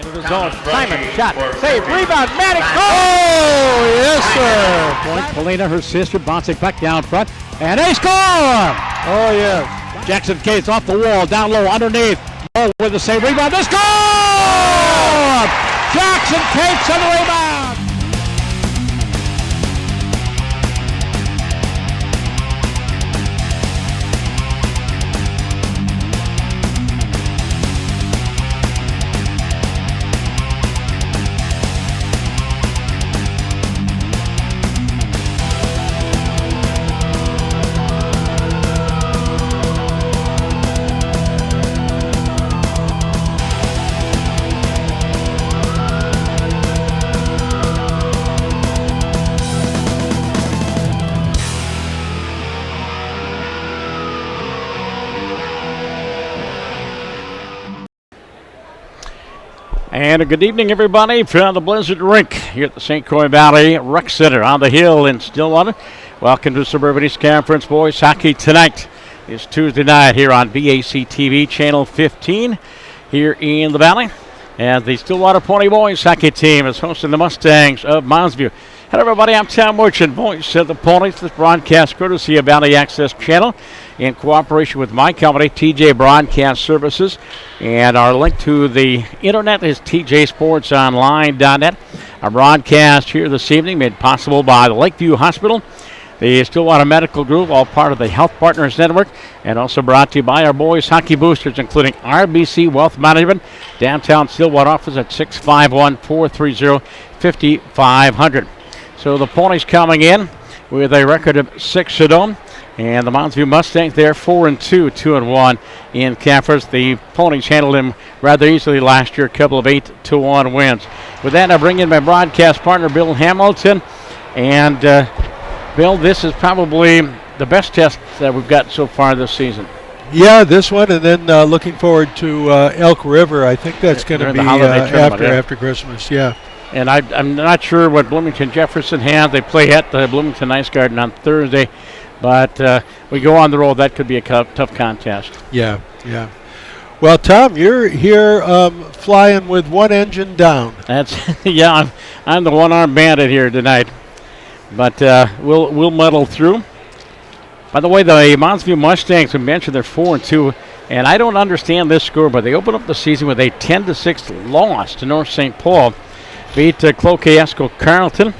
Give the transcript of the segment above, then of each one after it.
Into the zone. Simon, shot, save, rebound, Maddox. Oh, yes, sir. Point, Polina, her sister, bouncing back down front, and they score! Oh, yes. Jackson Cates off the wall, down low, underneath. Oh, with the save, rebound, they score! Jackson Cates on the rebound! And a good evening, everybody, from the Blizzard Rink here at the St. Croix Valley Rec Center on the hill in Stillwater. Welcome to Suburban East Conference Boys Hockey tonight. It's Tuesday night here on VAC TV, Channel 15 here in the Valley. And the Stillwater Pony Boys Hockey team is hosting the Mustangs of Moundsview. Hello, everybody. I'm Tom Merchant, voice of the Ponies. This broadcast courtesy of Valley Access Channel in cooperation with my company, TJ Broadcast Services. And our link to the internet is tjsportsonline.net. Our broadcast here this evening made possible by the Lakeview Hospital, the Stillwater Medical Group, all part of the Health Partners Network, and also brought to you by our boys hockey boosters, including RBC Wealth Management, downtown Stillwater office at 651-430-5500. So the Ponies coming in with a record of 6-0, and the Moundsview Mustangs, they're 4-2, 2-1 in conference. The Ponies handled them rather easily last year, a couple of 8-1 wins. With that, I bring in my broadcast partner, Bill Hamilton. And Bill, this is probably the best test that we've got so far this season. Yeah, this one, and then looking forward to Elk River. I think that's going to be after Christmas, yeah. And I'm not sure what Bloomington Jefferson has. They play at the Bloomington Ice Garden on Thursday. But we go on the road. That could be a tough contest. Yeah, yeah. Well, Tom, you're here flying with one engine down. That's yeah. I'm the one-armed bandit here tonight. But we'll muddle through. By the way, the Moundsview Mustangs, we mentioned they're 4-2, and I don't understand this score, but they opened up the season with a 10-6 loss to North St. Paul. Beat Cloquet-Esco Carleton,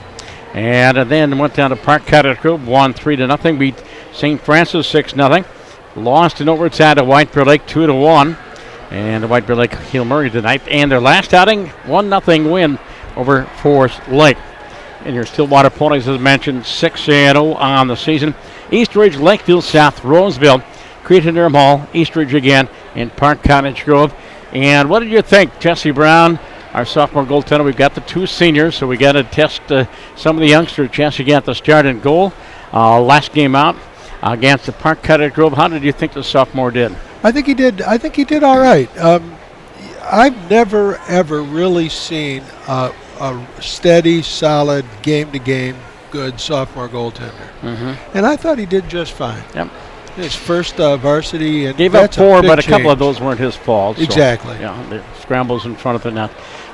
and then went down to Park Cottage Grove, won 3-0. Beat St. Francis 6-0. Lost in overtime to White Bear Lake 2-1, and White Bear Lake Heel Murray tonight. And their last outing, 1-0 win over Forest Lake. And your Stillwater Ponies, as mentioned, 6-0 on the season. East Ridge, Lakeville, South Roseville, Cretin-Durham Hall, East Ridge again, and Park Cottage Grove. And what did you think, Jesse Brown? Our sophomore goaltender, we've got the two seniors, so we got to test some of the youngsters. Jesse got the start and goal last game out against the Park Cottage Grove. How did you think the sophomore did? I think he did all right. I've never, ever really seen a steady, solid, game-to-game, good sophomore goaltender. Mm-hmm. And I thought he did just fine. Yep. His first varsity. And gave up 4, but a couple of those weren't his fault. Exactly. So, yeah, the scrambles in front of the net.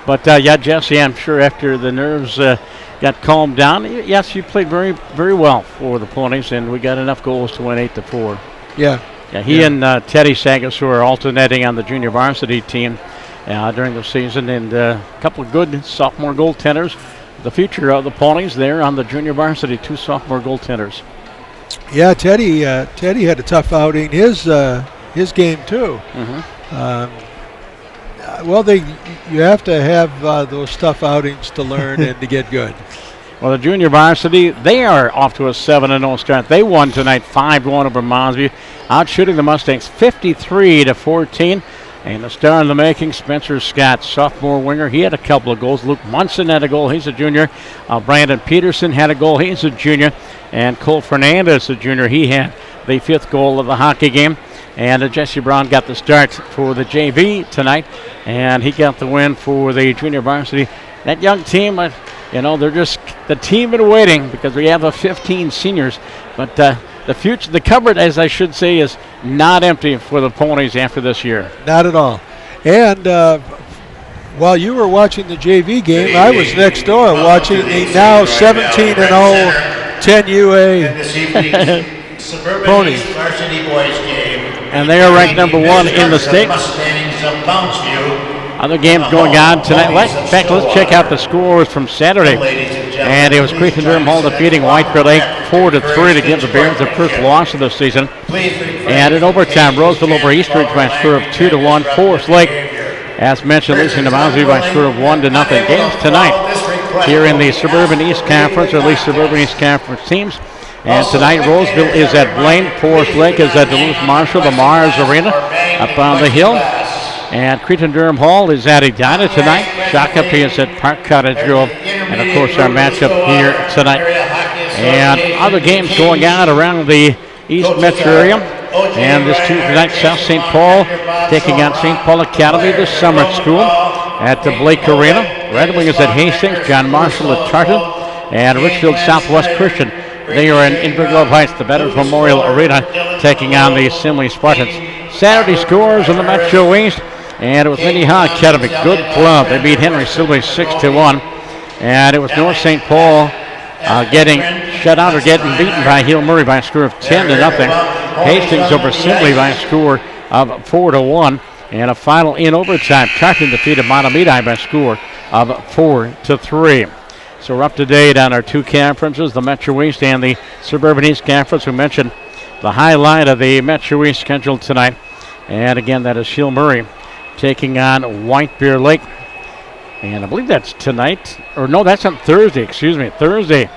But, yeah, Jesse, I'm sure after the nerves got calmed down, yes, you played very, very well for the Ponies, and we got enough goals to win 8-4. Yeah. Yeah, he and Teddy Sagas, who are alternating on the junior varsity team during the season, and a couple of good sophomore goaltenders. The future of the Ponies there on the junior varsity, 2 sophomore goaltenders. Yeah, Teddy had a tough outing. His game too. Mm-hmm. Well, you have to have those tough outings to learn and to get good. Well, the junior varsity, they are off to a 7-0 start. They won tonight 5-1 over Moundsview, outshooting the Mustangs 53-14. And the star in the making, Spencer Scott, sophomore winger. He had a couple of goals. Luke Munson had a goal. He's a junior. Brandon Peterson had a goal. He's a junior. And Cole Fernandez, a junior. He had the 5th goal of the hockey game. And Jesse Brown got the start for the JV tonight. And he got the win for the junior varsity. That young team, they're just the team in waiting because we have 15 seniors. But the future, the cupboard, as I should say, is not empty for the Ponies after this year. Not at all. And While you were watching the JV game, I was next door watching the now 17-0 10UA Suburban Ponies. Varsity Boys game. And they are ranked number 1 in the state. Mustangs of Moundsview. Other games going on tonight. In fact, let's check out the scores from Saturday. And it was Cretan-Durham Hall defeating White Bear Lake 4-3 to give the Bears their first loss of the season. And in overtime, Roseville over Eastridge by a score of 2-1. Forest Lake, as mentioned, losing to Moundsview by a score of 1-0. Games tonight here in the Suburban East Conference, or at least Suburban East Conference teams. And tonight, Roseville is at Blaine. Forest Lake is at Duluth Marshall, the Mars Arena up on the hill. And Cretan-Durham Hall is at Edina tonight. Shakopee is at Park Cottage Grove. And, of course, our matchup here tonight. And other games going on around the East Metro area. And this Tuesday night, South St. Paul taking on St. Paul Academy, the summer school, at the Blake Arena. Red Wing is at Hastings, John Marshall at Tartan, and Richfield Southwest Christian. They are in Inver Grove Heights, the Veterans Memorial Arena, taking on the Simley Spartans. Saturday scores in the Metro East, and it was Minnehaha Academy, good club. They beat Henry Sibley 6-1, and it was North St. Paul getting shut out or getting beaten by Hill Murray by a score of 10-0. Hastings over Sibley by a score of 4-1, and a final in overtime. Tartan defeated Matamidi by a score of 4-3. So we're up to date on our two conferences, the Metro East and the Suburban East Conference. We mentioned the highlight of the Metro East schedule tonight. And again, that is Hill Murray taking on White Bear Lake. And I believe that's tonight. Or no, that's on Thursday, Thursday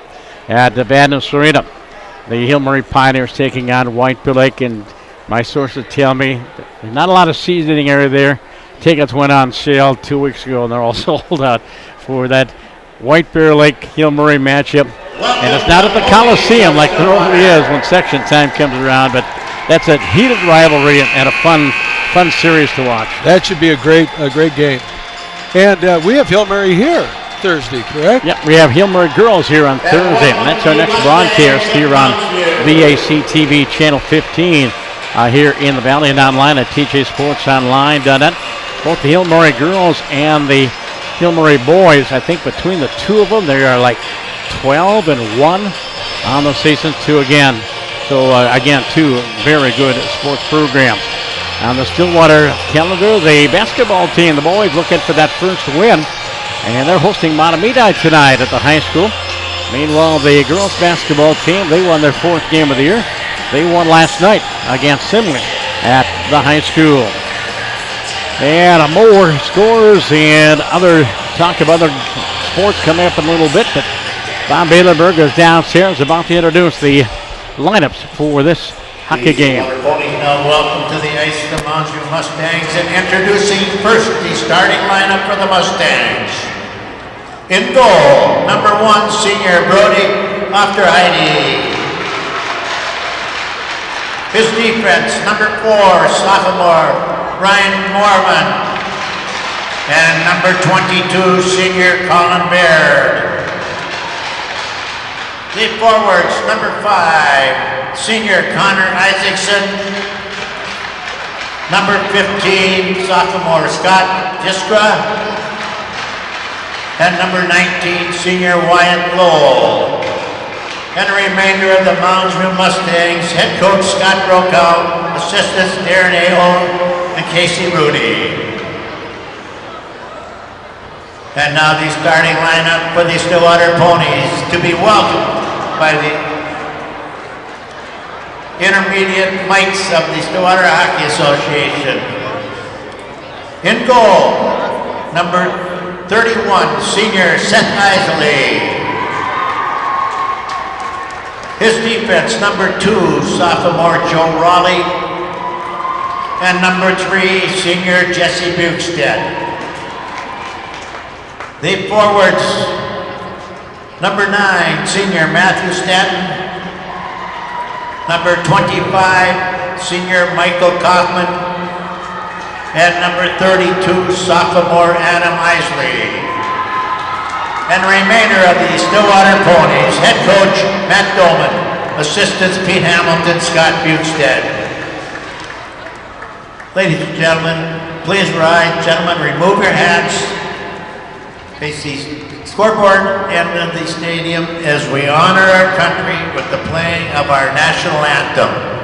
at the Vadnais Arena. The Hill Murray Pioneers taking on White Bear Lake. And my sources tell me there's not a lot of seating area there. Tickets went on sale 2 weeks ago, and they're all sold out for that White Bear Lake Hill Murray matchup. And it's not at the Coliseum like there normally is when section time comes around, but that's a heated rivalry and a fun series to watch. That should be a great game. And we have Hill Murray here Thursday, correct? Yep, we have Hill Murray girls here on Thursday, and that's our next broadcast here on VAC TV Channel 15 here in the Valley and online at tjsportsonline.net. Both the Hill Murray girls and the Hill Murray boys, I think between the two of them, they are like 12-1 on the season. Two again. So again, two very good sports programs. On the Stillwater calendar, the basketball team, the boys, looking for that first win, and they're hosting Matamidi tonight at the high school. Meanwhile, the girls basketball team, they won their fourth game of the year. They won last night against Simley at the high school. And more scores and other talk of other sports coming up in a little bit, but Bob Baylorberg is downstairs about to introduce the lineups for this hockey game. Now welcome to the ice the Moundsview Mustangs, and introducing first the starting lineup for the Mustangs. In goal, number 1, senior Brody Afterheide. His defense, number 4, sophomore Ryan Morman, and number 22, senior Colin Baird. The forwards, number 5, senior Connor Isaacson, number 15, sophomore Scott Jiskra, and number 19, senior Wyatt Lowell. And the remainder of the Moundsview Mustangs, head coach Scott Brokow, assistants Darren Aho and Casey Rudy. And now the starting lineup for the Stillwater Ponies, to be welcomed by the intermediate mites of the Stillwater Hockey Association. In goal, number 31, senior Seth Isley. His defense, number 2, sophomore Joe Raleigh, and number 3, senior Jesse Bukestead. The forwards, number 9, senior Matthew Stanton, number 25, senior Michael Kaufman, and number 32, sophomore Adam Isley. And the remainder of the Stillwater Ponies, head coach Matt Dolman, assistants Pete Hamilton, Scott Bukestead. Ladies and gentlemen, please rise. Gentlemen, remove your hats face the scoreboard end of the stadium as we honor our country with the playing of our national anthem.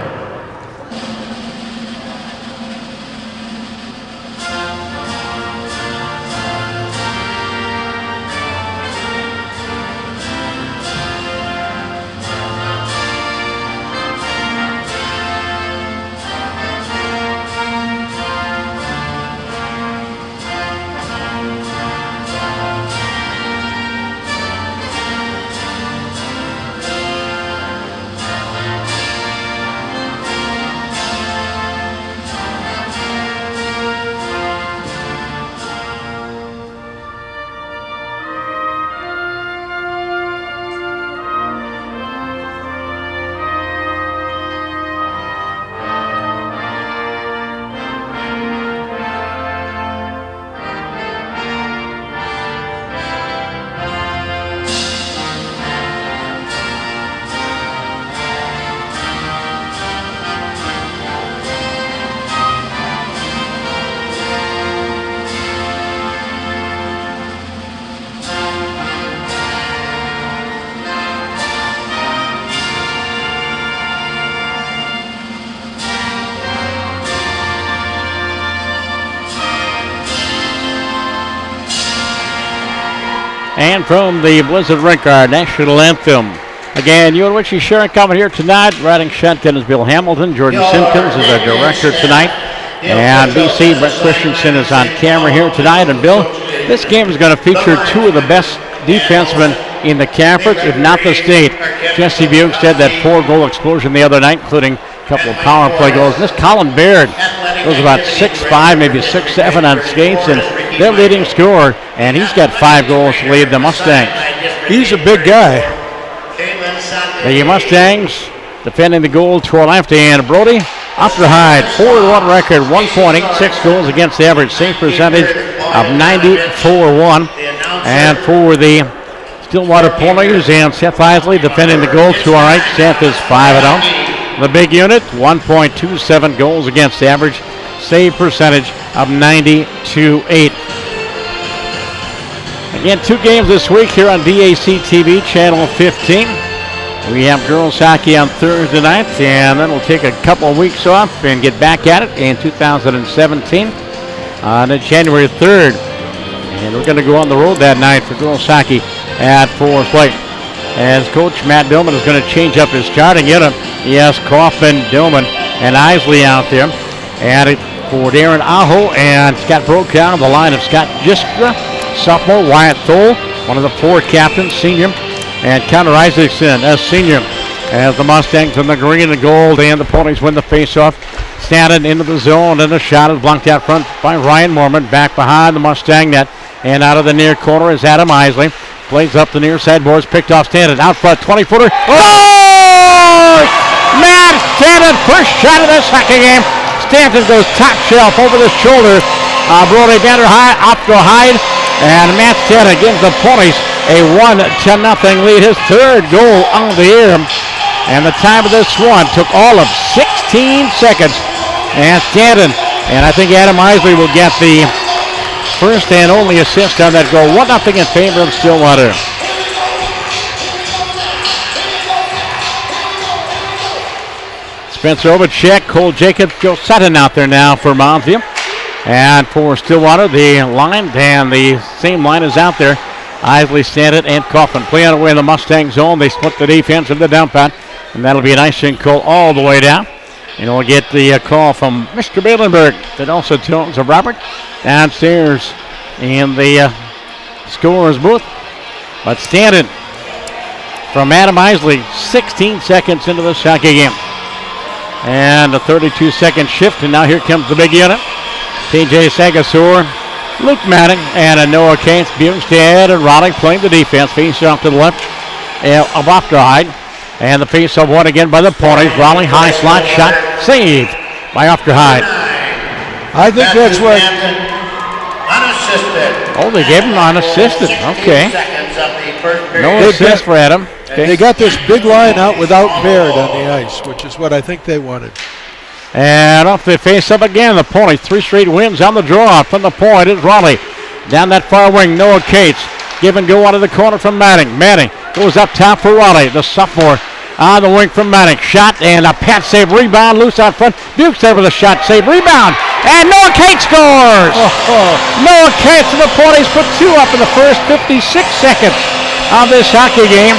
And from the Blizzard Rink, our national anthem. Again, UNWC Sharon coming here tonight. Riding shotgun is Bill Hamilton. Jordan Simpkins is our director tonight. And BC, Brett Christensen is on camera here tonight. And Bill, this game is going to feature two of the best defensemen in the conference, if not the state. Jesse Bukestad, that 4-goal explosion the other night, including a couple of power play goals. And this Colin Baird goes about 6'5", maybe 6'7" on skates, and their leading scorer, and he's got 5 goals to lead the Mustangs. He's a big guy. The Mustangs defending the goal to our left, and Brody Opterheide, 4-1 record, 1.86 goals against the average, save percentage of 94.1. And for the Stillwater Ponies, and Seth Isley defending the goal to our right. Seth is 5-0. The big unit, 1.27 goals against the average, save percentage of 92.8. Again, 2 games this week here on DAC TV, Channel 15. We have girls hockey on Thursday night, and then we'll take a couple of weeks off and get back at it in 2017 on January 3rd. And we're going to go on the road that night for girls hockey at Forest Lake. As Coach Matt Dillman is going to change up his starting unit. He has Kaufman, Dillman, and Isley out there. And for Darren Aho and Scott Brokaw, the line of Scott Giskra, sophomore, Wyatt Thole, one of the 4 captains, senior, and Connor Isaacson as senior. As the Mustangs in the green and gold, and the Ponies win the faceoff. Stanton into the zone, and the shot is blocked out front by Ryan Mormon. Back behind the Mustang net, and out of the near corner is Adam Isley. Plays up the near side boards, picked off Stanton. Out front, 20-footer. Oh! Matt Stanton, first shot of this hockey game. Stanton goes top shelf over the shoulder. Brody Opterheide, and Matt Stanton gives the Ponies a 1-0 lead. His 3rd goal on the year. And the time of this one took all of 16 seconds. And Stanton, and I think Adam Isley will get the first and only assist on that goal. 1-0 in favor of Stillwater. Spencer Ovechek, Cole Jacobs, Joe Sutton out there now for Mounds View. And for Stillwater, the line, and the same line is out there. Isley, Stanton, and Kaufman playing away in the Mustang zone. They split the defense in the dump out, and that'll be an icing call all the way down. And we'll get the call from Mr. Balenberg that also tells of Robert downstairs in the scorer's booth. But Stanton from Adam Isley, 16 seconds into this hockey game. And a 32-second shift, and now here comes the big unit. TJ Sagasor, Luke Madden, and a Noah Cates, Bukestad, and Raleigh playing the defense. Face off to the left of Opterheide. And the face-off one again by the Ponies. Raleigh high slot shot saved by Opterheide. I think that's what. Unassisted. Oh, they gave him unassisted. Okay. No assist for Adam. Okay. They got this big line out without Baird on the ice, which is what I think they wanted. And off the face-up again, the Ponies. 3 straight wins on the draw from the point is Raleigh. Down that far wing, Noah Cates. Give and go out of the corner from Manning. Manning goes up top for Raleigh, the sophomore. On the wing from Manning. Shot and a pat save. Rebound loose out front. Bukestad with a shot save. Rebound. And Noah Cates scores! Noah Cates and the Ponies put 2 up in the first 56 seconds of this hockey game.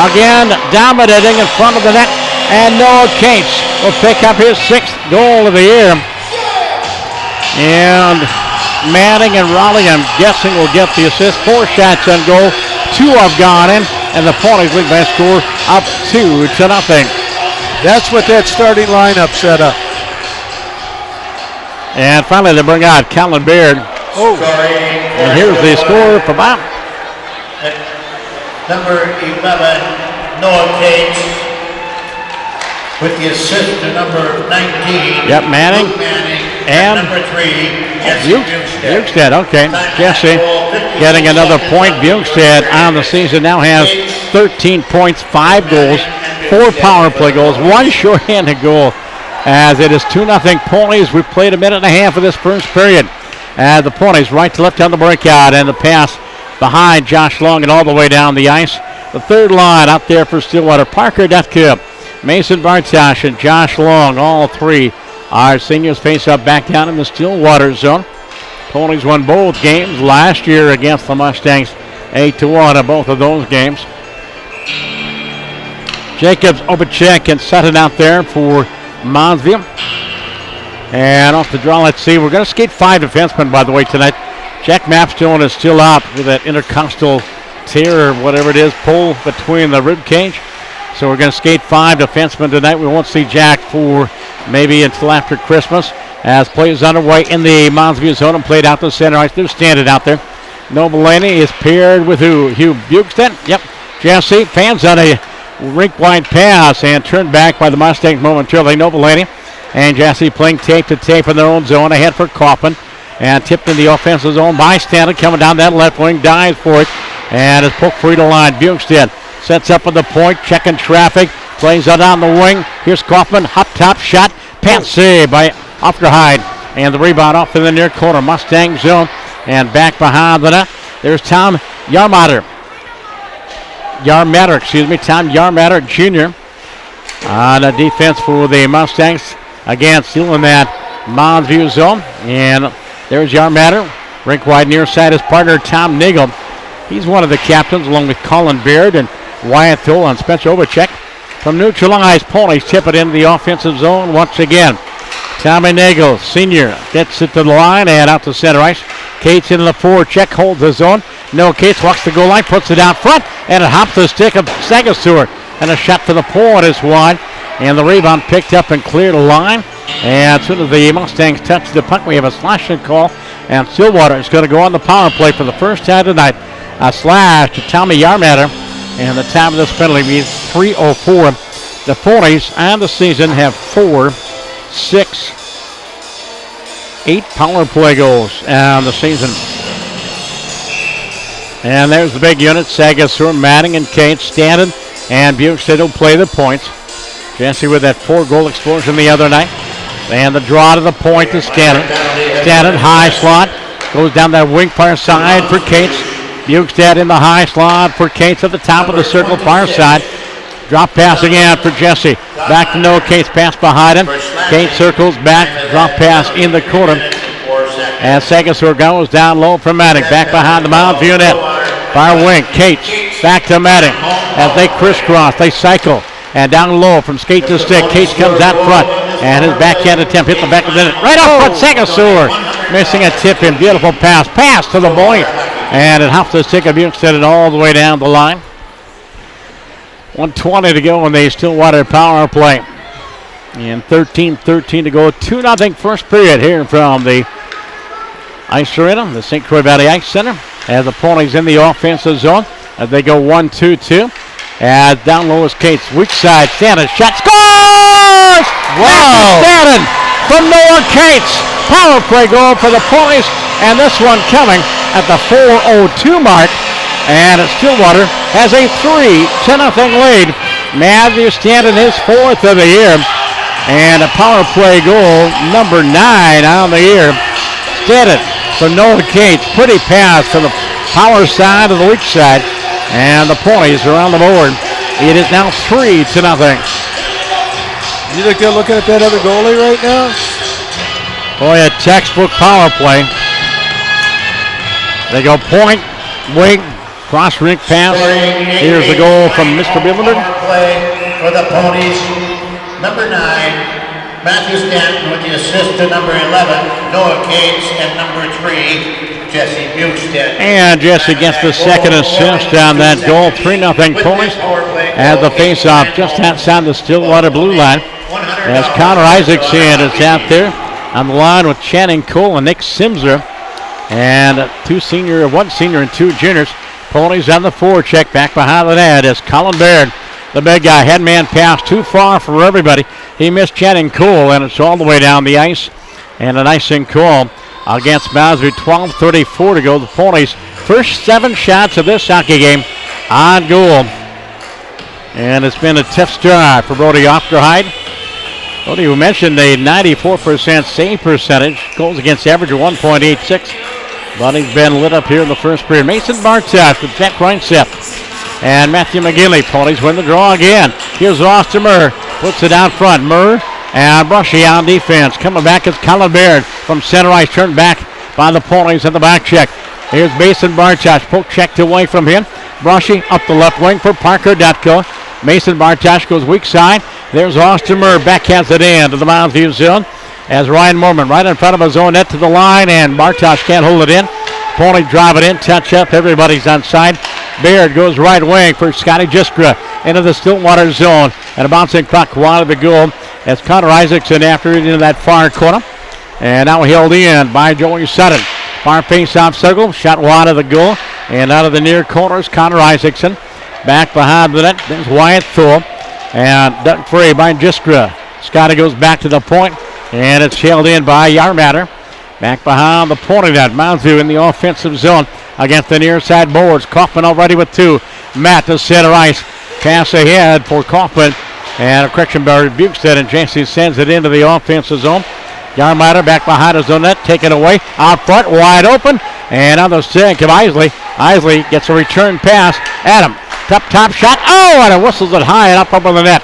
Again, dominating in front of the net. And Noah Cates will pick up his 6th goal of the year. And Manning and Raleigh, I'm guessing, will get the assist. 4 shots on goal. 2 have gone in. And the Ponies lead by a score up 2-0. That's what that starting lineup set up. And finally they bring out Colin Baird. And here's the score for Bob. Number 11, Noah Cates, with the assist to number 19. Yep, Manning. Luke Manning. And number 3, Jesse Bukestad. Okay, Jesse getting another point. Bukestad on the season now has 13 points, 5 goals, 4 power play goals, 1 shorthanded goal. As it is 2-0 Ponies. We played a minute and a half of this first period. As the Ponies right to left on the breakout and the pass behind Josh Long and all the way down the ice. The third line out there for Stillwater. Parker Dutka, Mason Bartosh, and Josh Long. All 3 our seniors face up back down in the Stillwater zone. Ponies won both games last year against the Mustangs, 8-1 in both of those games. Jacobs, Obachek, and Sutton out there for Moundsville. And off the draw, let's see. We're going to skate 5 defensemen, by the way, tonight. Jack Mapstone is still out with that intercostal tear or whatever it is, pull between the rib cage. So we're going to skate 5 defensemen tonight. We won't see Jack for maybe until after Christmas. As play is underway in the Moundsview zone and played out the center ice. They're standing out there. Noblani is paired with who? Hugh Bukestad. Yep. Jesse fans on a rink-wide pass and turned back by the Mustangs momentarily. Noblani and Jesse playing tape to tape in their own zone. Ahead for Kaufman. And tipped in the offensive zone by Stanley coming down that left wing. Dives for it. And is poked free to line. Bukestad sets up at the point. Checking traffic. Plays out on the wing. Here's Kaufman. Hop top shot. Pass save by Ofterhide. And the rebound off in the near corner. Mustang zone. And back behind the net. There's Tom Yarmatter. Tom Yarmatter Jr. on a defense for the Mustangs. Again, still in that Moundsview zone. And there's Yarmatter. Rink wide near side his partner Tom Nagel. He's one of the captains along with Colin Baird and Wyatt Thill and Spencer Obachek. From neutralized, Ponies tip it into the offensive zone once again. Tommy Nagel, senior, gets it to the line and out to center ice. Cates into the forecheck, holds the zone. No, Cates walks the goal line, puts it out front, and it hops the stick of Sagasur. And a shot for the point is wide. And the rebound picked up and cleared the line. And as soon as the Mustangs touch the puck, we have a slashing call. And Stillwater is going to go on the power play for the first time tonight. A slash to Tommy Yarmatter. And the time of this penalty means 3:04. The Ponies on the season have 4, 6, 8 power play goals on the season. And there's the big unit. Sagasur, Manning, and Cates standing. And Bukestad will play the points. Jesse with that 4-goal explosion the other night. And the draw to the point to Stanton. Stanton, high slot. Goes down that wing far side for Cates. Bukestad in the high slot for Cates at the top of the circle, far side. Drop pass again for Jesse. Back to Noah Cates, pass behind him. Cates circles back, drop pass in the corner. And Sagasur goes down low for Manning. Back behind the Moundsview net. Far wing, Cates. Back to Manning. As they crisscross, they cycle. And down low from skate to stick. Cates comes out front. And his backhand attempt hit the back of the net. Right off front, Sagasur. Missing a tip in. Beautiful pass. Pass to the point. And it hops the stick of Bukestad it all the way down the line. 1:20 to go in the Stillwater power play. And 13-13 to go. 2-0 first period here from the Ice Arena, the St. Croix Valley Ice Center. As the Ponies in the offensive zone. As they go 1-2-2. As down low is Cates. Weak side. Stanton. Shot. Scores! Wow! Stanton from Noah Cates. Power play goal for the Ponies. And this one coming at the 4:02 mark. And Stillwater has a 3-0 lead. Matthew Stanton, his 4th of the year. And a power play goal, number 9 on the year. Stanton from Noah Cates. Pretty pass from the power side to the weak side. And the Ponies are on the board. It is now 3-0. You think they're looking at that other goalie right now? Boy, a textbook power play. They go point, wing, cross rink pass. Here's the goal from Mr. Billender. Power play for the Ponies. Number 9, Matthew Stanton with the assist to number 11, Noah Cates, and number 3, Jesse Bukestead. And Jesse gets the second assist on that goal. 3-0 Ponies as the face-off just outside the Stillwater blue line. As Connor Isaacson is out there on the line with Channing Cole and Nick Simser. And one senior and 2 juniors. Ponies on the forecheck back behind the net as Colin Baird, the big guy, head man pass too far for everybody. He missed Channing Cole, and it's all the way down the ice. And an icing call against Mounds with 12:34 to go. The Ponies' first 7 shots of this hockey game on goal. And it's been a tough start for Brody Ofterhide. Brody, you mentioned a 94% save percentage. Goals against average of 1.86. But he's been lit up here in the first period. Mason Bartosh with Jack Reinsep. And Matthew McGinley. Ponies win the draw again. Here's Austin Murr. Puts it out front. Murr and Brushy on defense. Coming back is Colin Baird from center ice. Turned back by the Ponies at the back check. Here's Mason Bartosh. Poke checked away from him. Brushy up the left wing for Parker Dutko. Mason Bartosh goes weak side. There's Austin Murr. Backhands it in to the Mounds view zone. As Ryan Mormon right in front of his own net to the line, and Bartosh can't hold it in. Pony drive it in, touch up, everybody's on side. Baird goes right wing for Scotty Jiskra into the Stillwater zone, and a bouncing puck wide of the goal as Connor Isaacson after it into that far corner. And now held in by Joey Sutton. Far face-off circle, shot wide of the goal, and out of the near corners, Connor Isaacson. Back behind the net, there's Wyatt Thor, and Doug Frey by Jiskra. Scotty goes back to the point. And it's held in by Yarmatter. Back behind the Pony net. Moundsview in the offensive zone against the near side boards. Kaufman already with 2. Matt to center ice. Pass ahead for Kaufman. And a correction by Bukestead, and Jesse sends it into the offensive zone. Yarmatter back behind his own net. Taken away. Out front. Wide open. And on the stick of Isley. Isley gets a return pass. Adam. Top shot. Oh, and it whistles it high and up over the net.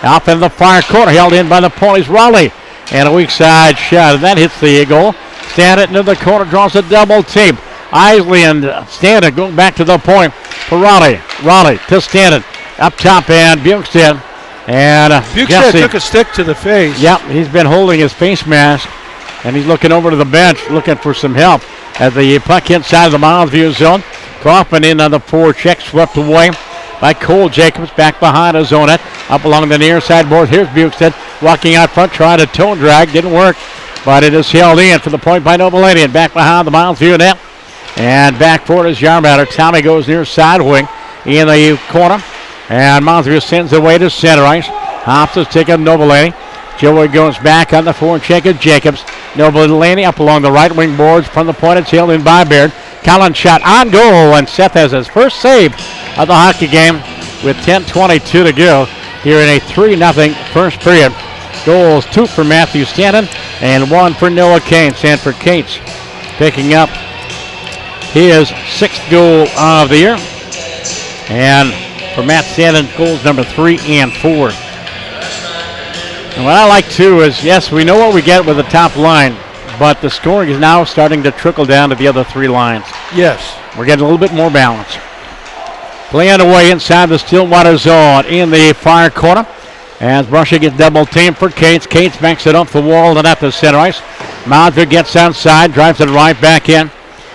Up in the far corner. Held in by the Ponies. Raleigh. And a weak side shot, and that hits the goal. Stanton into the corner, draws a double team. Isley and Stanton going back to the point for Raleigh. Raleigh to Stanton. Up top, and Bukestead. And Bukestead took a stick to the face. Yep, he's been holding his face mask, and he's looking over to the bench, looking for some help. As the puck inside of the Mounds view zone. Kaufman in on the forecheck, swept away by Cole Jacobs, back behind his own net. Up along the near side board. Here's Bukestead walking out front, trying to toe drag. Didn't work, but it is held in for the point by Noveladian. Back behind the Mounds view net. And back for it is Yarmatter. Tommy goes near side wing in the corner. And Mounds view sends it away to center ice. Hops is taking Noveladian. Joey goes back on the forecheck of Jacobs. Noveladian up along the right wing boards from the point. It's held in by Baird. Collins shot on goal, and Seth has his first save of the hockey game with 10:22 to go here in a 3-0 first period. Goals, 2 for Matthew Stanton and 1 for Noah Cates. And for Cates picking up his 6th goal of the year. And for Matt Stanton, goals number 3 and 4. And what I like too is, yes, we know what we get with the top line, but the scoring is now starting to trickle down to the other 3 lines. Yes. We're getting a little bit more balance. Play underway inside the Stillwater zone in the far corner. As Brushy gets double teamed for Cates. Cates backs it up the wall and at the center ice. Moundsview gets outside, drives it right back in.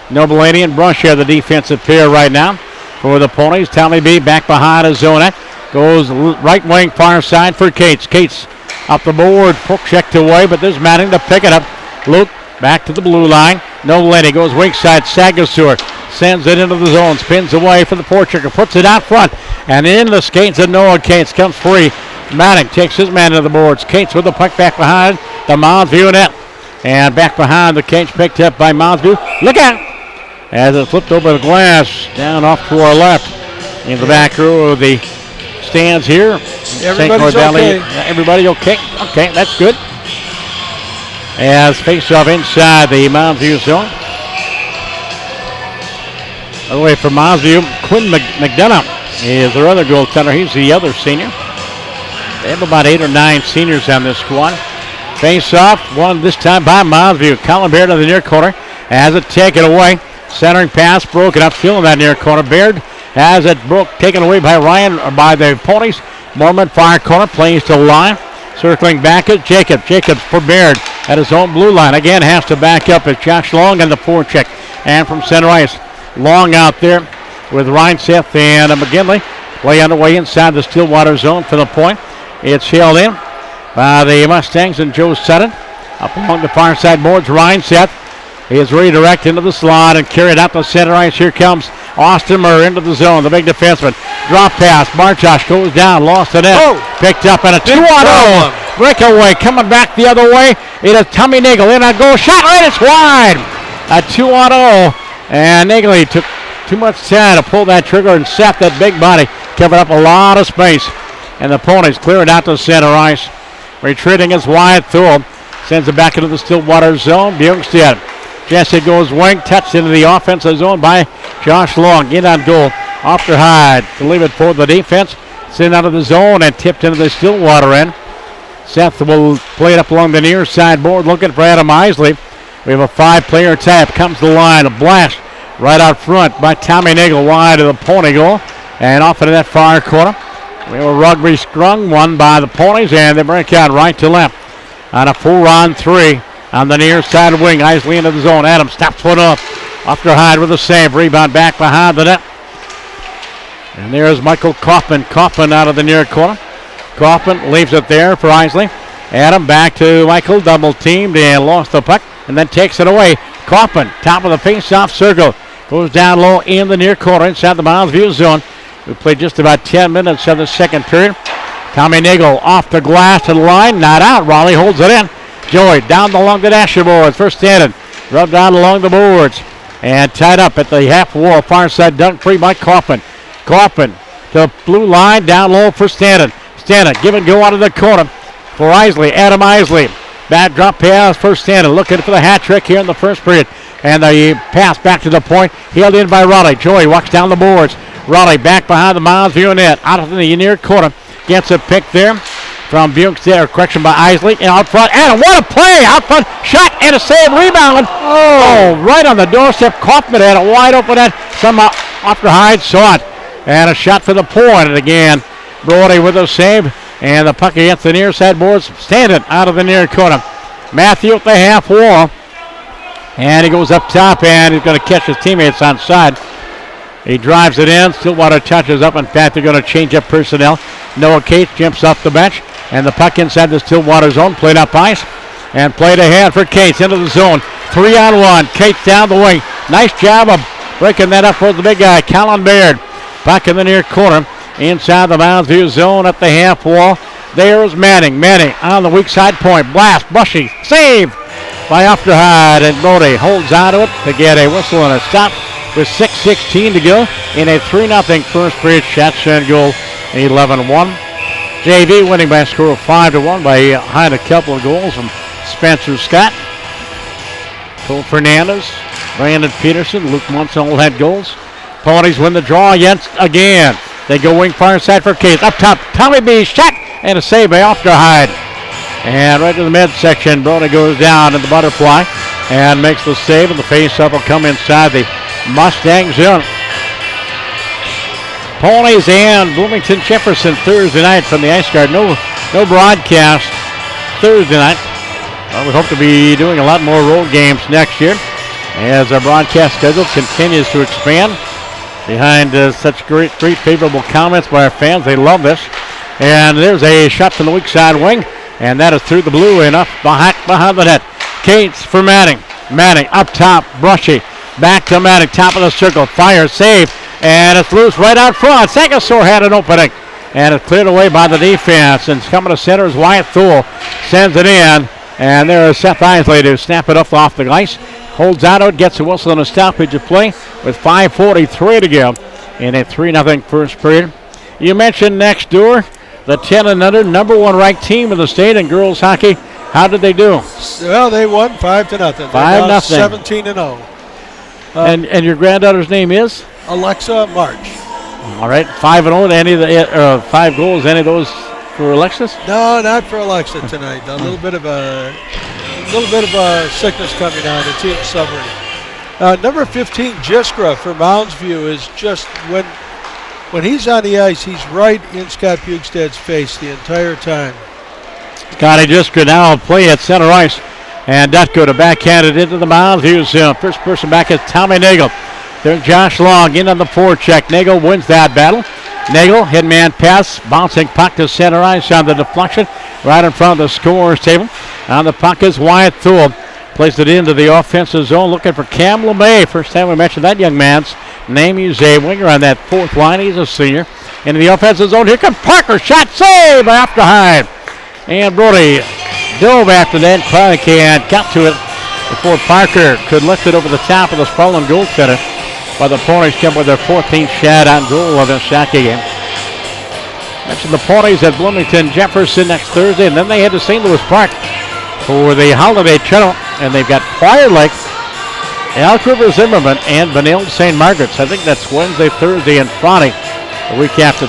Noveladian and Brushy are the defensive pair right now for the Ponies. Tommy B back behind his zone net. Goes right wing far side for Cates. Cates up the board, poke checked away, but there's Manning to pick it up. Luke back to the blue line. Noveladian goes weak side. Sagasur sends it into the zone, spins away for the forechecker, puts it out front, and in the skates of Noah Cates comes free. Manning takes his man to the boards. Cates with the puck back behind the Moundsview net. And back behind the Cates picked up by Moundsview. Look out! As it flipped over the glass, down off to our left. In the back row of the stands here. Everybody's okay. Everybody okay? Okay, that's good. As face-off inside the Moundsview zone. By the way, for Moundsview, Quinn McDonough is their other goaltender. He's the other senior. They have about 8 or 9 seniors on this squad. Face off, one this time by Moundsview. Colin Baird to the near corner. Has it taken away. Centering pass broken up, still in that near corner. Baird has it taken away by Ryan, or by the Ponies. Mormon far corner, plays to the line. Circling back at Jacob. Jacobs for Baird at his own blue line. Again, has to back up as Josh Long on the forecheck. And from center ice, Long out there with Ryan Seth and McGinley. Play underway inside the Stillwater zone for the point. It's held in by the Mustangs and Joe Sutton. Up along the far side boards, Ryan Seth. He is redirected into the slot and carried out the center ice. Here comes Austin Murr into the zone, the big defenseman. Drop pass. Bartosh goes down, lost the net. Picked up and a 2-on-0 breakaway. Coming back the other way. It is Tommy Nagel in on goal. Shot right, it's wide. A 2-on-0. And Nagel took too much time to pull that trigger and set that big body. Covered up a lot of space. And the Ponies clear it out to center ice. Retreating is Wyatt Thule. Sends it back into the Stillwater zone. Bjorkstad. Jesse goes wing, touched into the offensive zone by Josh Long. In on goal, off to Hyde to leave it for the defense. Sent out of the zone and tipped into the Stillwater end. Seth will play it up along the near side board, looking for Adam Isley. We have a 5-player tap. Comes the line, a blast right out front by Tommy Nagel, wide of the Pony goal, and off into that far corner. We have a rugby scrum, won by the Ponies, and they break out right to left on a 4-on-3. On the near side wing, Isley into the zone. Adams stops one up. Off to Hyde with a save. Rebound back behind the net. And there's Michael Kaufman. Kaufman out of the near corner. Kaufman leaves it there for Isley. Adam back to Michael. Double teamed and lost the puck. And then takes it away. Kaufman, top of the face-off circle. Goes down low in the near corner inside the Moundsview zone. We played just about 10 minutes of the second period. Tommy Nagel off the glass to the line. Not out. Raleigh holds it in. Joy down along the dashboard. First standing. Rubbed down along the boards. And tied up at the half wall. Far side dunk free by Kaufman. Kaufman to the blue line. Down low for Stanton. Stanton give and go out of the corner for Isley. Adam Isley. Bad drop pass for Stanton. Looking for the hat trick here in the first period. And the pass back to the point. Held in by Raleigh. Joy walks down the boards. Raleigh back behind the Moundsview net. Out of the near corner. Gets a pick there from Bjorkstad, correction by Isley, and out front, and what a play! Out front, shot, and a save, rebound. Oh, right on the doorstep. Kaufman had a wide open net. Somehow, after Hyde saw it, and a shot for the point. And again, Brody with a save, and the puck against the near side boards, standing out of the near corner. Matthew at the half wall, and he goes up top, and he's going to catch his teammates on side. He drives it in. Stillwater touches up. In fact, they're going to change up personnel. Noah Cates jumps off the bench. And the puck inside the Stillwater zone. Played up ice. And played ahead for Cates into the zone. 3-on-1. Cates down the wing. Nice job of breaking that up for the big guy, Colin Baird. Puck in the near corner. Inside the Moundsview zone at the half wall. There is Manning. Manning on the weak side point. Blast. Bushy. Save by Hyde. And Brody holds onto it to get a whistle and a stop. With 6:16 to go in a 3-0 first period. Shots and goal 11-1. JV winning by a score of 5-1 by behind a couple of goals from Spencer Scott. Cole Fernandez, Brandon Peterson, Luke Munson all had goals. Ponies win the draw again. They go wing far side for Case. Up top, Tommy B. Shot and a save by Hyde. And right to the midsection, Brody goes down in the butterfly and makes the save, and the face-up will come inside the Mustang zone. Ponies and Bloomington Jefferson Thursday night from the Ice Guard. No broadcast Thursday night. Well, we hope to be doing a lot more road games next year as our broadcast schedule continues to expand. Behind such great favorable comments by our fans, they love this. And there's a shot from the weak side wing, and that is through the blue enough behind the net. Cates for Manning. Manning up top, Brushy. Back to Manning, top of the circle, fire, save, and it's loose right out front. Sagasor had an opening, and it's cleared away by the defense. And coming to center is Wyatt Thule, sends it in, and there is Seth Isley to snap it off the ice. Holds out it, gets a whistle and a stoppage of play with 5:43 to go in a 3-0 first period. You mentioned next door, the 10 and under number 1 ranked team in the state in girls hockey. How did they do? Well, they won 5-0. 5-0. 17-0. And your granddaughter's name is? Alexa March. All right, 5-0. Any of the 5 goals? Any of those for Alexis? No, not for Alexa tonight. A little bit of a sickness coming on. The team's suffering. Number 15, Jiskra for Mounds View is just when he's on the ice, he's right in Scott Bugstad's face the entire time. Scotty Jiskra now play at center ice, and Dutko to backhand it into the Mounds View's first person back is Tommy Nagel. There's Josh Long in on the forecheck. Nagel wins that battle. Nagel, headman pass, bouncing puck to center ice on the deflection, right in front of the scorer's table. On the puck is Wyatt Thule. Plays it into the offensive zone, looking for Cam LeMay. First time we mentioned that young man's name. He's a winger on that fourth line. He's a senior. Into the offensive zone. Here comes Parker. Shot save by Afterhide. And Brody dove after that. Probably can't got to it before Parker could lift it over the top of the sprawling goaltender. While the Ponies come with their 14th shot on goal of this hockey game. Mentioned the Ponies at Bloomington Jefferson next Thursday, and then they head to St. Louis Park for the holiday channel, and they've got Prior Lake, Elk River Zimmerman, and Benilde St. Margaret's. I think that's Wednesday, Thursday, and Friday, the week after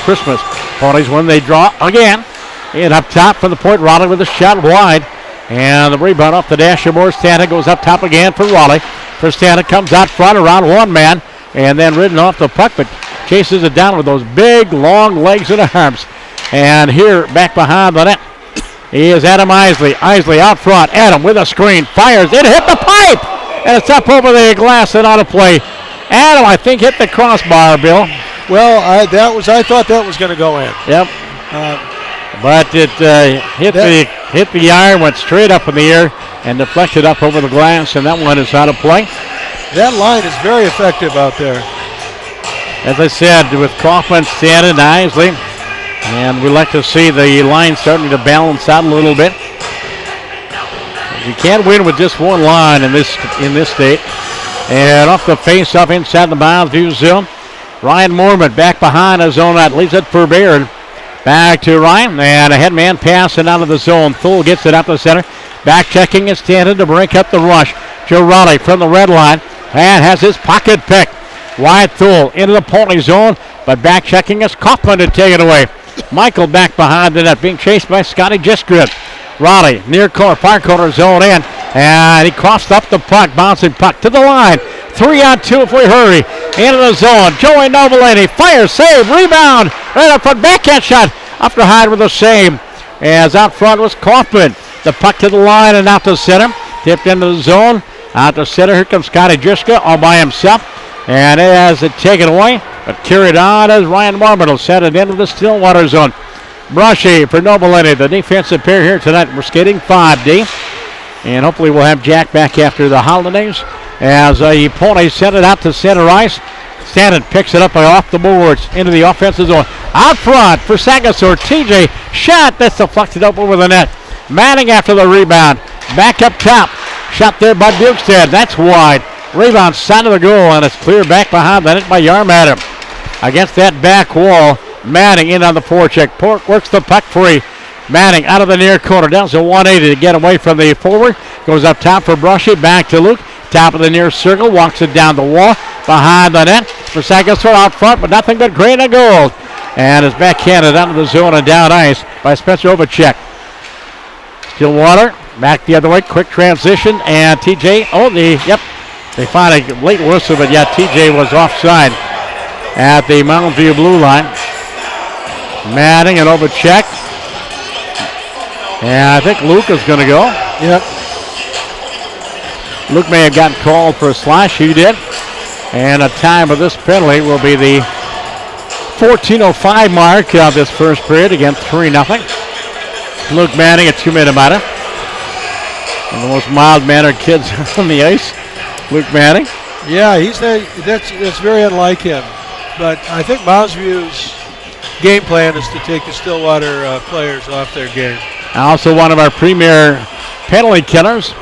Christmas. Ponies when they draw again, and up top from the point, Raleigh with a shot wide, and the rebound off the dash of Moore. Stanek goes up top again for Raleigh. For Stanek comes out front around one man, and then ridden off the puck, but chases it down with those big, long legs and arms. And here, back behind the net, is Adam Isley. Isley out front. Adam with a screen. Fires. It hit the pipe. And it's up over the glass and out of play. Adam, I think, hit the crossbar, Bill. Well, I thought that was going to go in. Yep. But it hit the iron, went straight up in the air, and deflected up over the glass, and that one is out of play. That line is very effective out there. As I said, with Kaufman, Stanton, and Isley, and we like to see the line starting to balance out a little bit. You can't win with just one line in this state. And off the face-off inside the Mounds View zone. Ryan Mormon back behind his own net, leaves it for Baird. Back to Ryan, and a headman pass and out of the zone. Thule gets it up the center. Back checking is Stanton to break up the rush. Joe Raleigh from the red line, and has his pocket picked. Wyatt Thule into the Pony zone, but back checking is Kaufman to take it away. Michael back behind the net, being chased by Scotty Jiskra. Raleigh near corner, far corner zone in, and he crossed up the puck, bouncing puck to the line. 3-on-2 if we hurry. Into the zone. Joey Novolini fires, save, rebound. Right up front, backhand shot. Afterhide with a save. As out front was Kaufman. The puck to the line and out to center. Tipped into the zone. Out to center. Here comes Scotty Jiskra all by himself. And it has it taken away. But carried on as Ryan Mormon will set it into the Stillwater zone. Brushy for Novolini, the defensive pair here tonight. We're skating 5D. And hopefully we'll have Jack back after the holidays. As the Ponies send it out to center ice. Stanton picks it up off the boards into the offensive zone. Out front for Sagasor. TJ shot. That's deflected up over the net. Manning after the rebound. Back up top. Shot there by Bugstad. That's wide. Rebound side of the goal, and it's cleared back behind the net by Yarmadam. Against that back wall, Manning in on the forecheck. Pork works the puck free. Manning out of the near corner. Down to 180 to get away from the forward. Goes up top for Brushy. Back to Luke. Top of the near circle. Walks it down the wall. Behind the net for Sagasor out front, but nothing but green and gold. And is backhanded out of the zone and down ice by Spencer Ovechek. Stillwater back the other way. Quick transition. And TJ. They find a late whistle, but yeah, TJ was offside at the Mountain View blue line. Manning and Ovechek. And I think Luke is going to go. Yep. Luke may have gotten called for a slash. He did. And a time of this penalty will be the 14:05 mark of this first period. Again, 3-0. Luke Manning, a 2-minute minor. One of the most mild-mannered kids on the ice. Luke Manning. Yeah, that's very unlike him. But I think Mounds View's game plan is to take the Stillwater players off their game. Also one of our premier penalty killers.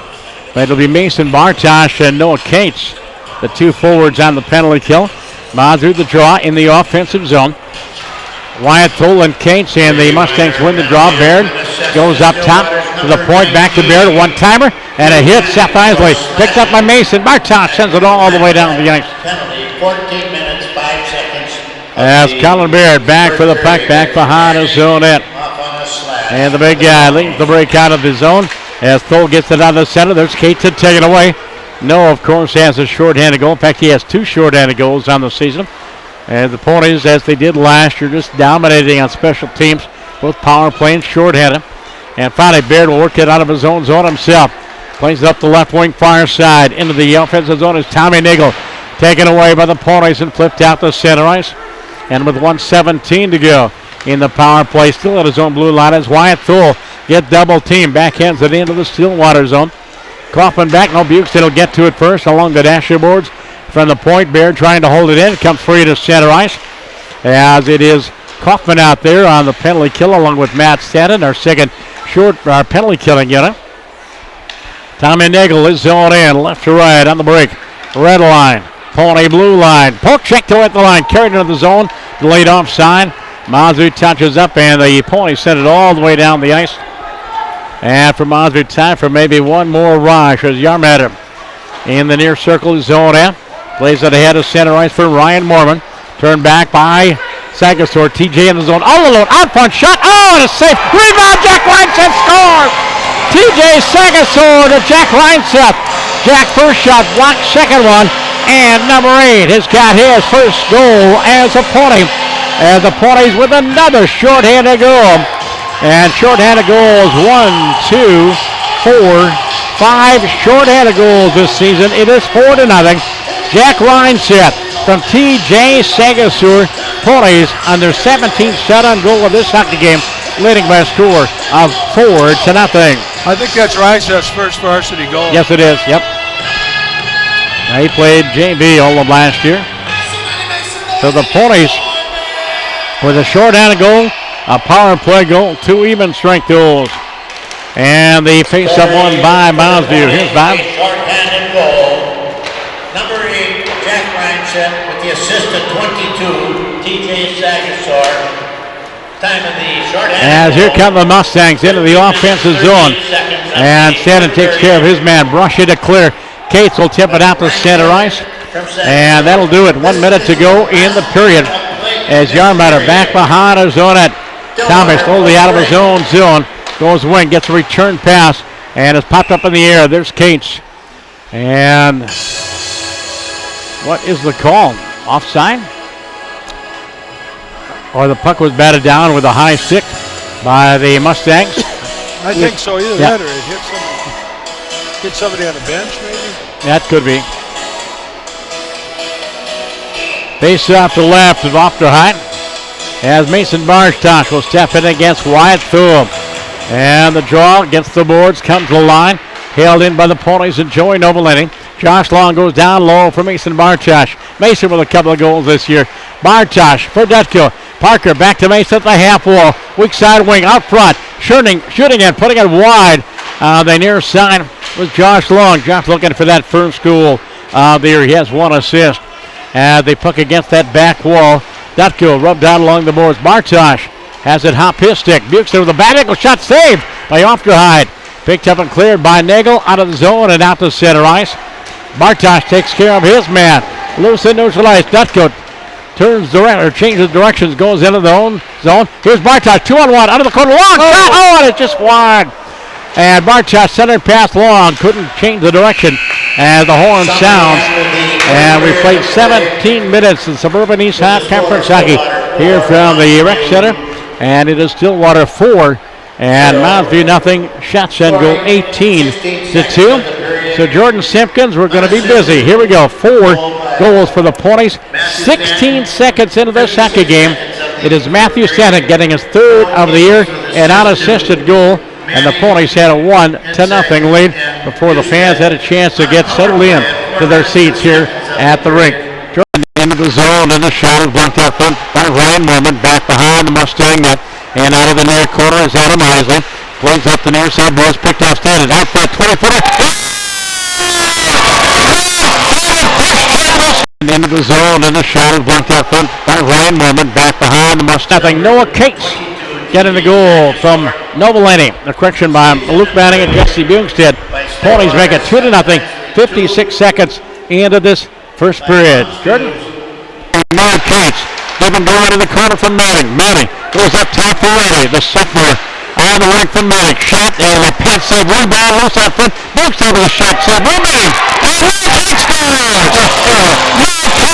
It'll be Mason Bartosh and Noah Cates, the two forwards on the penalty kill. Mounds through the draw in the offensive zone. Wyatt Toll and Cates, and the Mustangs win the draw. Baird goes up top to the point, back to Baird, a one-timer, and a hit. Seth Isley picked up by Mason. Bartosh sends it all the way down the ice. Penalty, 14 minutes, 5 seconds. As Colin Baird back for the puck, back behind his zone net. Off on a slash. And the big guy leads the break out of the zone as Toll gets it out of the center. There's Cates to take it away. No, of course, has a shorthanded goal. In fact, he has 2 shorthanded goals on the season. And the Ponies, as they did last year, just dominating on special teams, both power play and shorthanded. And finally, Baird will work it out of his own zone himself. Plays it up the left wing far side. Into the offensive zone is Tommy Nagel. Taken away by the Ponies and flipped out the center ice. And with 1:17 to go in the power play, still at his own blue line as Wyatt Thule get double team. Backhands it into the Stillwater zone. Kaufman back. No, Buxton will get to it first along the dasher boards. From the point, Baird trying to hold it in. It comes free to center ice. As it is Kaufman out there on the penalty kill along with Matt Stanton, our second short penalty killing unit. Tommy Nagel is zoned in, left to right on the break. Red line, Pony blue line. Poke check to at the line, carried into the zone, delayed offside. Mazu touches up, and the Pony sent it all the way down the ice. And for Mazu, time for maybe one more rush as Yarmada in the near circle zone out. Plays it ahead of center ice for Ryan Mormon. Turned back by Sagasor. TJ in the zone. All alone. Out front shot. Oh, and a safe. Rebound. Jack Reinseth scores. TJ Sagasor to Jack Reinseth. Jack first shot blocked. Second one. And number 8 has got his first goal as a Pony. And the Ponies with another shorthanded goal. And shorthanded goals 1, 2, 4, 5 shorthanded goals this season. It is 4-0. Jack Reinseth from T.J. Sagasur. Ponies on their 17th shot-on goal of this hockey game, leading by a score of 4-0. I think that's Reinseth's first varsity goal. Yes, it is. Yep. Now, he played JV all of last year. So the Ponies with a short-handed goal, a power play goal, 2 even strength goals. And the face-up one by Mounds. Here's Bob. Short-handed goal. Number 8, Jack Reinseth with the assist of 22, TJ Sagasor. Time of the short-handed As here come the Mustangs into the offensive zone. And Stanton takes care of his man. Brush it to clear. Cates will tip it out to center ice. And that'll do it. 1 minute to go in the period. As Yarmada back behind his zone at Thomas, slowly out of his own zone. Goes wing, gets a return pass, and it's popped up in the air. There's Cates. And what is the call? Offside? Or the puck was batted down with a high stick by the Mustangs? I think so. Either that or it hit somebody on the bench, maybe? That could be. Face off to left of Ofterheit as Mason Barstosh will step in against Wyatt Thule. And the draw against the boards comes to the line. Held in by the Ponies and Joey Novelini. Josh Long goes down low for Mason Bartosh. Mason with a couple of goals this year. Bartosh for Dutko. Parker back to Mason at the half wall. Weak side wing out front. Shooting and putting it wide. The near side was Josh Long. Josh looking for that first goal there. He has 1 assist. They puck against that back wall. Dutko rubbed down along the boards. Bartosh has it hop his stick. Buxton with a bad ankle shot saved by Ofterheid. Picked up and cleared by Nagel out of the zone and out to center ice. Bartosh takes care of his man. Loose and neutralized. Dutko changes directions, goes into the own zone. Here's Bartosh, 2-on-1, under the corner, long shot. Oh, and it's just wide. And Bartosh centered past Long, couldn't change the direction as the horn sounds. And we played 17 minutes in Suburban East Half Conference Hockey here from the Rec Center. And it is Stillwater 4 and Mounds View nothing. Shots on goal 18-2. So Jordan Simpkins, we're going to be busy. Here we go. 4 goals for the Ponies. 16 seconds into this hockey game. It is Matthew Stanton getting his 3rd of the year and unassisted goal. And the Ponies had a 1-0 lead before the fans had a chance to get settled in to their seats here at the rink. Jordan into the zone, and the shot is blocked out front by Ryan Mormon. Back behind the Mustang net. And out of the near corner is Adam Isley. Plays up the near side, boys picked off Stanton. Out front, 20-footer. into the zone, and the shot is blocked out front by Ryan Mormon. Back behind the Mustangs. Nothing. Noah Cates getting the goal from Novelani. The correction by Luke Manning and Jesse Bungstead. Ponies make it 2-0. 56 seconds into this first period. Jordan. Noah Cates giving ball to the corner from Manning. Manning goes up top for Riley. The sophomore on the right from Manning. Shot and a pad save. Rebound loose out front. Bungstead with a shot. Save. Rebound. And Noah Cates scores.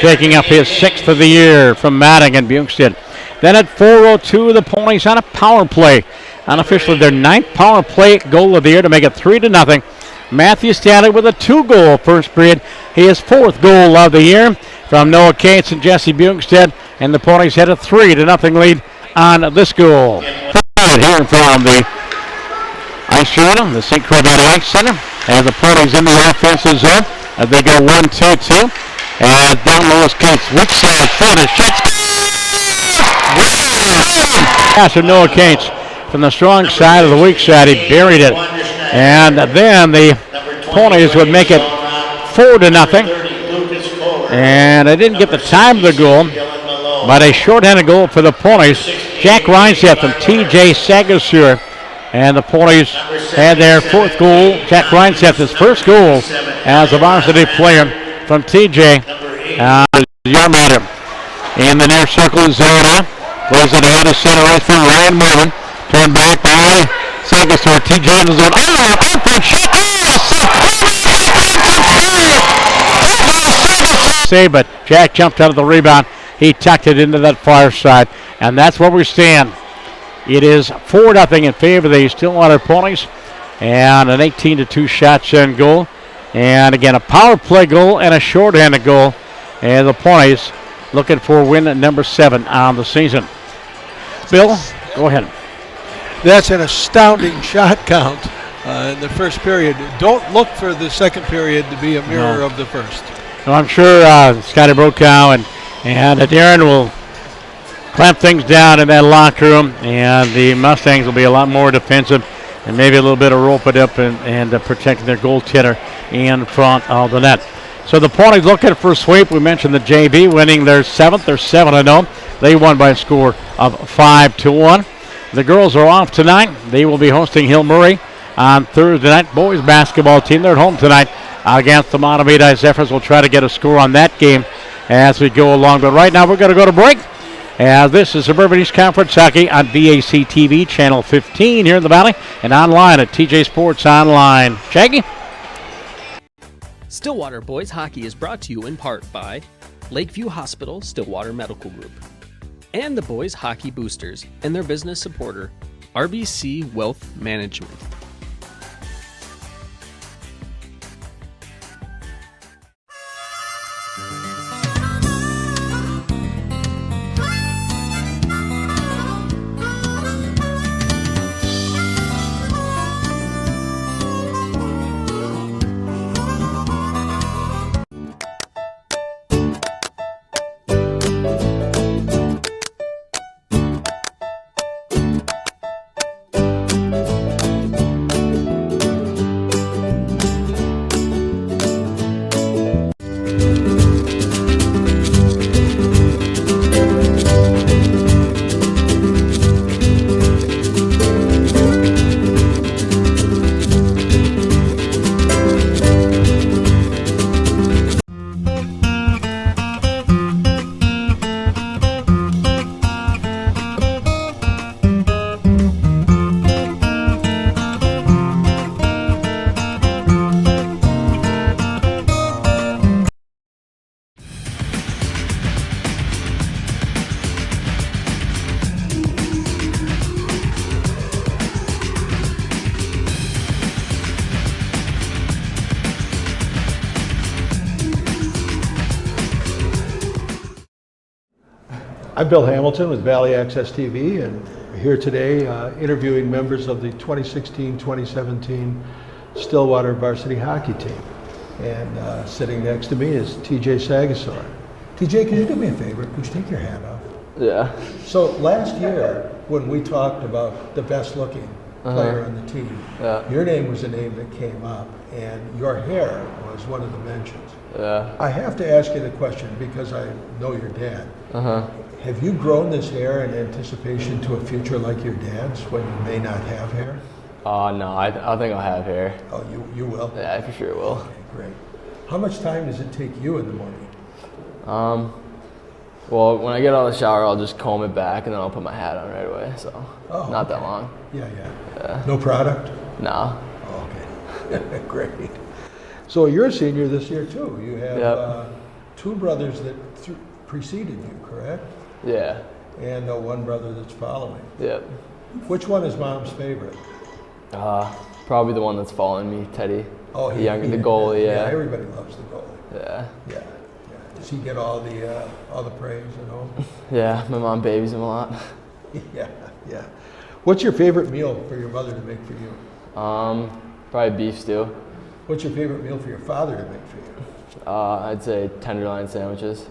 Taking up his 6th of the year from Manning and Bungstead. Then at 4:02, the Ponies on a power play. Unofficially their 9th power play goal of the year to make it 3-0. Matthew Stanley with a 2-goal first period. His 4th goal of the year from Noah Cates and Jesse Bungstead. And the Ponies had a 3-0 lead on this goal. Here from the Ice Arena, the St. Croix Valley Ice Center. As the Ponies in the offensive zone. As they go 1-2-2. And down low is Cates. Weak side, finish, shot. Pass from Noah Cates from the strong side of the weak side. He buried it. And then the Ponies would make it 4-0. And I didn't get the time of the goal, but a shorthanded goal for the Ponies. Jack Reinseth from TJ Sagasur. And the Ponies had their 4th goal. Jack Reinseth, his 1st goal as a varsity player from TJ. Yarmatter in the near circle zone out. Goes it out to center right from Ryan Morgan. Turned back by Sagasur. TJ in the zone. Oh, perfect shot. Save, but Jack jumped out of the rebound. He tucked it into that far side. And that's where we stand. It is 4-0 in favor of the Stillwater Ponies. And an 18-2 shots on goal. And again, a power play goal and a shorthanded goal. And the Ponies looking for win number 7 on the season. Bill, go ahead. That's an astounding shot count in the first period. Don't look for the second period to be a mirror of the first. Well, I'm sure Scotty Brokow and Darren will clamp things down in that locker room, and the Mustangs will be a lot more defensive and maybe a little bit of rope it up and protecting their goaltender in front of the net. So the Ponies looking for a sweep. We mentioned the JV winning their 7th. They're 7-0. They won by a score of 5-1. The girls are off tonight. They will be hosting Hill Murray on Thursday night. Boys basketball team, they're at home tonight against the Matamidi Zephyrs. We'll try to get a score on that game as we go along. But right now we're going to go to break. This is Suburban East Conference Hockey on VAC TV, Channel 15 here in the Valley, and online at TJ Sports Online. Shaggy? Stillwater Boys Hockey is brought to you in part by Lakeview Hospital Stillwater Medical Group and the Boys Hockey Boosters and their business supporter, RBC Wealth Management. I'm Bill Hamilton with Valley Access TV, and here today interviewing members of the 2016-2017 Stillwater varsity hockey team. And sitting next to me is TJ Sagasor. TJ, can you do me a favor? Could you take your hat off? Yeah. So last year, when we talked about the best looking player on the team. Yeah. Your name was a name that came up, and your hair was one of the mentions. Yeah. I have to ask you the question because I know your dad. Have you grown this hair in anticipation to a future like your dad's when you may not have hair? No, I think I'll have hair. Oh, you will? Yeah, I for sure will. Okay, great. How much time does it take you in the morning? Well, when I get out of the shower, I'll just comb it back and then I'll put my hat on right away. So not that long. Yeah. No product? No. Oh, okay. Great. So you're a senior this year too. You have two brothers that preceded you, correct? Yeah. And one brother that's following. Yep. Which one is Mom's favorite? Probably the one that's following me, Teddy. Oh, the goalie. Yeah. Everybody loves the goalie. Yeah. Does he get all the praise at home? Yeah, my mom babies him a lot. Yeah. What's your favorite meal for your mother to make for you? Probably beef stew. What's your favorite meal for your father to make for you? I'd say tenderloin sandwiches.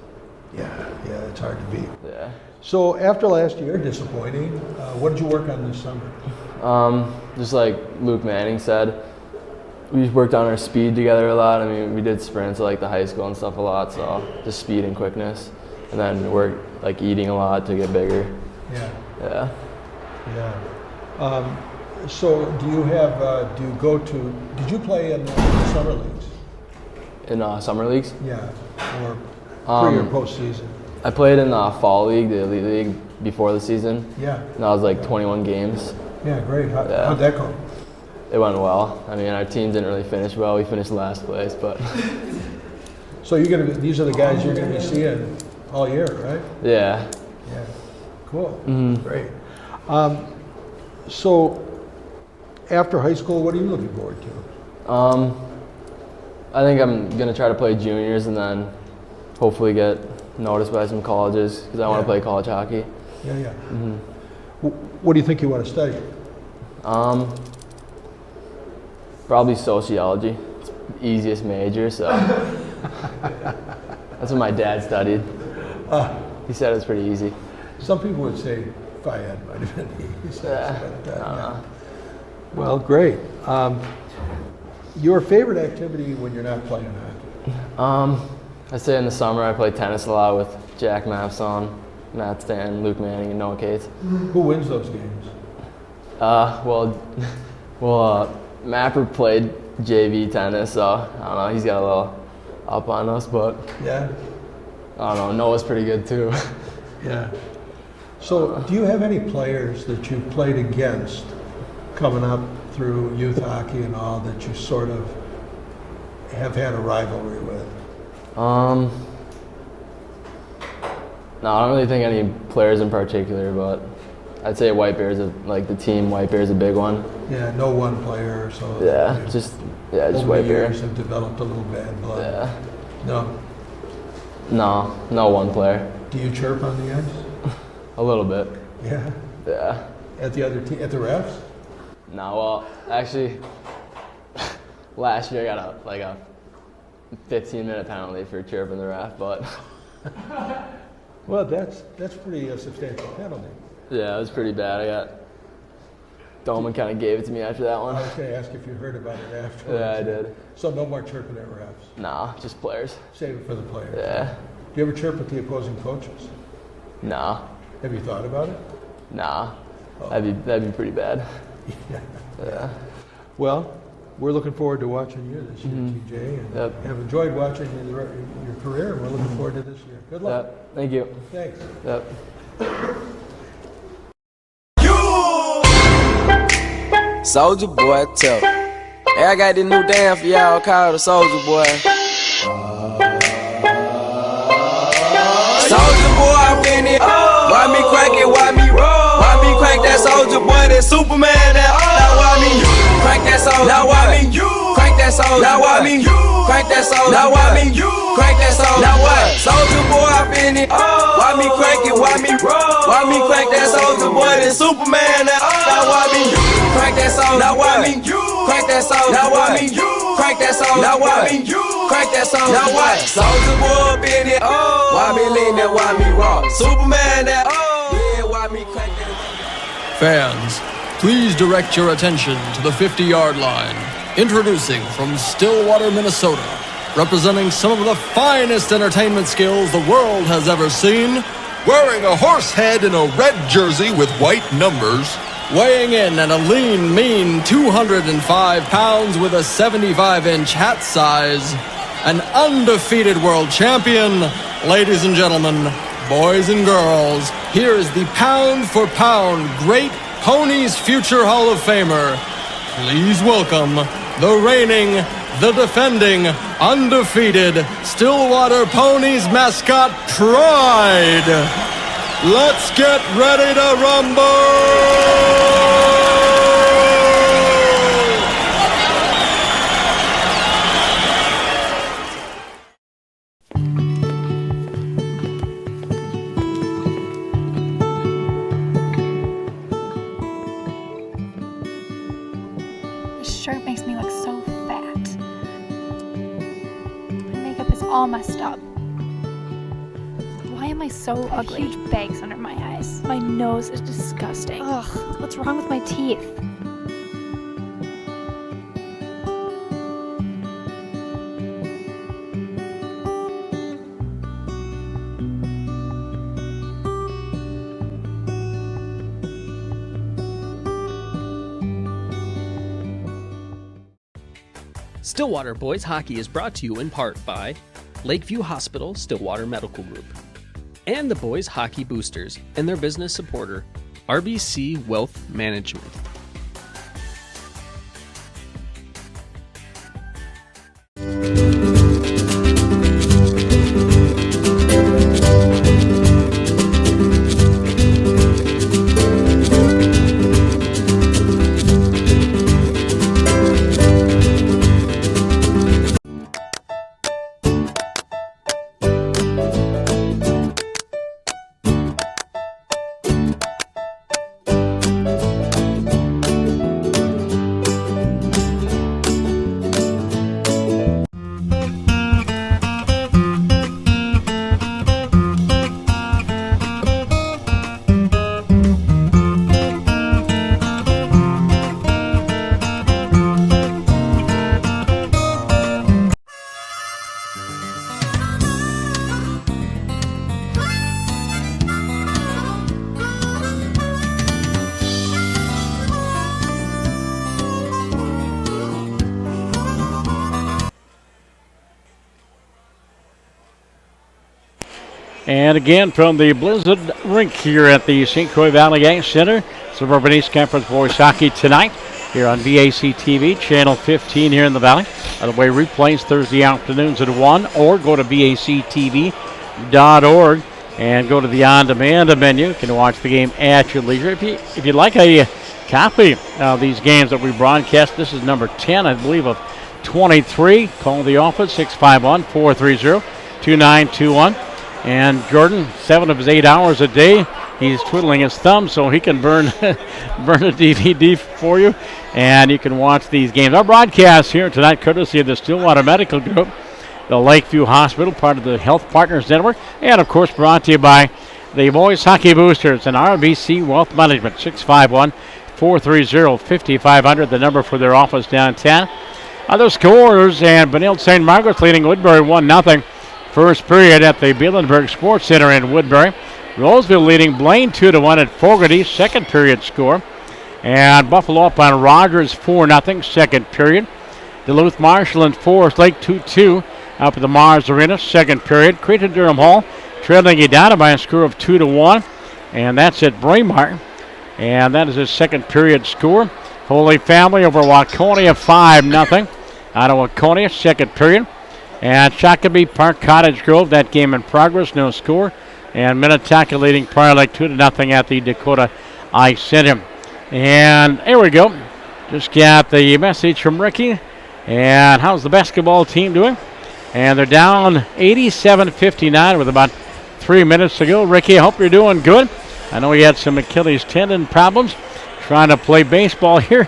Yeah, it's hard to beat. Yeah. So after last year, disappointing, what did you work on this summer? Just like Luke Manning said, we worked on our speed together a lot. I mean, we did sprints at like the high school and stuff a lot, so just speed and quickness. And then we're like eating a lot to get bigger. Yeah. So do you go to, did you play in the summer leagues? In summer leagues? Yeah, or pre or postseason? I played in the fall league, the elite league, before the season. Yeah. And that was like 21 games. Yeah, great. How'd that go? It went well. I mean, our team didn't really finish well. We finished last place, but. So these are the guys you're going to be seeing all year, right? Yeah. Yeah. Cool. Mm-hmm. Great. So after high school, what are you looking forward to? I think I'm going to try to play juniors and then hopefully get noticed by some colleges because I want to play college hockey. Yeah. Mm-hmm. What do you think you want to study? Probably sociology. It's the easiest major, so that's what my dad studied. He said it's pretty easy. Some people would say FIAD might have been easy. I don't know. Well, great. Your favorite activity when you're not playing hockey? I'd say in the summer I play tennis a lot with Jack Mapson, Matt Stan, Luke Manning, and Noah Cates. Who wins those games? Mapper played JV tennis, so I don't know, he's got a little up on us, but Yeah. I don't know, Noah's pretty good too. Yeah. So do you have any players that you've played against coming up through youth hockey and all that you sort of have had a rivalry with? No, I don't really think any players in particular, but I'd say White Bears, like the team White Bears, a big one. Yeah, no one player, so Yeah, just over White the Bears. years have developed a little bad blood. Yeah. No. No one player. Do you chirp on the ice? A little bit. Yeah. Yeah. At the other team, at the refs? No, well, actually, last year I got a 15-minute penalty for chirping the ref, but Well, that's pretty substantial penalty. yeah, it was pretty bad. Doman kind of gave it to me after that one. I was going to ask if you heard about it afterwards. Yeah, I did. So no more chirping at refs. No, just players. Save it for the players. Yeah. Do you ever chirp at the opposing coaches? No. Have you thought about it? Nah. Oh. That'd be pretty bad. Yeah. Yeah. Well, we're looking forward to watching you this year, Mhm. TJ, and Yep. have enjoyed watching your career, and we're looking forward to this year. Good luck. Yep. Thank you. Thanks. Yep. Soldier Boy, tell. Hey, I got this new dance for y'all called the Soldier Boy. Soldier Boy, I'm in it. Why me crack it? Why me roll? Why me crack that Soldier Boy? That Superman? That now why me crack that Soldier? Now why me crack that Soldier? Now why me crack that Soldier? Now why me crack that Soldier? Now what? Soldier Boy, I'm in it. Why me crack it? Why me roll? Why me crack that Soldier Boy? That Superman? That now why me crack that Soldier? Now why me crack that Soldier? Now why me crack that Soldier? Now why me crack that Soldier? Now what? Soldier Boy, up in it. Why me lean that? Why me rock? Superman? That yeah, why me crack that? Fans, Please direct your attention to the 50-yard line. Introducing from Stillwater, Minnesota, representing some of the finest entertainment skills the world has ever seen, wearing a horse head and a red jersey with white numbers, weighing in at a lean, mean 205 pounds with a 75-inch hat size, an undefeated world champion. Ladies and gentlemen, boys and girls, here is the pound-for-pound great Ponies future Hall of Famer. Please welcome the reigning, the defending, undefeated Stillwater Ponies mascot, Pride. Let's get ready to rumble! This shirt makes me look so fat. My makeup is all messed up. Why am I so ugly? Huge bags under my eyes. My nose is disgusting. Ugh, what's wrong with my teeth? Stillwater Boys Hockey is brought to you in part by Lakeview Hospital Stillwater Medical Group and the Boys Hockey Boosters and their business supporter, RBC Wealth Management. And again from the Blizzard Rink here at the St. Croix Valley Ice Center, Suburban East Conference Boys Hockey tonight here on VAC TV, Channel 15 here in the Valley. By the way, replays Thursday afternoons at 1, or go to vactv.org and go to the on-demand menu. You can watch the game at your leisure. If you'd like a copy of these games that we broadcast, this is number 10, I believe, of 23. Call the office, 651-430-2921. And Jordan, 7 of his 8 hours a day, he's twiddling his thumb so he can burn a DVD for you, and you can watch these games. Our broadcast here tonight, courtesy of the Stillwater Medical Group, the Lakeview Hospital, part of the Health Partners Network, and of course brought to you by the Boys Hockey Boosters and RBC Wealth Management, 651-430-5500, the number for their office downtown. Other scores, and Benilde St. Margaret's leading Woodbury 1-0. First period at the Bielenberg Sports Center in Woodbury. Roseville leading Blaine 2-1 at Fogarty, second period score. And Buffalo up on Rogers 4-0, second period. Duluth Marshall and Forest Lake 2-2 up at the Mars Arena, second period. Creighton Durham Hall trailing Edina by a score of 2-1. And that's at Braemar. And that is his second period score. Holy Family over Waconia 5-0 out of Waconia, second period. And Shakopee Park Cottage Grove, that game in progress, no score. And Minnetonka leading Prior Lake 2-0 at the Dakota Ice Center. And here we go. Just got the message from Ricky. And how's the basketball team doing? And they're down 87-59 with about 3 minutes to go. Ricky, I hope you're doing good. I know you had some Achilles tendon problems trying to play baseball here.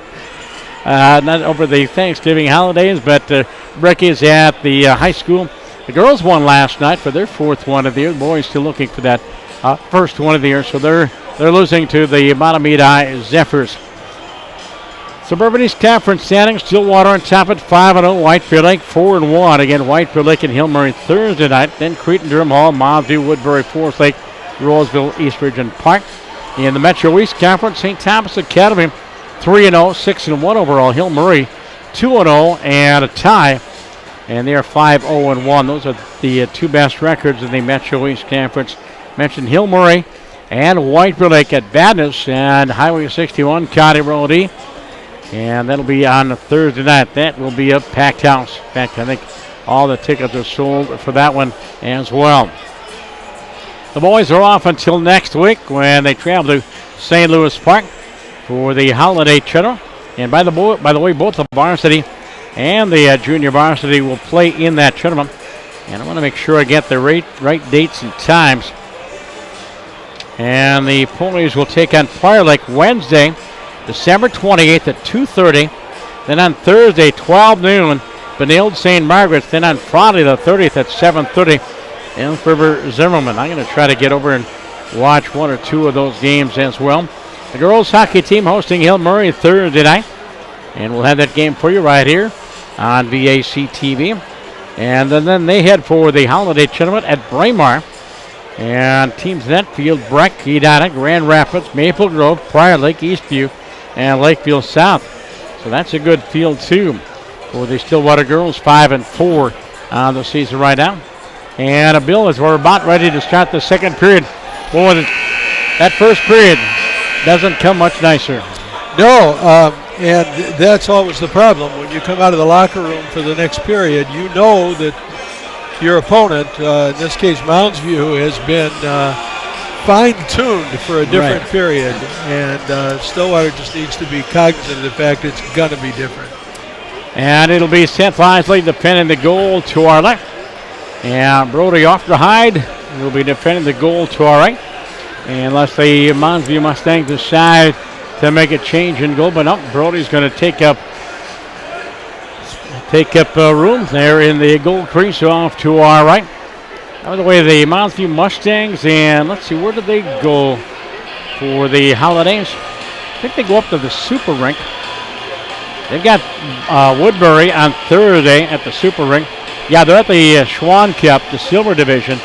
Not over the Thanksgiving holidays, but Ricky's at the high school. The girls won last night for their fourth one of the year. The boys still looking for that first one of the year, so they're losing to the Matamidi Zephyrs. Suburban East Conference standings, Stillwater on top at 5-0, Whitefield Lake 4-1. Again, Whitefield Lake and Hill Murray Thursday night. Then Cretin, Durham Hall, Moundsview, Woodbury, Forest Lake, Roseville, East Region Park. In the Metro East Conference, St. Thomas Academy 3-0, 6-1 overall. Hill Murray 2-0 and a tie. And they are 5-0-1. Those are the two best records in the Metro East Conference. Mentioned Hill Murray and Whitefield Lake at Vadnais and Highway 61, County Road E. And that'll be on Thursday night. That will be a packed house. In fact, I think all the tickets are sold for that one as well. The boys are off until next week when they travel to St. Louis Park for the holiday tournament. And by the way, both the varsity and the junior varsity will play in that tournament. And I want to make sure I get the right dates and times. And the Ponies will take on Prior Lake Wednesday, December 28th at 2:30. Then on Thursday, 12 noon, Benilde St. Margaret's. Then on Friday the 30th at 7:30, Elk River Zimmerman. I'm going to try to get over and watch one or two of those games as well. The girls hockey team hosting Hill Murray Thursday night. And we'll have that game for you right here on VAC TV. And then they head for the holiday tournament at Braemar. And teams in that field, Breck, Edina, Grand Rapids, Maple Grove, Prior Lake, Eastview, and Lakeville South. So that's a good field too for the Stillwater girls, 5-4 on the season right now. And Bill, as we're about ready to start the second period, boy, that first period doesn't come much nicer. No, and that's always the problem. When you come out of the locker room for the next period, you know that your opponent, in this case Moundsview, has been fine-tuned for a different period, and Stillwater just needs to be cognizant of the fact it's going to be different. And it'll be Seth Isley defending the goal to our left. And Brody Ofterhide will be defending the goal to our right. And unless the Moundsview Mustangs decide to make a change in goal, but no, Brody's going to take up room there in the goal crease off to our right. By the way, the Moundsview Mustangs, and let's see, where did they go for the holidays? I think they go up to the Super Rink. They've got Woodbury on Thursday at the Super Rink. Yeah, they're at the Schwann Cup, the Silver Division.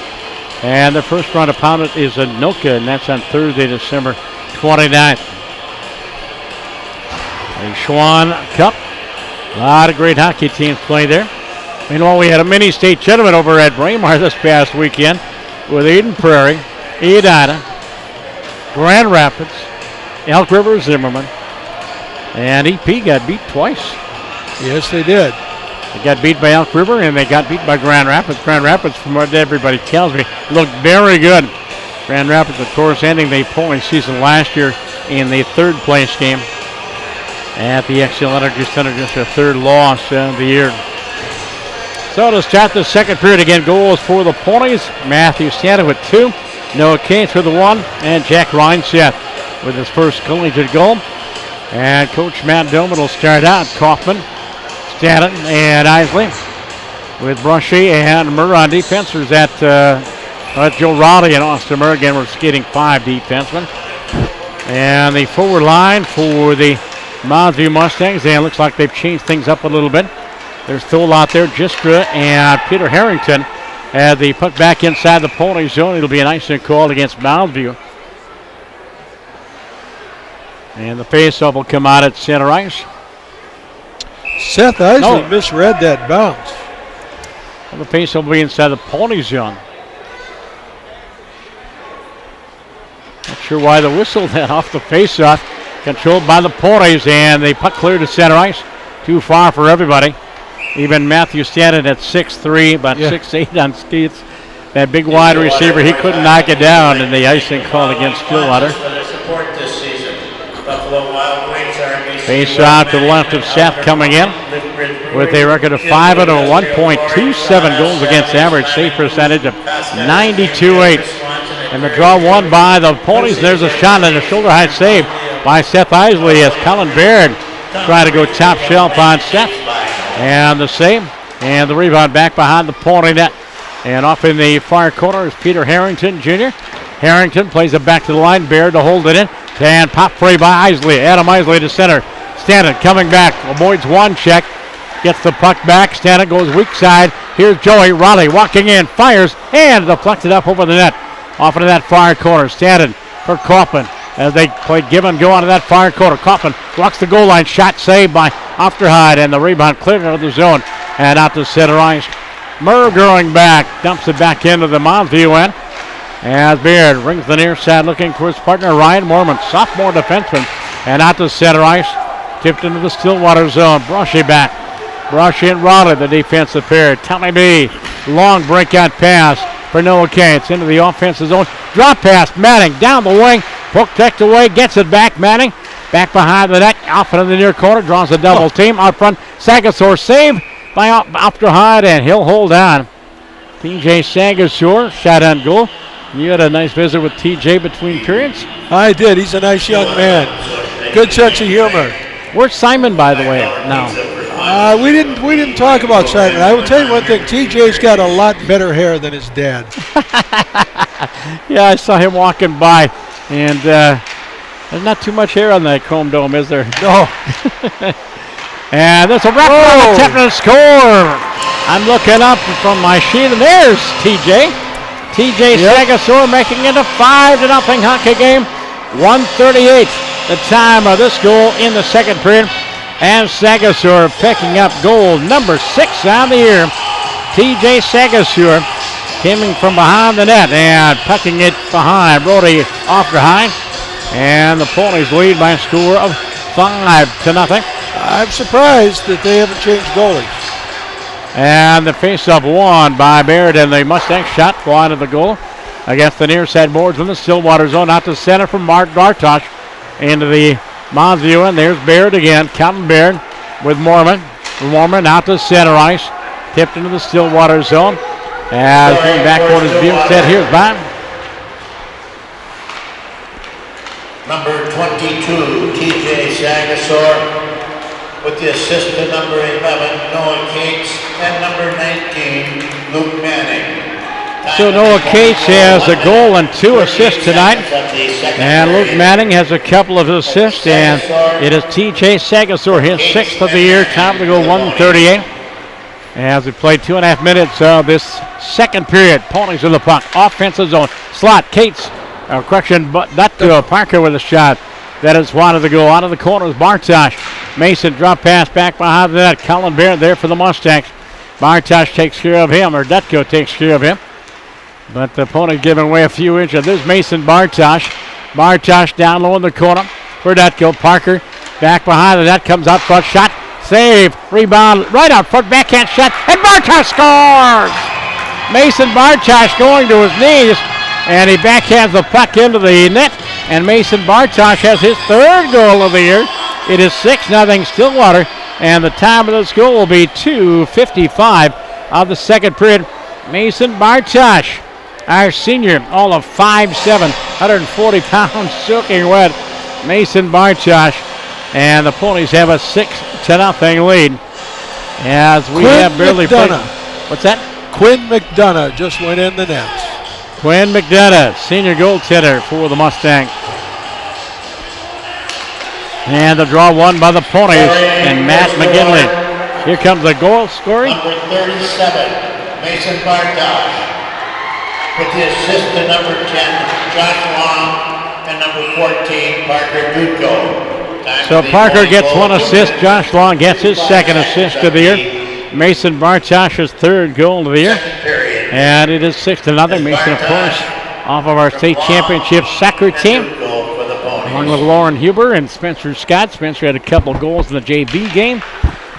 And their first round opponent is Anoka, and that's on Thursday, December 29th. The Schwann Cup. A lot of great hockey teams playing there. Meanwhile, we had a mini state tournament over at Braemar this past weekend with Eden Prairie, Edina, Grand Rapids, Elk River Zimmerman, and EP got beat twice. Yes, they did. They got beat by Elk River and they got beat by Grand Rapids. Grand Rapids, from what everybody tells me, looked very good. Grand Rapids, of course, ending the polling season last year in the third place game at the XL Energy Center, just their third loss of the year. So to start the second period, again, goals for the Ponies. Matthew Santa with 2, Noah Cates with 1, and Jack Reinseth with his first collegiate goal. And Coach Matt Doman will start out. Kaufman, Stanton, and Isley with Brushy and Murr on defense. There's that Joe Rowley and Austin Murr. Again, we're skating 5 defensemen. And the forward line for the Moundsview Mustangs, and it looks like they've changed things up a little bit. There's Thole out there, Gistra and Peter Harrington had the puck back inside the Pony zone. It'll be an icing call against Moundsview. And the faceoff will come out at center ice. Seth Isley misread that bounce. Well, the faceoff will be inside the Pony zone. Not sure why the whistle then off the faceoff. Controlled by the Ponies, and the puck cleared to center ice. Too far for everybody. Even Matthew Stanton at 6'3", about 6'8" on skates. That big wide receiver, he couldn't knock it down, and the icing call against Stillwater. Face off to the left of Seth coming in with a record of 5-0, 1.27 goals against average, save percentage of 92.8. And the draw won by the Ponies. There's a shot and a shoulder-high save by Seth Isley as Colin Baird tried to go top shelf on Seth. And the save. And the rebound back behind the Pony net. And off in the far corner is Peter Harrington Jr. Harrington plays it back to the line. Baird to hold it in. And pop free by Isley. Adam Isley to center. Stanton coming back. Avoids one check. Gets the puck back. Stanton goes weak side. Here's Joey Raleigh walking in. Fires and deflected up over the net. Off into that far corner. Stanton for Kaufman as they played give and go onto that far corner. Kaufman walks the goal line. Shot saved by Ofterhide, and the rebound cleared out of the zone and out to center ice. Murr going back. Dumps it back into the Moundsview end. As Beard rings the near side looking for his partner Ryan Mormon, sophomore defenseman, and out to center ice. Tipped into the Stillwater zone. Brushy back. Brushy and Raleigh, the defensive pair. Tommy B. Long breakout pass for Noah Cates into the offensive zone. Drop pass. Manning down the wing. Puck tucked away. Gets it back. Manning back behind the net. Off into the near corner. Draws a double team. Out front. Sagasaur saved by Ofterhide, and he'll hold on. TJ Sagasaur shot on goal. You had a nice visit with TJ between periods. I did. He's a nice young man. Good sense of humor. Where's Simon, by the way, now? We didn't talk about Simon. I will tell you one thing. TJ's got a lot better hair than his dad. Yeah, I saw him walking by, and there's not too much hair on that Chrome Dome, is there? No. And there's a wrap on the tip and score. I'm looking up from my sheet, and there's TJ. TJ Sagasaur making it a 5-0 hockey game. 1:38 the time of this goal in the second period. And Sagasaur picking up goal number 6 on the year. TJ Sagasaur coming from behind the net and pucking it behind Brody Ofterhide. And the Ponies lead by a score of 5-0. I'm surprised that they haven't changed goalies. And the face-off won by Baird, and the Mustangs shot wide of the goal against the near side boards in the Stillwater zone. Out to center from Mark Bartosh into the Moundsview, and there's Baird again. Captain Baird with Mormon. Mormon out to center ice. Tipped into the Stillwater zone. As going back toward his Bumstead. Here's Bob. Number 22, TJ Sagasaur. With the assist to number 11, Noah Cates, and number 19, Luke Manning. So Noah Cates has a goal and 2 assists tonight. And Luke Manning has a couple of assists, and it is TJ Sagasaur, his 6th of the year. Time to go 1:38. As we played 2.5 minutes of this second period. Ponies in the puck. Offensive zone. Slot. Cates. Correction, but not to Parker with a shot. That is one of the goal. Out of the corner is Bartosh. Mason drop pass back behind the net. Colin Baird there for the Mustangs. Bartosh takes care of him, or Dutko takes care of him. But the opponent giving away a few inches. There's Mason Bartosh. Bartosh down low in the corner for Dutko. Parker back behind the net. Comes out front. Shot. Save. Rebound. Right out front. Backhand shot. And Bartosh scores! Mason Bartosh going to his knees. And he backhands the puck into the net. And Mason Bartosh has his 3rd goal of the year. It is 6-0 Stillwater. And the time of this goal will be 2:55 of the second period. Mason Bartosh, our senior, all of 5'7", 140 pounds, soaking wet. Mason Bartosh. And the Ponies have a 6-0 lead. As we Quinn have barely McDonough. played. What's that? Quinn McDonough just went in the net. Quinn McDonough, senior goaltender for the Mustangs. And the draw won by the Ponies and Matt McGinley. Here comes the goal scoring. Number 37, Mason Bartosh. With the assist to number 10, Josh Long, and number 14, Parker Dutko. So Parker gets 1 assist. Josh Long gets his 2nd assist of the year. Mason Bartosh's 3rd goal of the year. And it is 6-0. Mason, of course, off of our state championship soccer team. Along with Lauren Huber and Spencer Scott. Spencer had a couple goals in the JV game.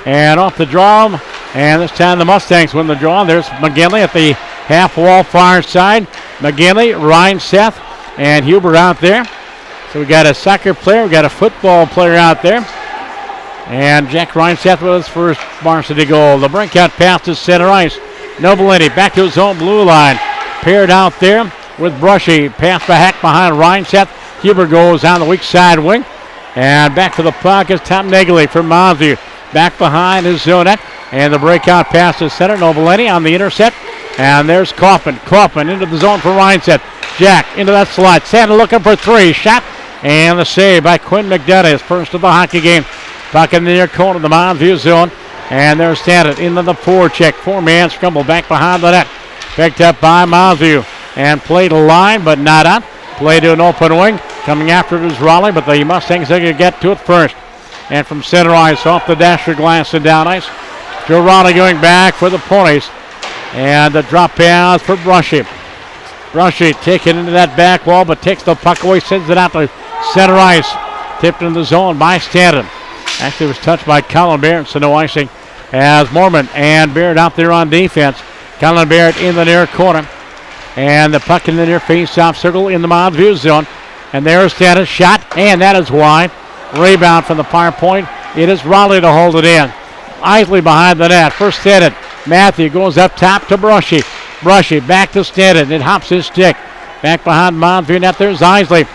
And off the draw. And this time the Mustangs win the draw. There's McGinley at the half wall far side. McGinley, Ryan Seth, and Huber out there. So we got a soccer player. We got a football player out there. And Jack Ryan Seth with us for his varsity goal. The breakout pass to center ice. Nobility back to his own blue line. Paired out there with Brushy. Pass back behind Ryan Seth. Huber goes on the weak side wing. And back to the puck is Tom Negley from Moundsview. Back behind his zone net. And the breakout pass to center. Nobility on the intercept. And there's Kaufman. Kaufman into the zone for Ryan Seth. Jack into that slot. Santa looking for 3. Shot. And the save by Quinn McDonough. His first of the hockey game. Puck in the near corner of the Mounds View zone. And they're standing into the forecheck. 4-man scramble back behind the net. Picked up by Mounds View. And played a line, but not on. Play to an open wing. Coming after it is Raleigh, but the Mustangs are going to get to it first. And from center ice, off the dasher glass and down ice. Joe Raleigh going back for the Ponies. And the drop pass for Brushy. Brushy taking into that back wall, but takes the puck away, sends it out to center ice. Tipped in the zone by Stanton. Actually was touched by Colin Barrett, so no icing as Mormon and Barrett out there on defense. Colin Barrett in the near corner. And the puck in the near face-off circle in the Mounds View zone. And there's Stanton, shot, and that is wide. Rebound from the far point. It is Raleigh to hold it in. Isley behind the net. First Stanton. Matthew goes up top to Brushy. Brushy back to Stanton. It hops his stick. Back behind Mounds View net. There's Isley.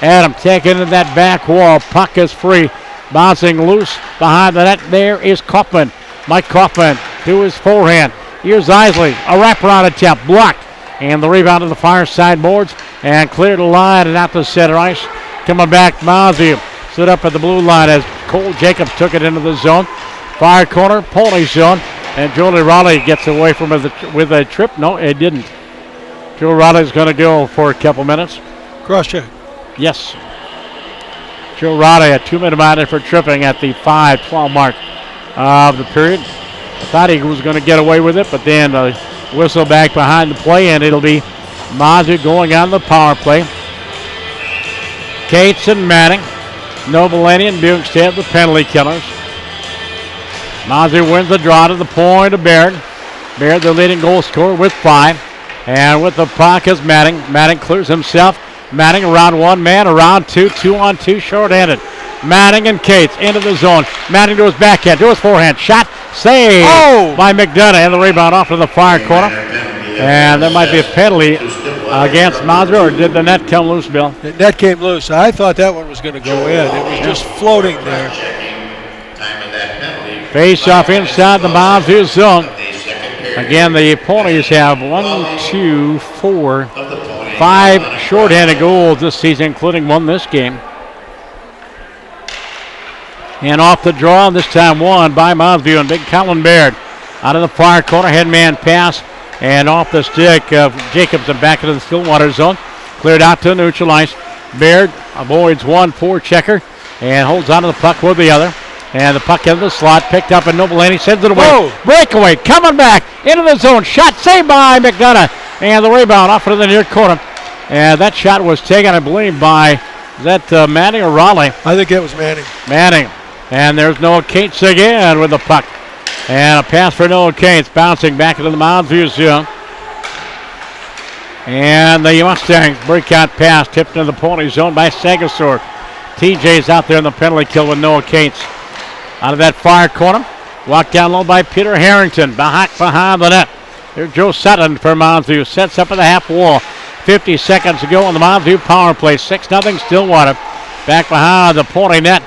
Adam taking into that back wall. Puck is free. Bouncing loose behind the net. There is Kaufman. Mike Kaufman to his forehand. Here's Isley. A wraparound attempt. Blocked. And the rebound to the far side boards. And cleared the line and out to center ice. Coming back, Mounds View. Stood up at the blue line as Cole Jacobs took it into the zone. Far corner, Pony zone. And Jolie Raleigh gets away from it with a trip. No, it didn't. Joe Raleigh's going to go for a couple minutes. Cross check. Yes. Joe Raleigh, a 2-minute minor for tripping at the 5:12 mark of the period. I thought he was going to get away with it, but then whistle back behind the play, and it'll be Mazu going on the power play. Cates and Manning. Nobilani and Bukestad, the penalty killers. Mazu wins the draw to the point of Baird. Baird, the leading goal scorer, with 5. And with the puck is Manning. Manning clears himself. Manning around one man, around two, 2-on-2, short-handed. Manning and Cates into the zone. Manning to his backhand, to his forehand. Shot, save by McDonough. And the rebound off to the far corner. And there might be a penalty against Mazu, or did the net come loose, Bill? The net came loose. I thought that one was going to go in. It was just floating there. Face off inside the Mounds View zone. Again, the Ponies have 5 shorthanded goals this season, including one this game. And off the draw, this time won by Mounds View and big Colin Baird. Out of the far corner, headman pass. And off the stick of Jacobs and back into the Stillwater zone. Cleared out to neutral ice. Baird avoids one checker and holds onto the puck with the other. And the puck into the slot, picked up, and Nobilani sends it away. Whoa. Breakaway, coming back into the zone. Shot saved by McDonough. And the rebound off into the near corner. And that shot was taken, I believe, by, is that Manning or Raleigh? I think it was Manning. Manning. And there's Noah Cates again with the puck. And a pass for Noah Cates, bouncing back into the Mounds View zone. And the Mustangs breakout pass tipped into the Pony zone by Sagasor. TJ's out there in the penalty kill with Noah Cates. Out of that far corner. Walked down low by Peter Harrington. Behind the net. There's Joe Sutton for Mounds View. Sets up at the half wall. 50 seconds to go on the Mounds View power play. 6-0 Stillwater. Back behind the Pony net.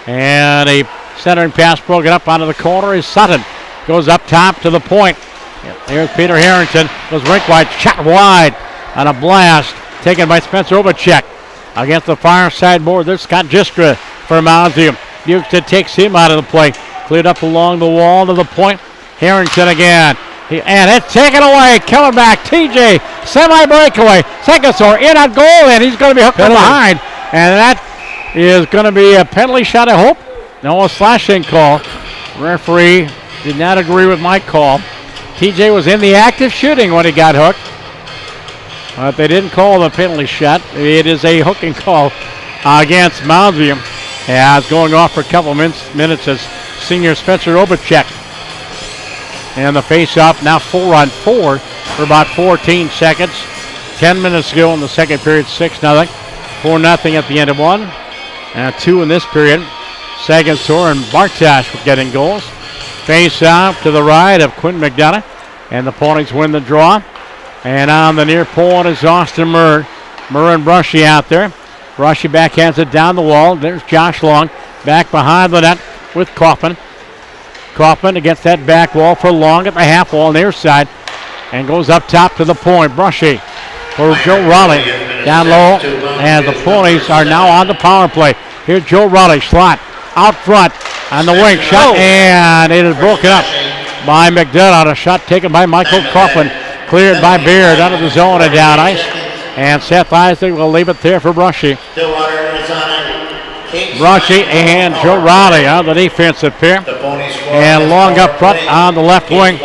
And a centering pass broken up onto the corner is Sutton. Goes up top to the point. There's Peter Harrington. Goes rink wide. Shot wide. On a blast. Taken by Spencer Obachek. Against the far side board. There's Scott Gistra for Mounds View. Bukestad takes him out of the play. Cleared up along the wall to the point. Harrington again. And it's taken away. Coming back. TJ. Semi-breakaway. Segasor in at goal. And he's going to be hooked from behind. And that is going to be a penalty shot, I hope. No, a slashing call. Referee did not agree with my call. TJ was in the act of shooting when he got hooked. But they didn't call the penalty shot. It is a hooking call against Mounds View. As going off for a couple minutes as senior Spencer Obachek. And the face-off now 4-on-4 for about 14 seconds. 10 minutes to go in the second period, 6-0. 4-0 at the end of one. And 2 in this period. Sagasor and Bartash were getting goals. Face-off to the right of Quinn McDonough. And the Ponies win the draw. And on the near point is Austin Murr. Murr and Brushy out there. Brushy backhands it down the wall. There's Josh Long back behind the net with Kaufman. Kaufman against that back wall for Long at the half wall near side. And goes up top to the point. Brushy for Joe Raleigh down low. And the Ponies are now on the power play. Here's Joe Raleigh. Slot out front. on the wing shot, and it is broken up by McDonough. A shot taken by Michael Coughlin, cleared by Beard out of the zone and down ice. And Seth Isley will leave it there for Brushy. Brushy and Joe Riley on the defensive pair. And long up front on the left wing.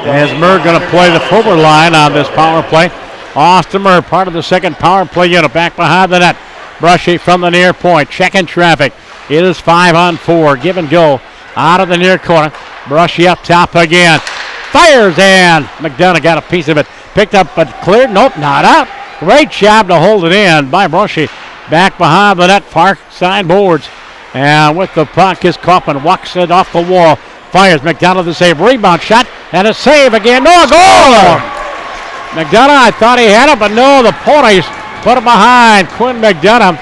As Murr going to play the forward line on this power play. Austin Murr, part of the second power play unit, back behind the net. Brushy from the near point, checking traffic. It is 5-on-4, give and go out of the near corner. Brushy up top again. Fires, and McDonough got a piece of it. Picked up but cleared. Nope, not out. Great job to hold it in by Brushy. Back behind the net, far side boards. And with the puck, his Kaufman walks it off the wall. Fires, McDonough the save. Rebound shot, and a save again. No, a goal! McDonough, I thought he had it, but no, the Ponies put it behind Quinn McDonough.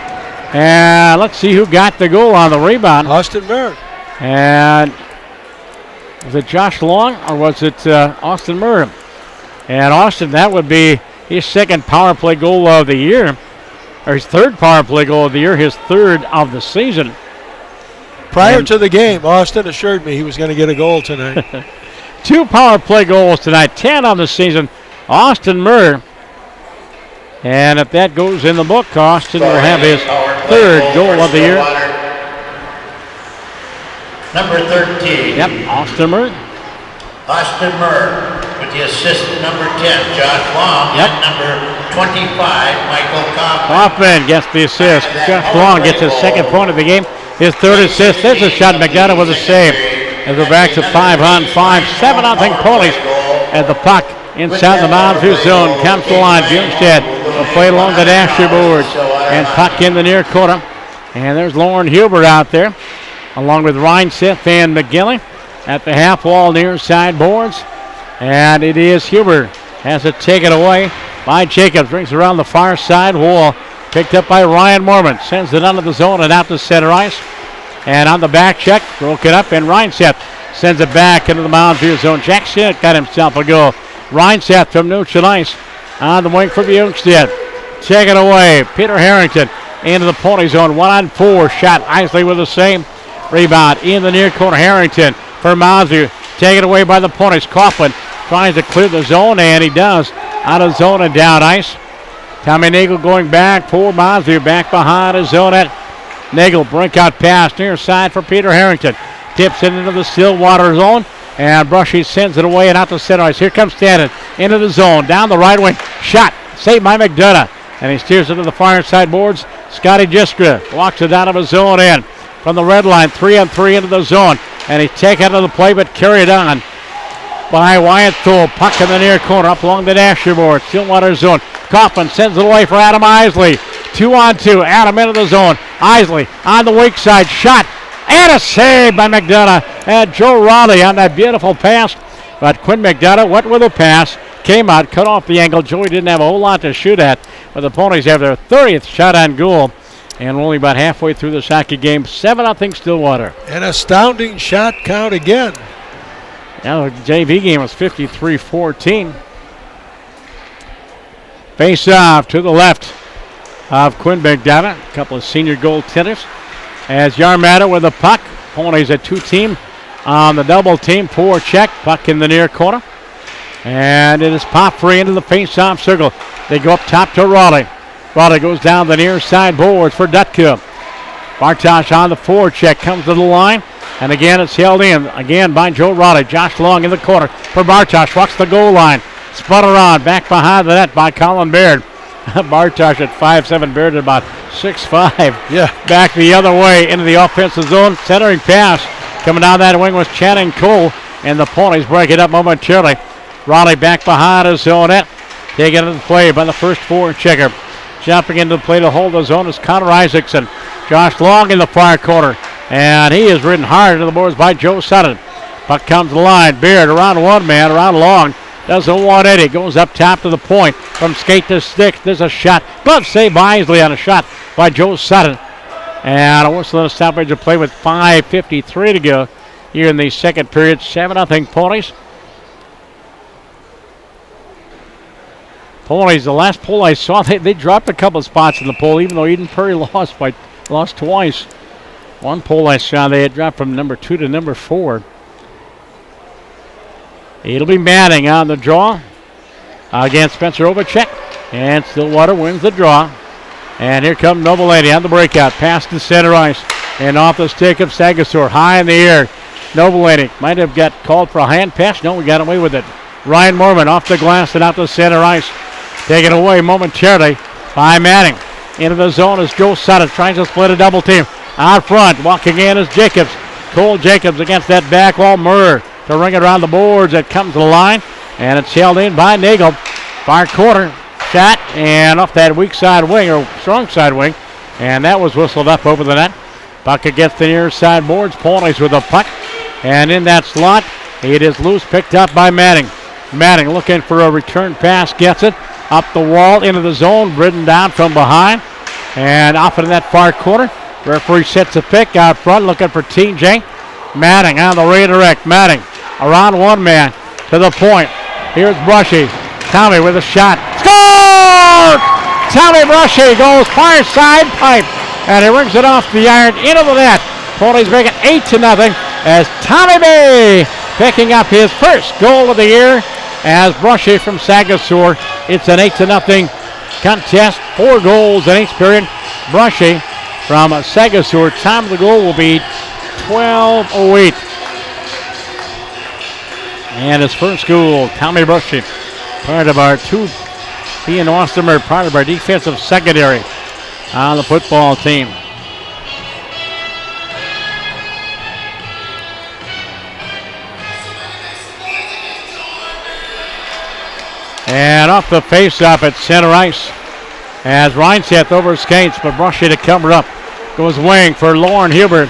And let's see who got the goal on the rebound. Austin Murr. And was it Josh Long or was it Austin Murr? And Austin, that would be his second power play goal of the year, or his third power play goal of the year, his third of the season. Prior to the game, Austin assured me he was going to get a goal tonight. 2 power play goals tonight, 10 on the season. Austin Murr. And if that goes in the book, Austin will have his third goal of the year. Number 13. Yep, Austin Murr. Austin Murr with the assist, number 10, Josh Long. Yep. And number 25, Michael Kaufman. Kaufman gets the assist. Josh Long gets his second point of the game. His third assist. There's a shot. McDonough with a save. As we're back to 5-on-5. 7-0 Ponies at the puck inside the Mounds zone. Comes to the line. Bjornstad will play along the dasher boards. And puck in the near corner. And there's Lauren Hubert out there, along with Ryan Sith and McGinley at the half wall near side boards. And it is Hubert has it taken away by Jacobs. Brings around the far side wall. Picked up by Ryan Mormon. Sends it under the zone and out to center ice. And on the back check, broke it up, and Ryan Seth sends it back into the Mounds zone. Jack Schmidt got himself a goal. Ryan Seth from neutral ice on the wing for Bjornstad. Taken away. Peter Harrington into the Pony zone. 1-on-4 shot. Isley with the same. Rebound in the near corner. Harrington for Mounds. Taken away by the Ponies. Kaufman tries to clear the zone, and he does. Out of zone and down ice. Tommy Nagel going back for Mounds. Back behind his zone at Nagel. Breakout pass near side for Peter Harrington. Tips it into the Stillwater zone. And Brushy sends it away and out to center ice. Here comes Stanton into the zone. Down the right wing. Shot. Saved by McDonough. And he steers it to the far side boards. Scotty Jiskra walks it out of his zone in. From the red line. 3-on-3 into the zone. And he's taken out of the play but carried on by Wyatt Thole. Puck in the near corner up along the dasher board. Stillwater zone. Kaufman sends it away for Adam Isley. 2-on-2. Adam into the zone. Isley on the weak side. Shot. And a save by McDonough. And Joe Raleigh on that beautiful pass. But Quinn McDonough went with a pass. Came out, cut off the angle. Joey didn't have a whole lot to shoot at. But the Ponies have their 30th shot on goal. And we're only about halfway through this hockey game. 7-0 Stillwater. An astounding shot count again. Now the JV game was 53-14. Face off to the left of Quinn McDonough. A couple of senior goaltenders. As Yarmada with the puck. Ponies a 2-team on the double team. Forecheck. Puck in the near corner. And it is popped free into the face-off circle. They go up top to Raleigh. Raleigh goes down the near side boards for Dutka. Bartosh on the forecheck. Comes to the line. And again it's held in. Again by Joe Raleigh. Josh Long in the corner for Bartosh. Walks the goal line. Spun around. Back behind the net by Colin Baird. Bartosh at 5'7", Baird at about 6'5". Yeah. Back the other way into the offensive zone. Centering pass. Coming down that wing was Channing Cole. And the Ponies break it up momentarily. Raleigh back behind his zonette. Taken into the play by the first forechecker. Jumping into the play to hold the zone is Connor Isaacson. Josh Long in the far corner. And he is ridden hard into the boards by Joe Sutton. Puck comes to the line. Beard around one man, around Long. Doesn't want Eddie. Goes up top to the point. From skate to stick. There's a shot. Glove save by Isley on a shot by Joe Sutton. And a whistle and a stoppage of play with 5:53 to go here in the second period. 7-0 Ponies. Ponies, the last poll I saw, they dropped a couple of spots in the poll, even though Eden Prairie lost twice. One pole I saw they had dropped from number 2 to number 4. It'll be Manning on the draw against Spencer Ovechek. And Stillwater wins the draw. And here comes Novelady on the breakout. Pass to center ice. And off the stick of Sagasor. High in the air. Novelady might have got called for a hand pass. No, we got away with it. Ryan Mormon off the glass and out to center ice. Taken away momentarily by Manning. Into the zone is Joe Sutter trying to split a double team. Out front, walking in is Jacobs. Cole Jacobs against that back wall. Murr to ring it around the boards. It comes to the line. And it's held in by Nagel. Far corner. Shot. And off that weak side wing, or strong side wing. And that was whistled up over the net. Puck against the near side boards. Ponies with the puck. And in that slot, it is loose, picked up by Manning. Manning looking for a return pass. Gets it. Up the wall, into the zone. Ridden down from behind. And off into that far corner. Referee sets a pick out front, looking for TJ. Manning on the redirect. Manning around one man to the point. Here's Brushy. Tommy with a shot. Score! Tommy Brushy goes far side pipe. And he rings it off the iron into the net. Ponies make it 8-0 as Tommy Bay picking up his first goal of the year as Brushy from Sagasor. It's an 8-0 contest. 4 goals in each period. Brushy from Sagasor. Time of the goal will be 12:08. And his first goal, Tommy Brushy, part of our he and Ostermer, part of our defensive secondary on the football team. And off the face-off at center ice as Reinseth over skates, but Brushy to cover up. Goes wing for Lauren Hubert.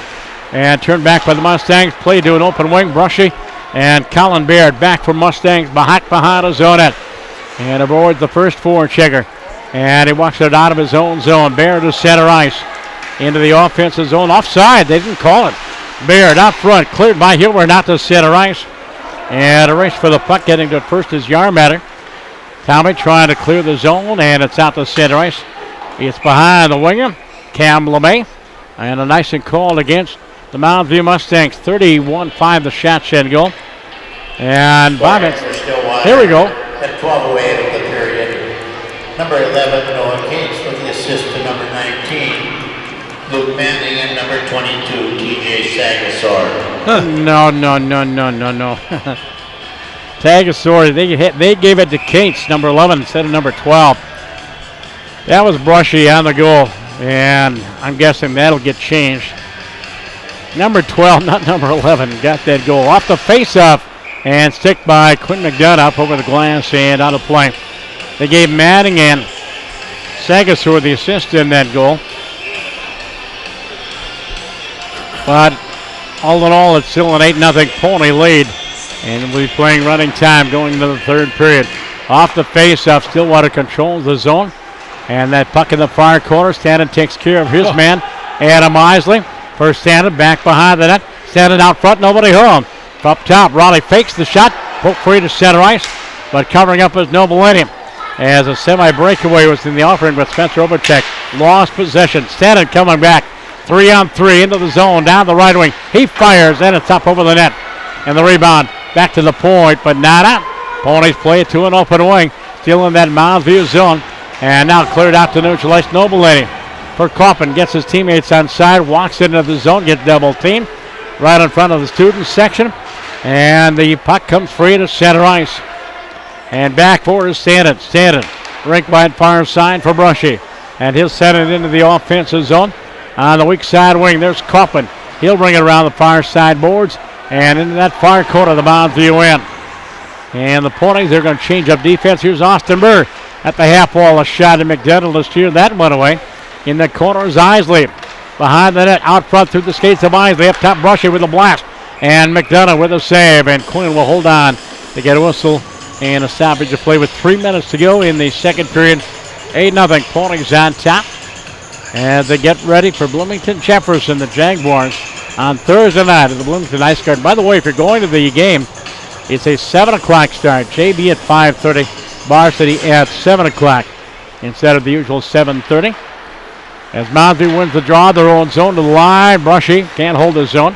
And turned back by the Mustangs. Play to an open wing. Brushy and Colin Baird back for Mustangs behind his own net. And avoids the first forward checker. And he walks it out of his own zone. Baird to center ice. Into the offensive zone. Offside. They didn't call it. Baird out front. Cleared by Hubert out to center ice. And a race for the puck. Getting to it first is Yarmatter. Tommy trying to clear the zone, and it's out to center ice. It's behind the winger, Cam LeMay. And a nice and called against the Mounds Mustangs. 31-5 the shot shed goal. And Bobbitt, here we go. At 12:08 of the period, number 11, Noah Cates with the assist to number 19, Luke Manning, and number 22, TJ Sagasor. No. Sagasor, they gave it to Cates, number 11, instead of number 12. That was Brushy on the goal, and I'm guessing that'll get changed. Number 12, not number 11, got that goal. Off the face-off, and stick by Quinn McDonough up over the glass and out of play. They gave Manning and Sagasor the assist in that goal. But all in all, it's still an 8-0 Pony lead. And we'll be playing running time going into the third period. Off the face-off, Stillwater controls the zone. And that puck in the far corner. Stanton takes care of his man, Adam Isley. First Stanton back behind the net. Stanton out front, nobody home. Up top, Raleigh fakes the shot. Poke free to center ice. But covering up is Nobilanium. As a semi-breakaway was in the offering, but Spencer Overcheck lost possession. Stanton coming back. 3-on-3 into the zone, down the right wing. He fires, and it's up over the net. And the rebound back to the point, but not out. Ponies play it to an open wing. Still in that Mounds View zone. And now cleared out to neutralize Nobilanium. For Coffin, gets his teammates on side, walks into the zone, gets double teamed. Right in front of the student section. And the puck comes free to center ice. And back for is Stanton. Stanton, rink by far side for Brushy. And he'll send it into the offensive zone. On the weak side wing, there's Coffin. He'll bring it around the far side boards. And into that far corner, the Mounds View end. And the Ponies, they're going to change up defense. Here's Austin Burr at the half wall. A shot at McDonough to steer that one away. In the corner is Isley. Behind the net, out front through the skates of Isley. Up top, Brushy with a blast. And McDonough with a save. And Quinn will hold on to get a whistle and a stoppage of play with 3 minutes to go in the second period. 8-0. Ponies on top as they get ready for Bloomington Jefferson, the Jaguars, on Thursday night at the Bloomington Ice Garden. By the way, if you're going to the game, it's a 7 o'clock start. JV at 5:30, Varsity at 7 o'clock instead of the usual 7:30. As Mounds View wins the draw, their own zone to the line. Brushy can't hold his zone.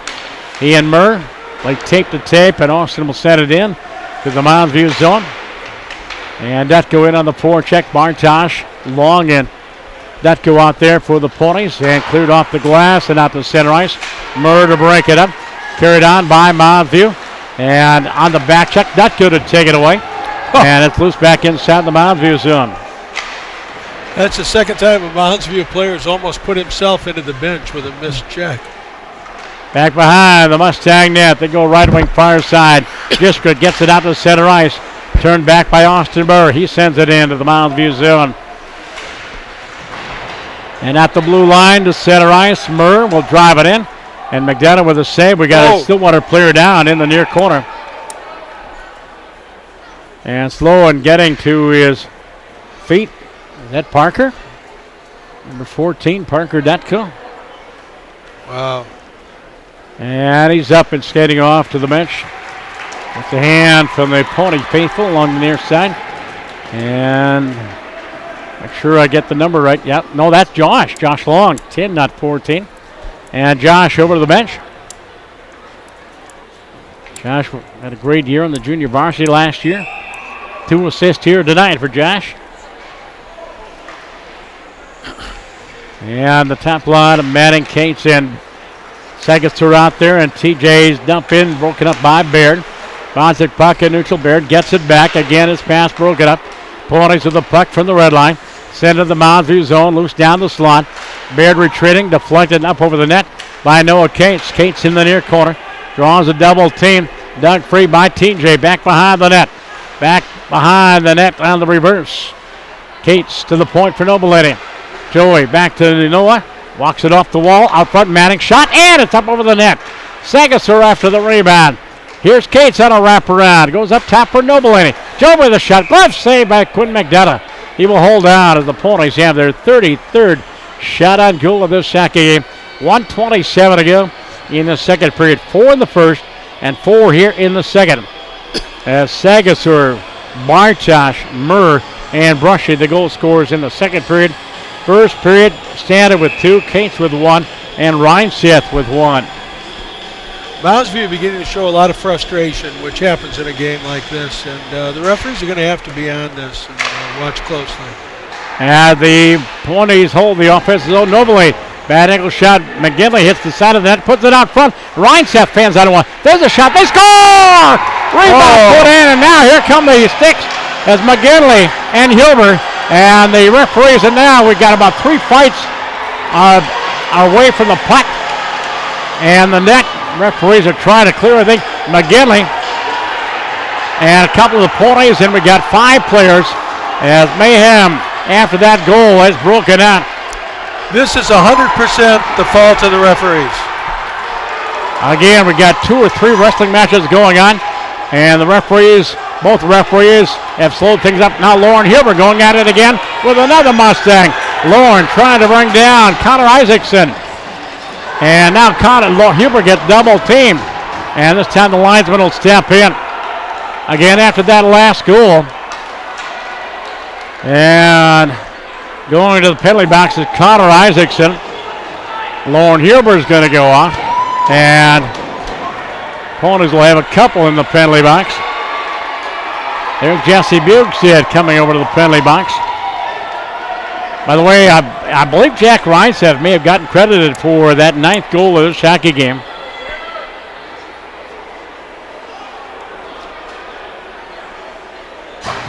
He and Murr like tape to tape, and Austin will send it in to the Mounds View zone. And Dutko in on the forecheck. Bartosh long in. Dutko out there for the Ponies and cleared off the glass and out to center ice. Murr to break it up. Carried on by Mounds View. And on the back check, Dutko to take it away. And it's loose back inside the Mounds View zone. That's the second time a Mounds View player has almost put himself into the bench with a missed check. Back behind the Mustang net. They go right wing far side. Giskert gets it out to center ice. Turned back by Austin Burr. He sends it into the Mounds View zone. And at the blue line to center ice, Murr will drive it in. And McDonough with a save. We got a Stillwater player down in the near corner. And slow and getting to his feet. Is that Parker? Number 14, Parker Dutko. Wow. And he's up and skating off to the bench. It's a hand from the Pony faithful along the near side. And make sure I get the number right. Yep. No, that's Josh. Josh Long, 10, not 14. And Josh over to the bench. Josh had a great year on the junior varsity last year. 2 assists here tonight for Josh. And the top line of Manning, Cates, and Sagas are out there, and TJ's dump in, broken up by Baird. Bonsic puck in neutral. Baird gets it back. Again, his pass broken up. Ponies with the puck from the red line. Send to the Mounds View zone, loose down the slot. Baird retreating, deflected up over the net by Noah Cates. Cates in the near corner, draws a double team. Dug free by TJ, back behind the net. Back behind the net on the reverse. Cates to the point for Nobiletti. Joey back to Noah. Walks it off the wall. Out front, Manning shot, and it's up over the net. Sagasur after the rebound. Here's Cates on a wraparound. Goes up top for Nobiletti. Joe with a shot. Glove saved by Quinn McDonough. He will hold out as the Ponies have their 33rd shot on goal of this hockey game. 1:27 to go in the second period. 4 in the first and 4 here in the second. As Sagasur, Bartosh, Murr, and Brushy, the goal scorers in the second period. First period, Standard with 2, Cates with 1, and Reinseth with 1. Mounds View beginning to show a lot of frustration, which happens in a game like this, and the referees are going to have to be on this and watch closely. And the Ponies hold the offensive zone nobly. Bad angle shot. McGinley hits the side of the net, puts it out front. Reinseth fans out of one. There's a shot. They score! Rebound put in, and now here come the sticks as McGinley and Hilbert. And the referees, and now we've got about 3 fights away from the puck. And the net referees are trying to clear, I think, McGinley. And a couple of the Ponies, and we got 5 players as Mayhem, after that goal, has broken out. This is 100% the fault of the referees. Again, we got 2 or 3 wrestling matches going on. And the referees, both referees, have slowed things up. Now Lauren Huber going at it again with another Mustang. Lauren trying to bring down Connor Isaacson. And now Huber gets double teamed. And this time the linesman will step in. Again after that last goal. And going to the penalty box is Connor Isaacson. Lauren Huber is going to go off. And Ponies will have a couple in the penalty box. There's Jesse Bugstead coming over to the penalty box. By the way, I believe Jack Reinseth may have gotten credited for that 9th goal of this hockey game.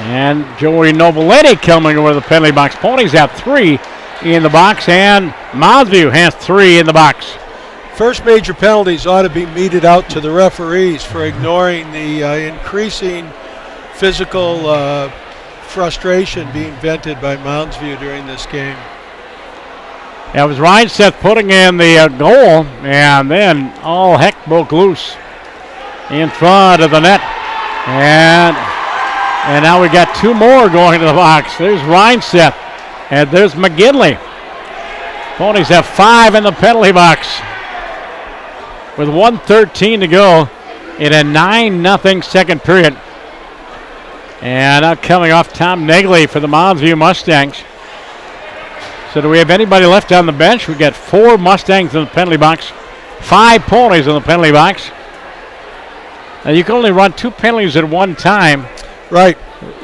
And Joey Nobiletti coming over to the penalty box. Ponies have 3 in the box, and Mounds View has 3 in the box. First major penalties ought to be meted out to the referees for ignoring the increasing physical frustration being vented by Mounds View during this game. That was Reinseth putting in the goal, and then all heck broke loose in front of the net. And now we got 2 more going to the box. There's Reinseth, and there's McGinley. Ponies have 5 in the penalty box with 1:13 to go in a 9-0 second period. And now coming off Tom Negley for the Mounds View Mustangs. So do we have anybody left on the bench? We got 4 Mustangs in the penalty box, 5 Ponies in the penalty box. Now you can only run 2 penalties at one time. Right.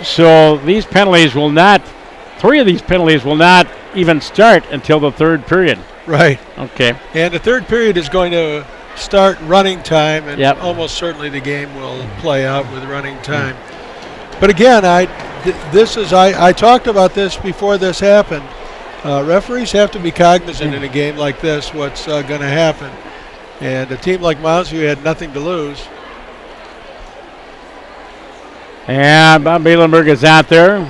So these penalties will not, 3 of these penalties will not even start until the third period. Right. Okay. And the third period is going to start running time, and Yep. almost certainly the game will play out with running time. But again, I talked about this before this happened. Referees have to be cognizant in a game like this what's going to happen. And a team like Mounds, who had nothing to lose. And Bob Bielenberg is out there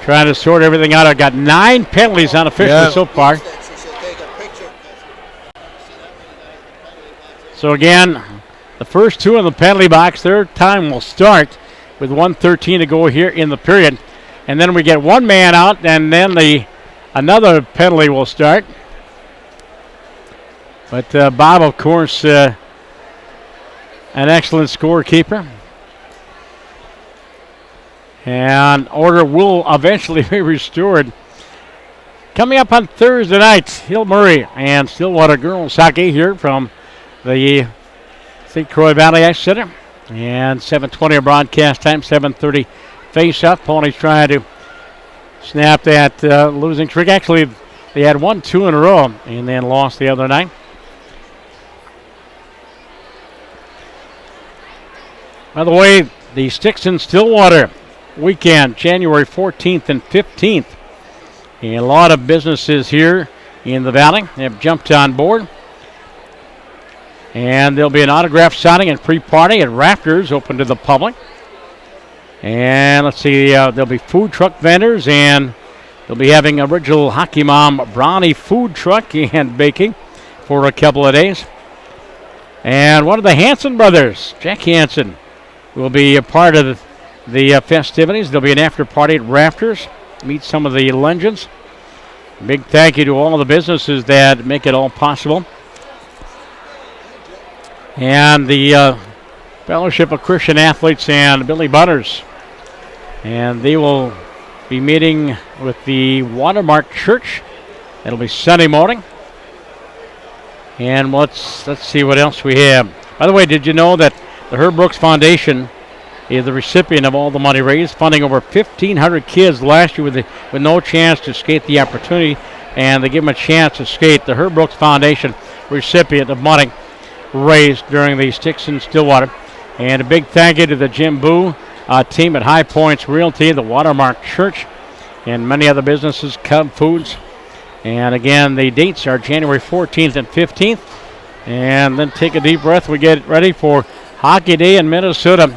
trying to sort everything out. I've got 9 penalties unofficially so far. So again, the first 2 in the penalty box, their time will start with 1:13 to go here in the period. And then we get 1 man out, and then another penalty will start. But Bob, of course, an excellent scorekeeper. And order will eventually be restored. Coming up on Thursday night, Hill Murray and Stillwater girls hockey here from the St. Croix Valley Ice Center. And 7:20 our broadcast time, 7:30 face-off. Ponies trying to snap that losing streak. Actually, they had 1-2 in a row and then lost the other night. By the way, the Sticks in Stillwater weekend, January 14th and 15th. And a lot of businesses here in the valley have jumped on board. And there'll be an autograph signing and pre-party at Rafters, open to the public. And let's see, there'll be food truck vendors, and they'll be having original Hockey Mom brownie food truck and baking for a couple of days. And one of the Hanson brothers, Jack Hanson, will be a part of the festivities. There'll be an after party at Rafters. Meet some of the legends. Big thank you to all the businesses that make it all possible. And the Fellowship of Christian Athletes and Billy Butters. And they will be meeting with the Watermark Church. It'll be Sunday morning. And let's see what else we have. By the way, did you know that the Herb Brooks Foundation is the recipient of all the money raised, funding over 1,500 kids last year with no chance to skate the opportunity, and they give them a chance to skate. The Herb Brooks Foundation recipient of money raised during the Sticks in Stillwater. And a big thank you to the Jim Boo team at High Points Realty, the Watermark Church, and many other businesses, Cub Foods. And again, the dates are January 14th and 15th. And then take a deep breath. We get ready for Hockey Day in Minnesota.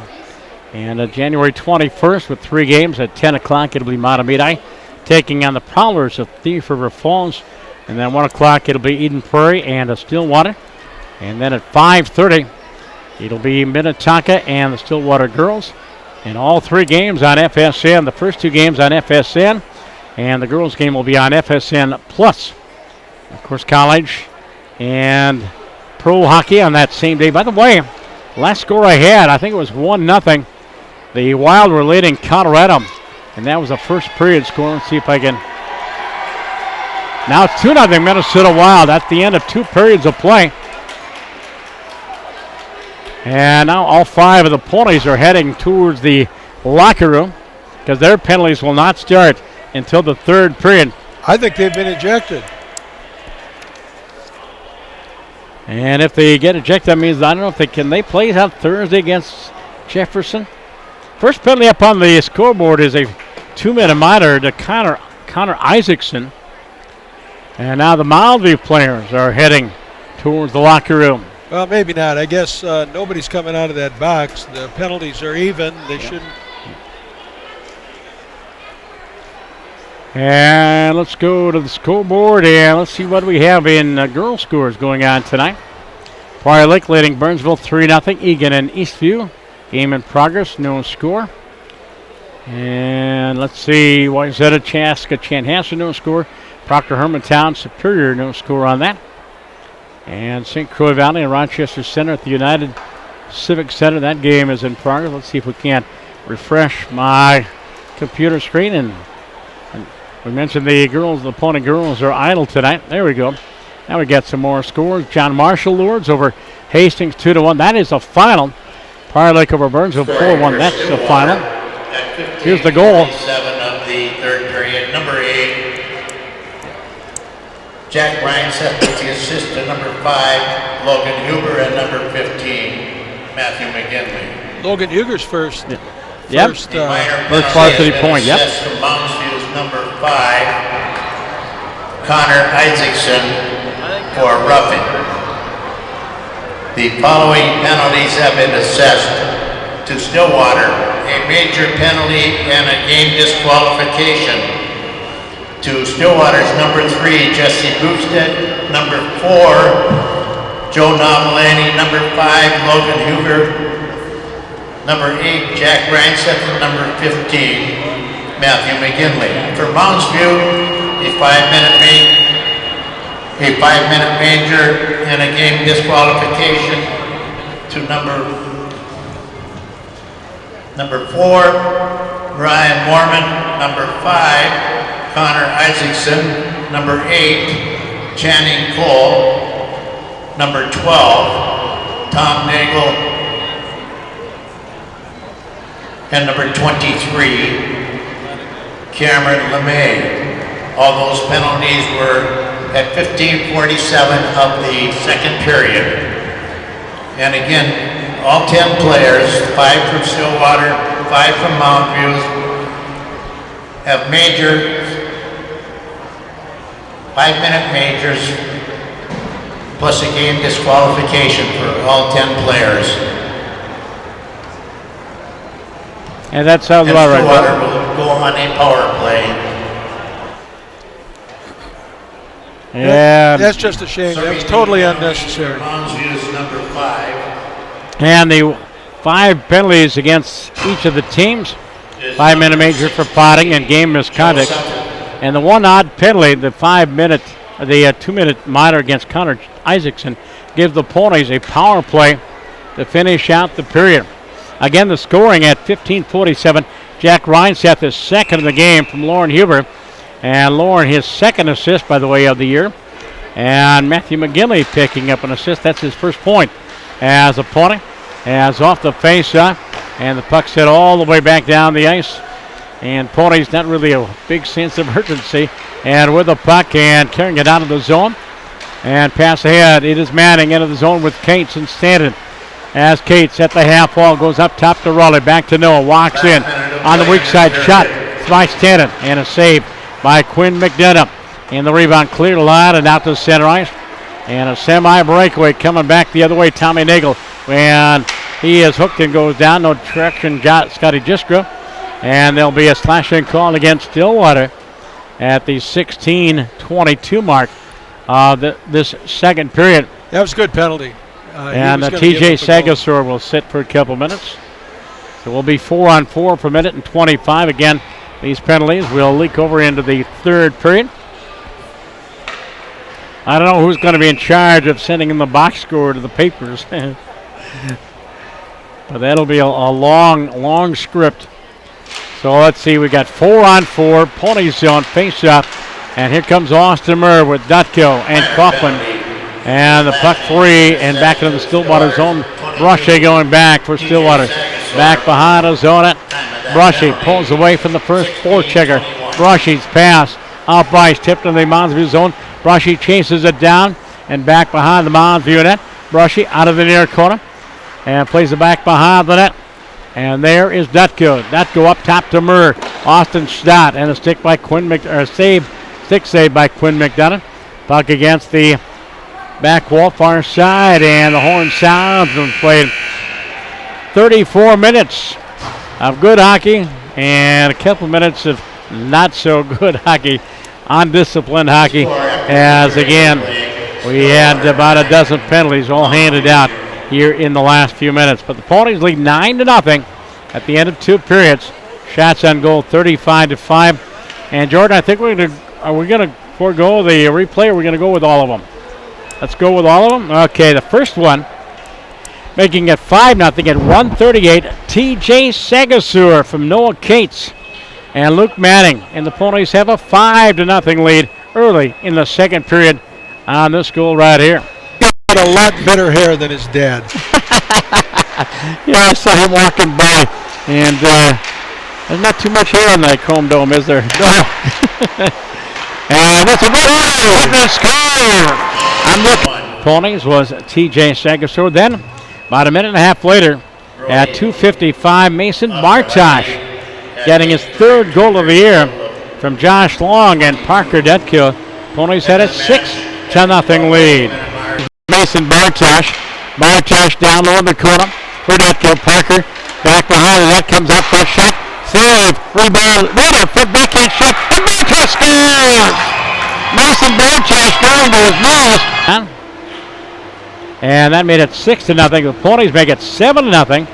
And January 21st with 3 games at 10 o'clock. It'll be Matamidi taking on the Prowlers of Thief River Falls. And then 1 o'clock it'll be Eden Prairie and Stillwater. And then at 5:30 it'll be Minnetonka and the Stillwater Girls. And all 3 games on FSN. The first 2 games on FSN. And the girls' game will be on FSN Plus. Of course, college and pro hockey on that same day. By the way, last score I had, I think it was 1-0. The Wild were leading Colorado, and that was the first period score. Let's see if I can. Now it's 2-0 Minnesota Wild at the end of 2 periods of play. And now all 5 of the Ponies are heading towards the locker room because their penalties will not start until the third period. I think they've been ejected. And if they get ejected, that means, I don't know if they play on Thursday against Jefferson. First penalty up on the scoreboard is a 2-minute minor to Connor Isaacson. And now the Moundview players are heading towards the locker room. Well, maybe not. I guess nobody's coming out of that box. The penalties are even. They shouldn't. And let's go to the scoreboard and let's see what we have in girls' scores going on tonight. Prior Lake leading Burnsville 3-0. Egan and Eastview. Game in progress, no score. And let's see, Wayzata, Chaska, Chanhassen, no score. Proctor Hermantown, Superior, no score on that. And St. Croix Valley and Rochester Center at the United Civic Center. That game is in progress. Let's see if we can't refresh my computer screen and We mentioned the girls, the Pony girls are idle tonight. There we go. Now we got some more scores. John Marshall Lourdes over Hastings 2-1. That is the final. Prior Lake over Burnsville 4-1. That's the final. Here's the goal. 7 of the third period. Number 8, Jack Rhinesett with the assist to number 5, Logan Huber, and number 15, Matthew McGinley. Logan Huger's first. Yep. First varsity point. Yep. Assist to Mounds View's number 5, Connor Isaacson for roughing. The following penalties have been assessed to Stillwater: a major penalty and a game disqualification. To Stillwater's number 3, Jesse Boosted, number 4, Joe Novelani, number 5, Logan Huger, number 8, Jack Rhinesett, and number 15, Matthew McGinley. For Mounds View, a 5-minute major and a game disqualification to number 4, Ryan Mormon, number 5, Connor Isaacson, number 8, Channing Cole, number 12, Tom Nagel, and number 23, Cameron LeMay. All those penalties were at 15:47 of the second period. And again, all 10 players, 5 from Stillwater, 5 from Mountain View, have major 5-minute majors plus a game disqualification for all 10 players. And that sounds about right. Stillwater will go on a power play. Yeah. That's just a shame. That was totally unnecessary. Mounds View's number 5. And the 5 penalties against each of the teams. 5-minute major for potting and game misconduct. And the one odd penalty, the 2-minute minor against Connor Isaacson, gives the Ponies a power play to finish out the period. Again, the scoring at 15:47. Jack Rhinesett, the second of the game from Lauren Huber. And Lauren, his second assist, by the way, of the year. And Matthew McGinley picking up an assist. That's his first point as a Pony. As off the face-off. And the puck's hit all the way back down the ice. And Ponies not really a big sense of urgency. And with the puck and carrying it out of the zone. And pass ahead. It is Manning into the zone with Cates and Stanton. As Cates at the half wall goes up top to Raleigh. Back to Noah. Walks in on the weak side. Shot by Stanton. And a save by Quinn McDonough. And the rebound cleared a line and out to center ice. And a semi-breakaway coming back the other way. Tommy Nagel. And he is hooked and goes down. No traction. Scotty Jiskra. And there'll be a slashing call against Stillwater at the 16:22 mark of this second period. That was a good penalty. And TJ Sagasor will sit for a couple minutes. So we'll be 4-on-4 per minute and 25. Again, these penalties will leak over into the third period. I don't know who's going to be in charge of sending in the box score to the papers. But that'll be a long script. So let's see, we got 4-on-4, Ponies zone face-up. And here comes Austin Murr with Dutko and Coughlin. And the puck free and back into the Stillwater zone. Brushy going back for Stillwater. Back behind the zone. Brushy pulls away from the first forechecker. Brushy's pass off ice, tipped in the Mounds View zone. Brushy chases it down and back behind the Mounds View net. Brushy out of the near corner and plays it back behind the net. And there is Dutko. Dutko up top to Murr. Austin Stott and a stick by Quinn stick save by Quinn McDonough. Puck against the back wall, far side, and the horn sounds and played 34 minutes of good hockey and a couple minutes of not so good hockey, undisciplined hockey, as again we had about a dozen penalties all handed out here in the last few minutes. But the Ponies lead 9-0 at the end of 2 periods. Shots on goal 35-5. And Jordan, I think we're going to forego the replay, or are we going to go with all of them? Let's go with all of them. Okay, the first one making it 5-0 at 1:38. TJ Sagasur from Noah Cates and Luke Manning. And the Ponies have a 5-0 lead early in the second period on this goal right here. Got a lot better hair than his dad. Yeah, I saw him walking by, and there's not too much hair on that Chrome Dome, is there? No. And it's a good score. I'm looking. Ponies was T.J. Sagasor. Then, about a minute and a half later, at 2:55, Mason Bartosh getting his third goal of the year from Josh Long and Parker Detkill. Ponies had a 6-0 lead. Mason Bartosh. Bartosh down low in the corner for Detkill. Parker back behind, and that comes up for a shot. Save. Rebound. Right up for backhand shot. And Bartosh scores! Mason Bartosh going to his nose. And that made it 6-0. The Ponies make it 7-0.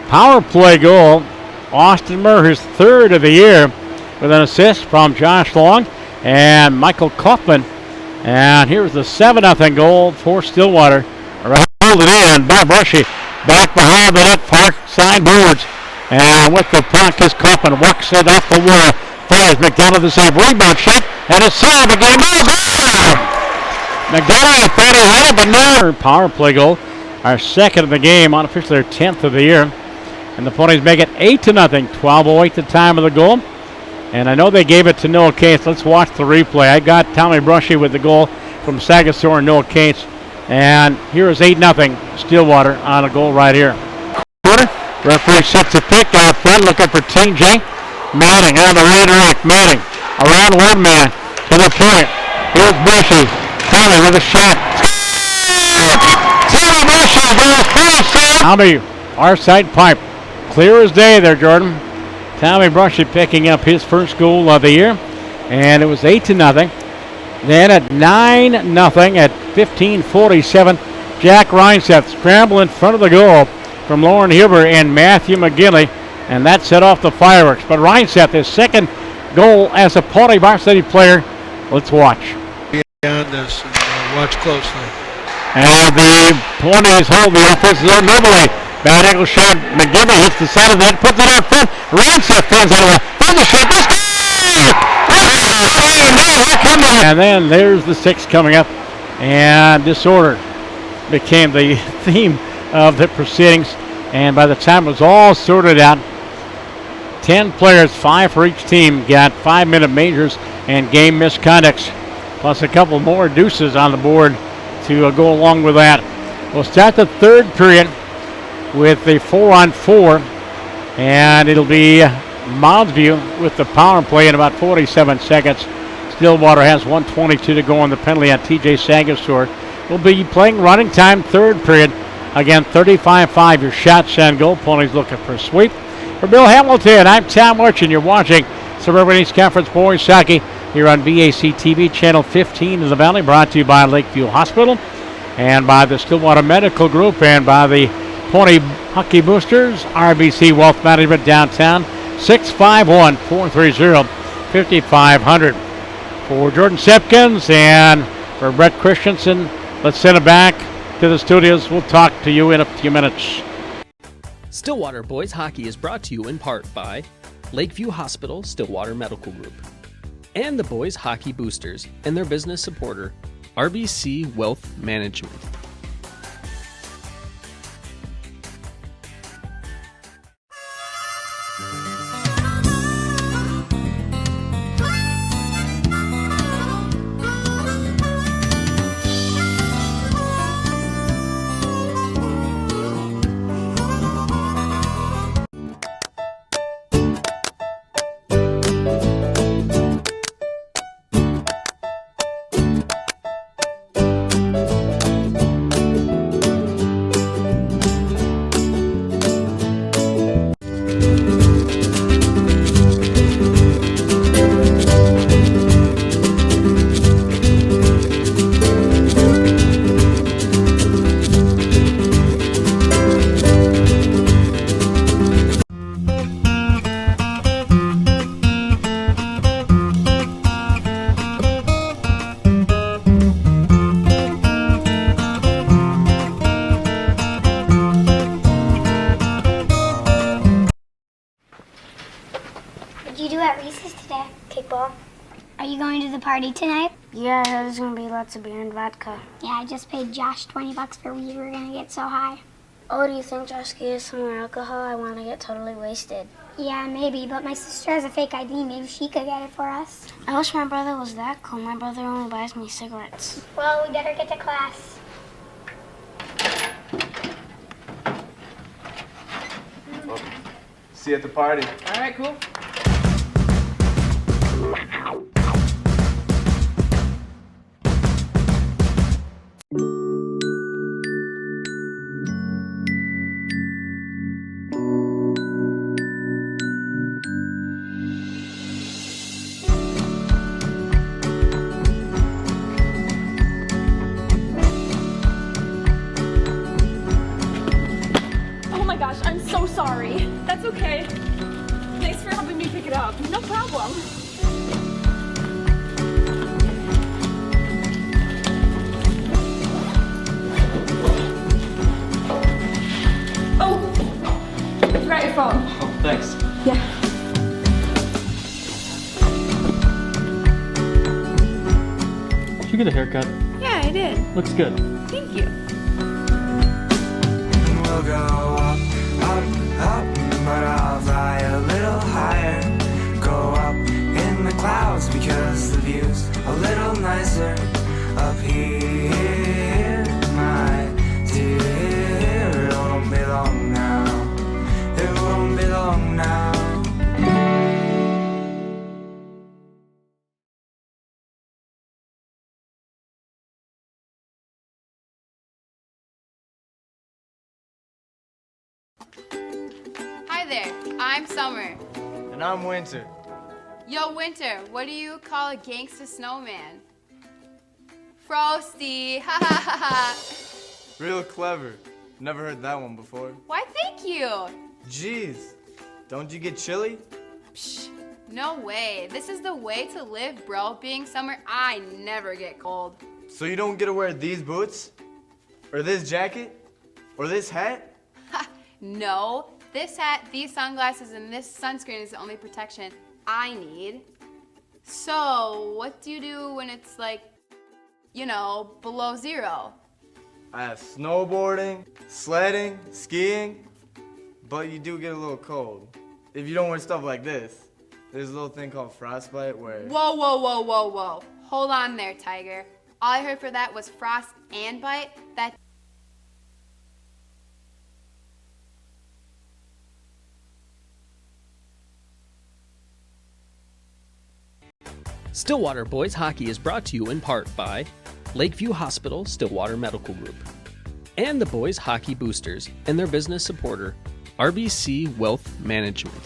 Power play goal. Austin Murr, his third of the year, with an assist from Josh Long and Michael Kaufman. And here's the 7-0 goal for Stillwater. Hold it in. Bob Bushy back behind the net, far side boards. And with the puck is Kaufman. Walks it off the wall. Fires McDonald the save. Rebound shot. And a save again. No goal! McDonald fighting hard, but now power play goal. Our second of the game, unofficially their 10th of the year. And the Ponies make it 8-0. 12:08 the time of the goal. And I know they gave it to Noah Cates. Let's watch the replay. I got Tommy Brushy with the goal from Sagasor and Noah Cates. And here is 8-0 Stillwater on a goal right here. Quarter. Referee sets a pick out front, looking for T.J. Manning on the right rack. Manning around one man to the point. Here's Bushy. Tommy with a shot. Tommy Bushy goes first. Tommy, our side pipe. Clear as day there, Jordan. Tommy Brushy picking up his first goal of the year. And it was 8-0. Then at 9-0 at 15:47, Jack Reinseth scrambled in front of the goal from Lauren Huber and Matthew McGinley, and that set off the fireworks. But Reinseth, his second goal as a Pawnee varsity player. Let's watch. On this and watch closely. And the Ponies hold the offensive zone nobly. Bad angle shot. McGinley hits the side of the net, puts it out front. Reinseth finds it away. Finds the shot. Let's go! And then there's the 6 coming up. And disorder became the theme of the proceedings. And by the time it was all sorted out, 10 players, 5 for each team, got 5-minute majors and game misconducts, plus a couple more deuces on the board to go along with that. We'll start the third period with the 4-on-4, and it'll be Mounds with the power play in about 47 seconds. Stillwater has 1:22 to go on the penalty on T.J. Sagasor. We'll be playing running time third period. Again, 35-5 your shots and goal. Ponies looking for a sweep. For Bill Hamilton, I'm Tom Arch, and you're watching Suburban East Conference Boys Hockey here on VAC TV, Channel 15 in the Valley, brought to you by Lakeview Hospital and by the Stillwater Medical Group and by the Pony Hockey Boosters, RBC Wealth Management downtown, 651-430-5500. For Jordan Sepkins and for Brett Christensen, let's send it back to the studios. We'll talk to you in a few minutes. Stillwater Boys Hockey is brought to you in part by Lakeview Hospital, Stillwater Medical Group, and the Boys Hockey Boosters and their business supporter, RBC Wealth Management. you do at recess today? Kickball. Are you going to the party tonight? Yeah, there's gonna be lots of beer and vodka. Yeah, I just paid Josh $20 for weed. We're gonna get so high. Oh, do you think Josh gave us some more alcohol? I want to get totally wasted. Yeah, maybe, but my sister has a fake ID. Maybe she could get it for us. I wish my brother was that cool. My brother only buys me cigarettes. Well, we better get to class. See you at the party. All right, cool. Oh my gosh, I'm so sorry. That's okay. Thanks for helping me pick it up. No problem. Oh, I forgot your phone. Oh, thanks. Yeah. Did you get a haircut? Yeah, I did. Looks good. Thank you. We'll go up, but I'll fly a little higher. Go up in the clouds because the view's a little nicer up here, my dear. It won't be long now. It won't be long now. Hi there, I'm Summer. And I'm Winter. Yo, Winter, what do you call a gangsta snowman? Frosty, ha ha ha ha. Real clever. Never heard that one before. Why, thank you. Jeez, don't you get chilly? Psh, no way. This is the way to live, bro. Being summer, I never get cold. So you don't get to wear these boots? Or this jacket? Or this hat? No, this hat, these sunglasses, and this sunscreen is the only protection I need. So, what do you do when it's like, you know, below zero? I have snowboarding, sledding, skiing, but you do get a little cold. If you don't wear stuff like this, there's a little thing called frostbite where... Whoa, whoa, whoa, whoa, whoa. Hold on there, Tiger. All I heard for that was frost and bite. That Stillwater Boys Hockey is brought to you in part by Lakeview Hospital Stillwater Medical Group and the Boys Hockey Boosters and their business supporter, RBC Wealth Management.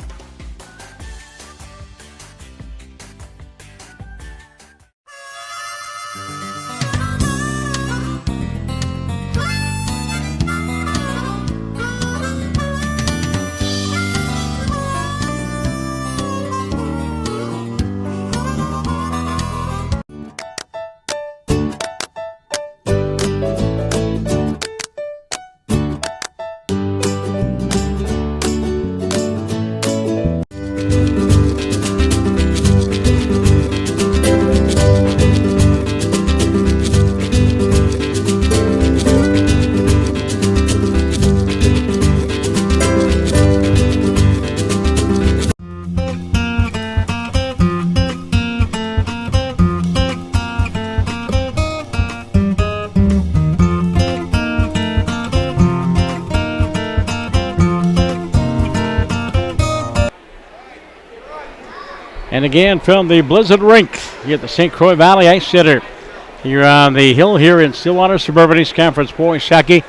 And again from the Blizzard Rink here at the St. Croix Valley Ice Center. Here on the hill here in Stillwater, Suburban East Conference Boys Hockey.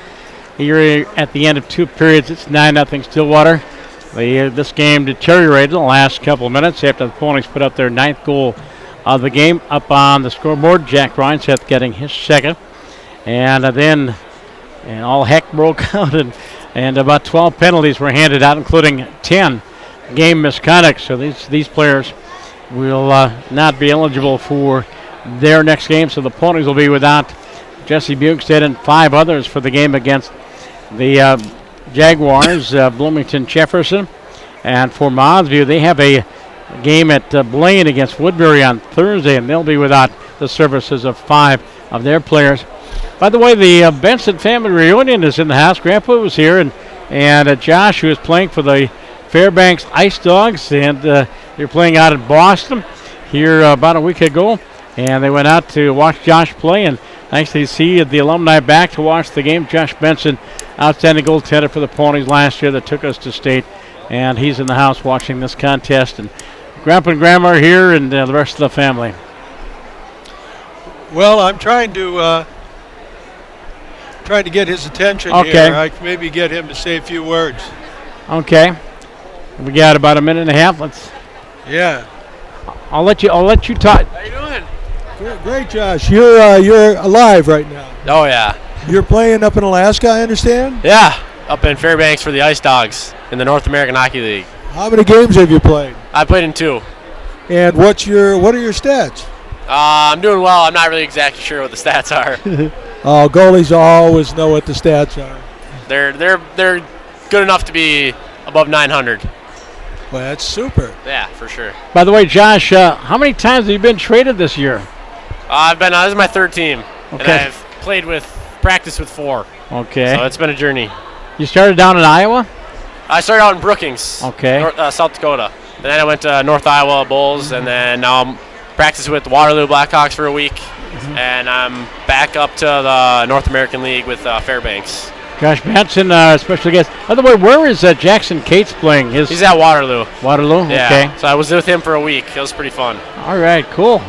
Here at the end of two periods, it's 9-0 Stillwater. This game deteriorated in the last couple of minutes after the Ponies put up their 9th goal of the game up on the scoreboard. Jack Reinseth getting his second. And then all heck broke out, and about 12 penalties were handed out, including 10 game misconduct. So these players will not be eligible for their next game. So the Ponies will be without Jesse Bukestead and 5 others for the game against the Jaguars, Bloomington Jefferson. And for Mounds View, they have a game at Blaine against Woodbury on Thursday, and they'll be without the services of 5 of their players. By the way, the Benson family reunion is in the house. Grandpa was here, and Josh, who is playing for the Fairbanks Ice Dogs, and they're playing out in Boston here about a week ago, and they went out to watch Josh play, and nice to see the alumni back to watch the game. Josh Benson, outstanding goaltender for the Ponies last year that took us to state, and he's in the house watching this contest, and Grandpa and Grandma are here, and the rest of the family. Well, I'm trying to get his attention Okay. here. I can maybe get him to say a few words. Okay, we got about a minute and a half. Yeah. I'll let you talk. How you doing? Great, Josh. You're alive right now. Oh, yeah. You're playing up in Alaska, I understand? Yeah, up in Fairbanks for the Ice Dogs in the North American Hockey League. How many games have you played? I played in 2. And what are your stats? I'm doing well. I'm not really exactly sure what the stats are. Goalies always know what the stats are. They're good enough to be above 900. Well, that's super. Yeah, for sure. By the way, Josh, how many times have you been traded this year? This is my 3rd team, and Okay. I've practiced with 4. Okay. So it's been a journey. You started down in Iowa? I started out in Brookings, Okay. South Dakota. And then I went to North Iowa Bulls, and then now I'm practicing with the Waterloo Blackhawks for a week, and I'm back up to the North American League with Fairbanks. Josh Benson, special guest. By the way, where is Jackson Cates playing? He's at Waterloo. Waterloo? Yeah. Okay. So I was with him for a week. It was pretty fun. All right, cool.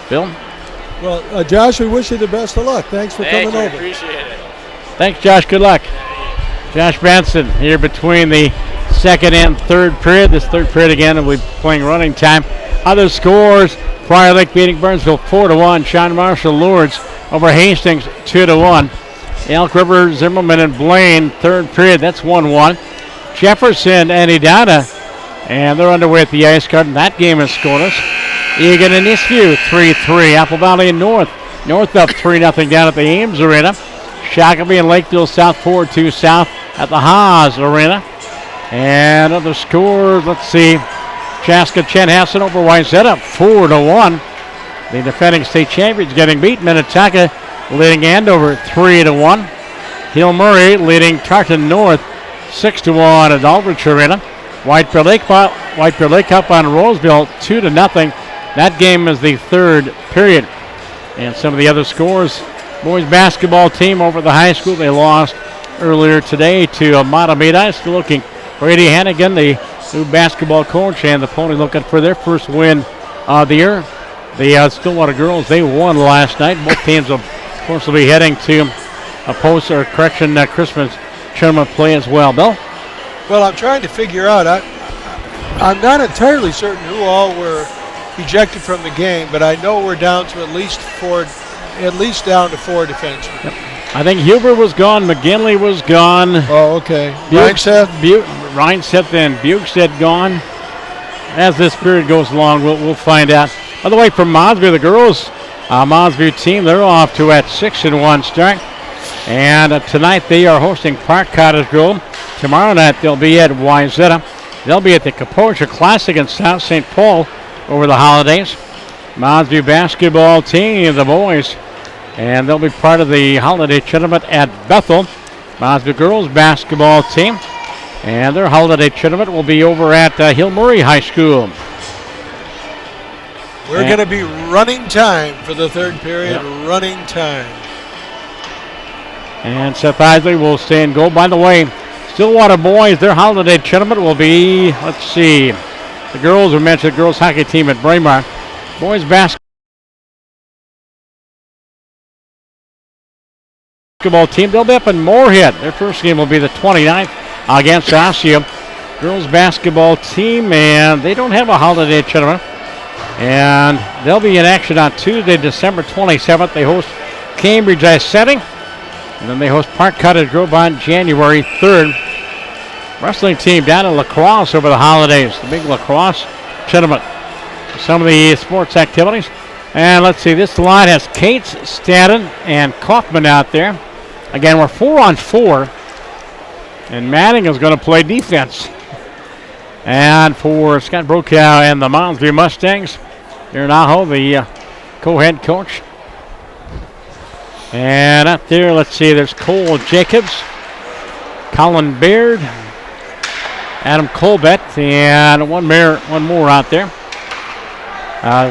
Bill? Well, Josh, we wish you the best of luck. Thanks for Thank coming you. over. Appreciate it. Thanks, Josh. Good luck. Josh Benson here between the second and third period. This third period again, and we're playing running time. Other scores: Prior Lake beating Burnsville 4-1. Sean Marshall Lourdes over Hastings 2-1. Elk River, Zimmerman, and Blaine third period. That's 1-1. Jefferson and Edina, and they're underway at the Ice Garden. That game is scoreless. Egan and Eastview 3-3. Apple Valley and North up 3-0 down at the Ames Arena. Shakopee and Lakeville South 4-2 South at the Haas Arena. And other scores, let's see. Chaska Chanhassen over Wayzata 4-1. The defending state champions getting beat. Minnetonka leading Andover 3-1. Hill Murray leading Tartan North 6-1 at Aldrich Arena. White Bear Lake up on Roseville 2-0. That game is the third period. And some of the other scores: boys basketball team over the high school. They lost earlier today to Matamida. Still looking for Eddie Hannigan, the new basketball coach, and the Ponies looking for their first win of the year. The Stillwater girls, they won last night. Both teams, of course, will be heading to a Christmas tournament play as well. Bill? Well, I'm trying to figure out. I'm not entirely certain who all were ejected from the game, but I know we're down to at least down to 4 defensemen. Yep. I think Huber was gone. McGinley was gone. Oh, okay. Reinseth and Bukestead gone. As this period goes along, we'll find out. By the way, from Mosby, the girls, Mosby team, they're off to a 6-1 start. And tonight they are hosting Park Cottage Grove. Tomorrow night they'll be at Wayzata. They'll be at the Kaposia Classic in South St. Paul over the holidays. Mosby basketball team, the boys, and they'll be part of the holiday tournament at Bethel. Mosby girls basketball team, and their holiday tournament will be over at Hill Murray High School. We're going to be running time for the third period. Yep. Running time. And Seth Isley will stay in goal. By the way, Stillwater boys, their holiday tournament will be, let's see, the girls, we mentioned the girls hockey team at Braemar. Boys basketball team, they'll be up in Moorhead. Their first game will be the 29th against Osseo. Girls basketball team, and they don't have a holiday tournament. And they'll be in action on Tuesday, December 27th. They host Cambridge Ice Setting. And then they host Park Cottage Grove on January 3rd. Wrestling team down in La Crosse over the holidays. The big La Crosse tournament. Some of the sports activities. And let's see, this line has Cates, Stanton, and Kaufman out there. Again, we're 4-on-4. And Manning is going to play defense. And for Scott Brokow and the Mounds Mustangs, Aaron Aho, the co-head coach. And up there, let's see, there's Cole Jacobs, Colin Baird, Adam Colbett, and one more out there.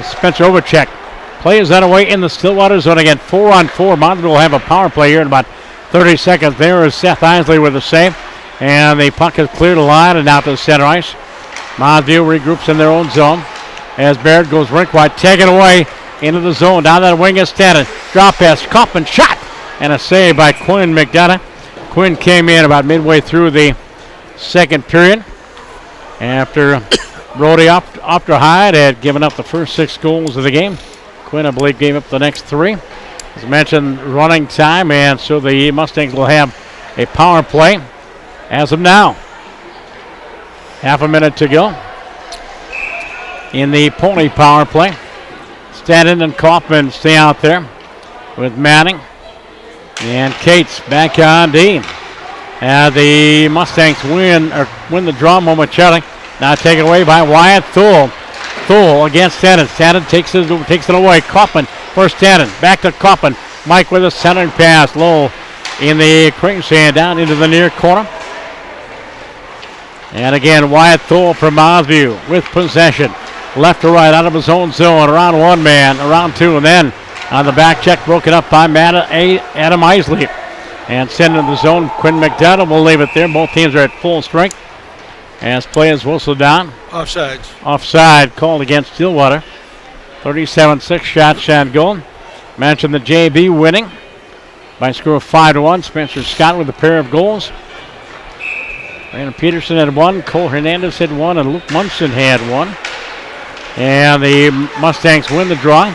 Spencer Overcheck. Play is underway in the Stillwater zone again. 4-on-4. Mounds will have a power play here in about 30 seconds. There is Seth Isley with the save. And the puck is cleared the line and out to the center ice. Mounds regroups in their own zone as Baird goes rink wide, taken away into the zone. Down that wing is Stanton. Drop pass, Kaufman shot, and a save by Quinn McDonough. Quinn came in about midway through the second period after Brody Opterheide had given up the first 6 goals of the game. Quinn, I believe, gave up the next 3. As mentioned, running time, and so the Mustangs will have a power play as of now. Half a minute to go in the Pony power play. Stanton and Kaufman stay out there with Manning. And Cates back on D. The Mustangs win the draw momentarily. Now taken away by Wyatt Thule. Thule against Stanton. Stanton takes it away. Kaufman for Stanton. Back to Kaufman. Mike with a centering pass. Low in the crease and down into the near corner. And again, Wyatt Thule from Moundsview with possession. Left to right out of his own zone. Around one man, around two, and then on the back check broken up by Adam Isley. And sent into the zone. Quinn McDonough will leave it there. Both teams are at full strength. As play is whistled down. Offside called against Stillwater. 37-6 shots on goal. Mentioned the JB winning by a score of 5-1. Spencer Scott with a pair of goals. Brandon Peterson had 1. Cole Hernandez had 1. And Luke Munson had 1. And the Mustangs win the draw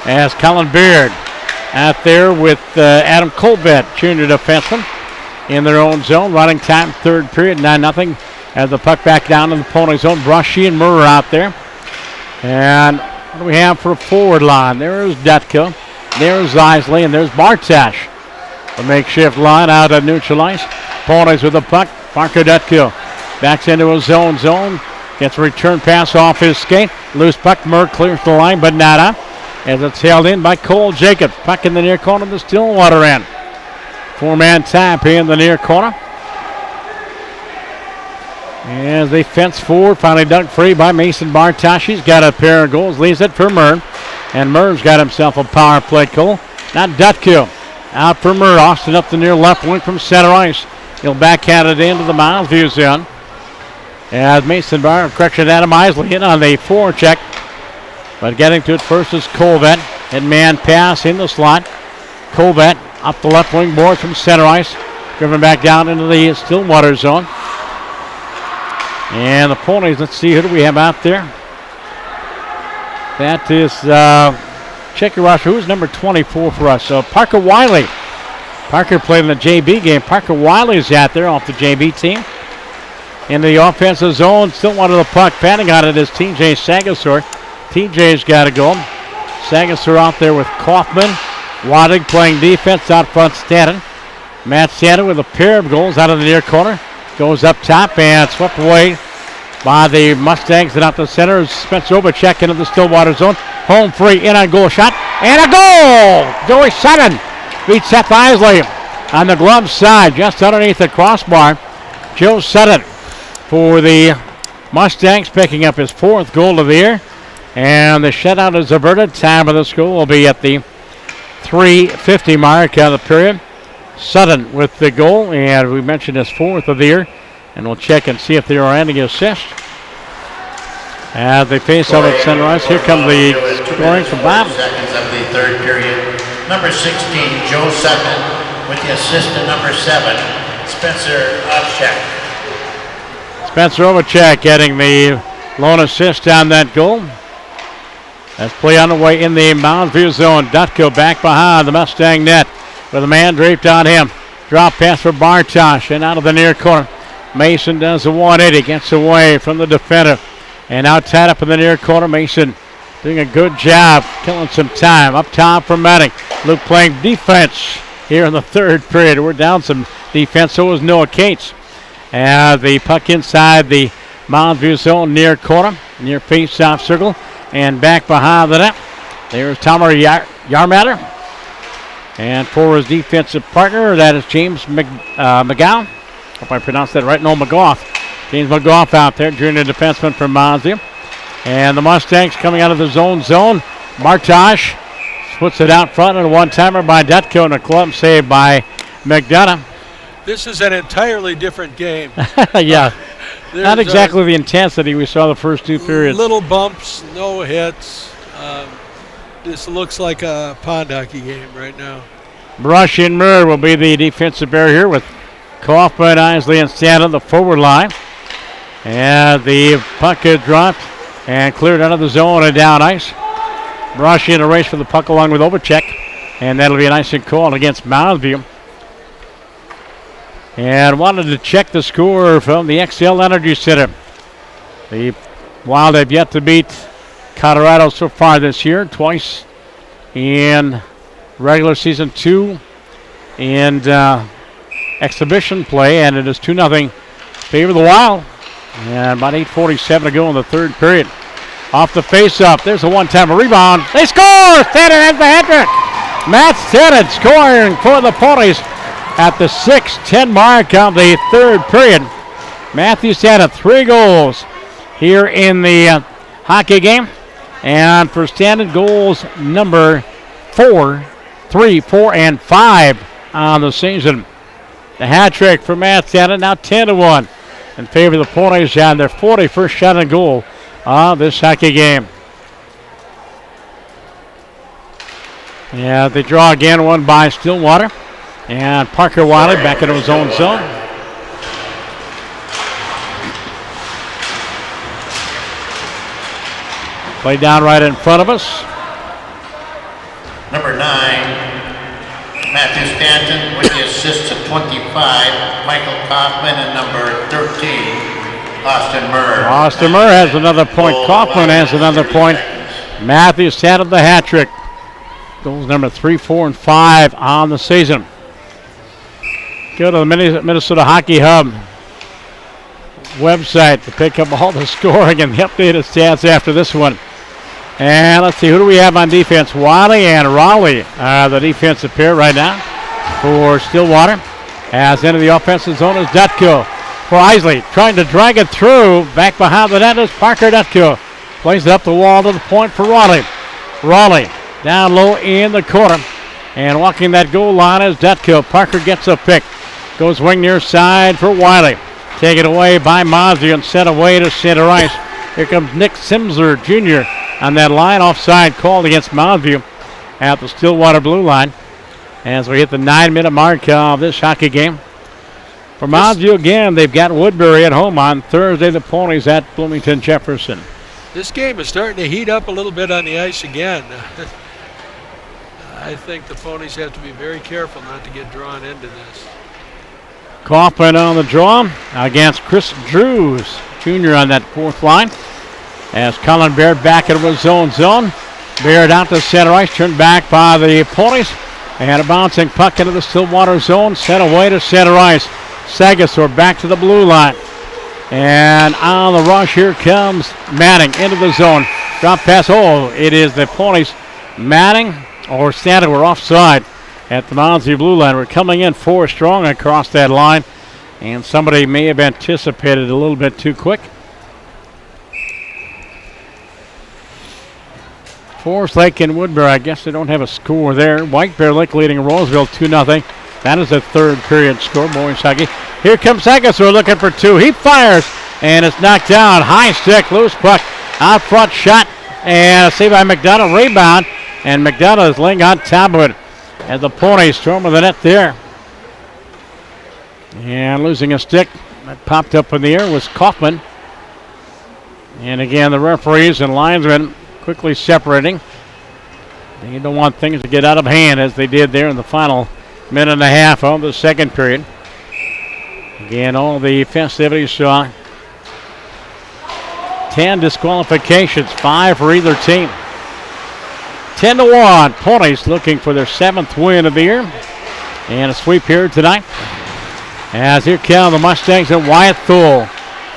as Colin Baird out there with Adam Colbett, junior defenseman, in their own zone. Running time, third period, 9-0. As the puck back down in the Pony zone. Brushy and Murr out there. And what do we have for a forward line? There's Dutka. There's Isley. And there's Bartash. The makeshift line out at neutral ice. Ponies with the puck. Parker Dutka backs into his zone. Gets a return pass off his skate. Loose puck. Murr clears the line, but nada. As it's held in by Cole Jacobs. Puck in the near corner of the Stillwater end. 4-man tap here in the near corner. As they fence forward, finally dug free by Mason Bartosh. He's got a pair of goals, leaves it for Murr. And Murr's got himself a power play goal. Now Dutkill out for Murr. Austin up the near left wing from center ice. He'll backhand it into the Moundsview zone. As Adam Isley in on the forward check. But getting to it first is Colbett. Head-man pass in the slot. Colbett up the left wing boards from center ice. Driven back down into the Stillwater zone. And the Ponies, let's see, who do we have out there? That is, check your roster. Who's number 24 for us? Parker Wiley. Parker played in the JB game. Parker Wiley's out there off the JB team. In the offensive zone, Stillwater the puck. Fanning on it is TJ Sagasor. TJ's got to go. Sagasor out there with Kaufman. Wadig playing defense out front, Stanton. Matt Stanton with a pair of goals out of the near corner. Goes up top and swept away by the Mustangs and out the center. Spencer Overcheck into the Stillwater zone. Home free, in on goal shot. And a goal! Joey Sutton beats Seth Isley on the glove side, just underneath the crossbar. Joe Sutton for the Mustangs, picking up his 4th goal of the year. And the shutout is averted. Time of the score will be at the 3:50 mark of the period. Sutton with the goal, and we mentioned his 4th of the year, and we'll check and see if there are any assists. As they face out at center ice, here comes the scoring from Bob. Seconds of the third period. Number 16, Joe Sutton, with the assist to number 7, Spencer Overcheck. Spencer Overcheck getting the lone assist on that goal. As play on the way in the Moundsview zone. Dutko back behind the Mustang net with a man draped on him. Drop pass for Bartosh and out of the near corner. Mason does a 180, gets away from the defender. And now tied up in the near corner. Mason doing a good job, killing some time. Up top for Manning. Luke playing defense here in the third period. We're down some defense, so is Noah Cates. The puck inside the Mounds View zone near corner, near face-off circle, and back behind the net. There's Tomer Yarmatter. And for his defensive partner, that is James McGowan. Hope I pronounced that right. No, McGough. James McGough out there, junior defenseman from Mounds View. And the Mustangs coming out of the zone. Martosh puts it out front, and a one-timer by Dutko, and a club save by McDonough. This is an entirely different game. Yeah. Not exactly the intensity we saw the first two periods. Little bumps, no hits. This looks like a pond hockey game right now. Brush and Murr will be the defensive pair here with Kaufman, Isley, and Stanton the forward line. And the puck is dropped and cleared out of the zone and down ice. Brush in a race for the puck along with Overcheck. And that'll be an icing call against Mounds View. And wanted to check the score from the XL Energy Center. The Wild have yet to beat Colorado so far this year, twice in regular season 2 and exhibition play, and it is 2-0 favor the Wild. And about 8:47 to go in the third period. Off the face-up, there's a one-time rebound. They score! Stanton has the hat-trick. Matt Stanton scoring for the Ponies at the 6:10 mark of the third period. Matthew Stanton, 3 goals here in the hockey game. And for Stanton, goals number 4, 3, 4, and 5 on the season. The hat trick for Matt Stanton, now 10-1 in favor of the Ponies on their 41st shot on goal of this hockey game. Yeah, they draw again, one by Stillwater. And Parker Wiley back into his own zone. Play down right in front of us. Number 9, Matthew Stanton with the assist of 25. Michael Kaufman, and number 13, Austin Murr. Austin Murr has another point. Kaufman has another point. Matthew Stanton the hat trick. Goals number 3, 4, and 5 on the season. Go to the Minnesota Hockey Hub website to pick up all the scoring and the updated stats after this one. And let's see, who do we have on defense? Wiley and Raleigh are the defensive pair right now for Stillwater. As into the offensive zone is Dutko for Isley, trying to drag it through. Back behind the net is Parker Dutko. Plays it up the wall to the point for Raleigh. Raleigh down low in the corner. And walking that goal line is Dutko. Parker gets a pick. Goes wing near side for Wiley. Taken away by Mozzie and sent away to center ice. Here comes Nick Simsler Jr. on that line. Offside called against Mounds View at the Stillwater blue line. As we hit the 9-minute mark of this hockey game. For Mounds View again, they've got Woodbury at home on Thursday. The Ponies at Bloomington Jefferson. This game is starting to heat up a little bit on the ice again. I think the Ponies have to be very careful not to get drawn into this. Kaufman on the draw against Chris Drews Jr. on that fourth line. As Colin Baird back into his zone. Baird out to center ice, turned back by the Ponies. And a bouncing puck into the Stillwater zone, sent away to center ice. Sagasor back to the blue line. And on the rush, here comes Manning into the zone. Drop pass, it is the Ponies. Manning or Stanton were offside at the Mounds View blue line. We're coming in 4 strong across that line. And somebody may have anticipated a little bit too quick. Forest Lake and Woodbury, I guess they don't have a score there. White Bear Lake leading Roseville 2-0. That is the third period score, boys hockey. Here comes Sagasor looking for 2. He fires, and it's knocked down. High stick, loose puck, out front shot, and a save by McDonough. Rebound, and McDonough is laying on top of it as the Ponies storming the net there. And losing a stick that popped up in the air was Kaufman. And again, the referees and linesmen quickly separating. They don't want things to get out of hand as they did there in the final minute and a half of the second period. Again, all the festivities saw 10 disqualifications, 5 for either team. 10-1, Ponies looking for their 7th win of the year. And a sweep here tonight. As here come the Mustangs and Wyatt Thule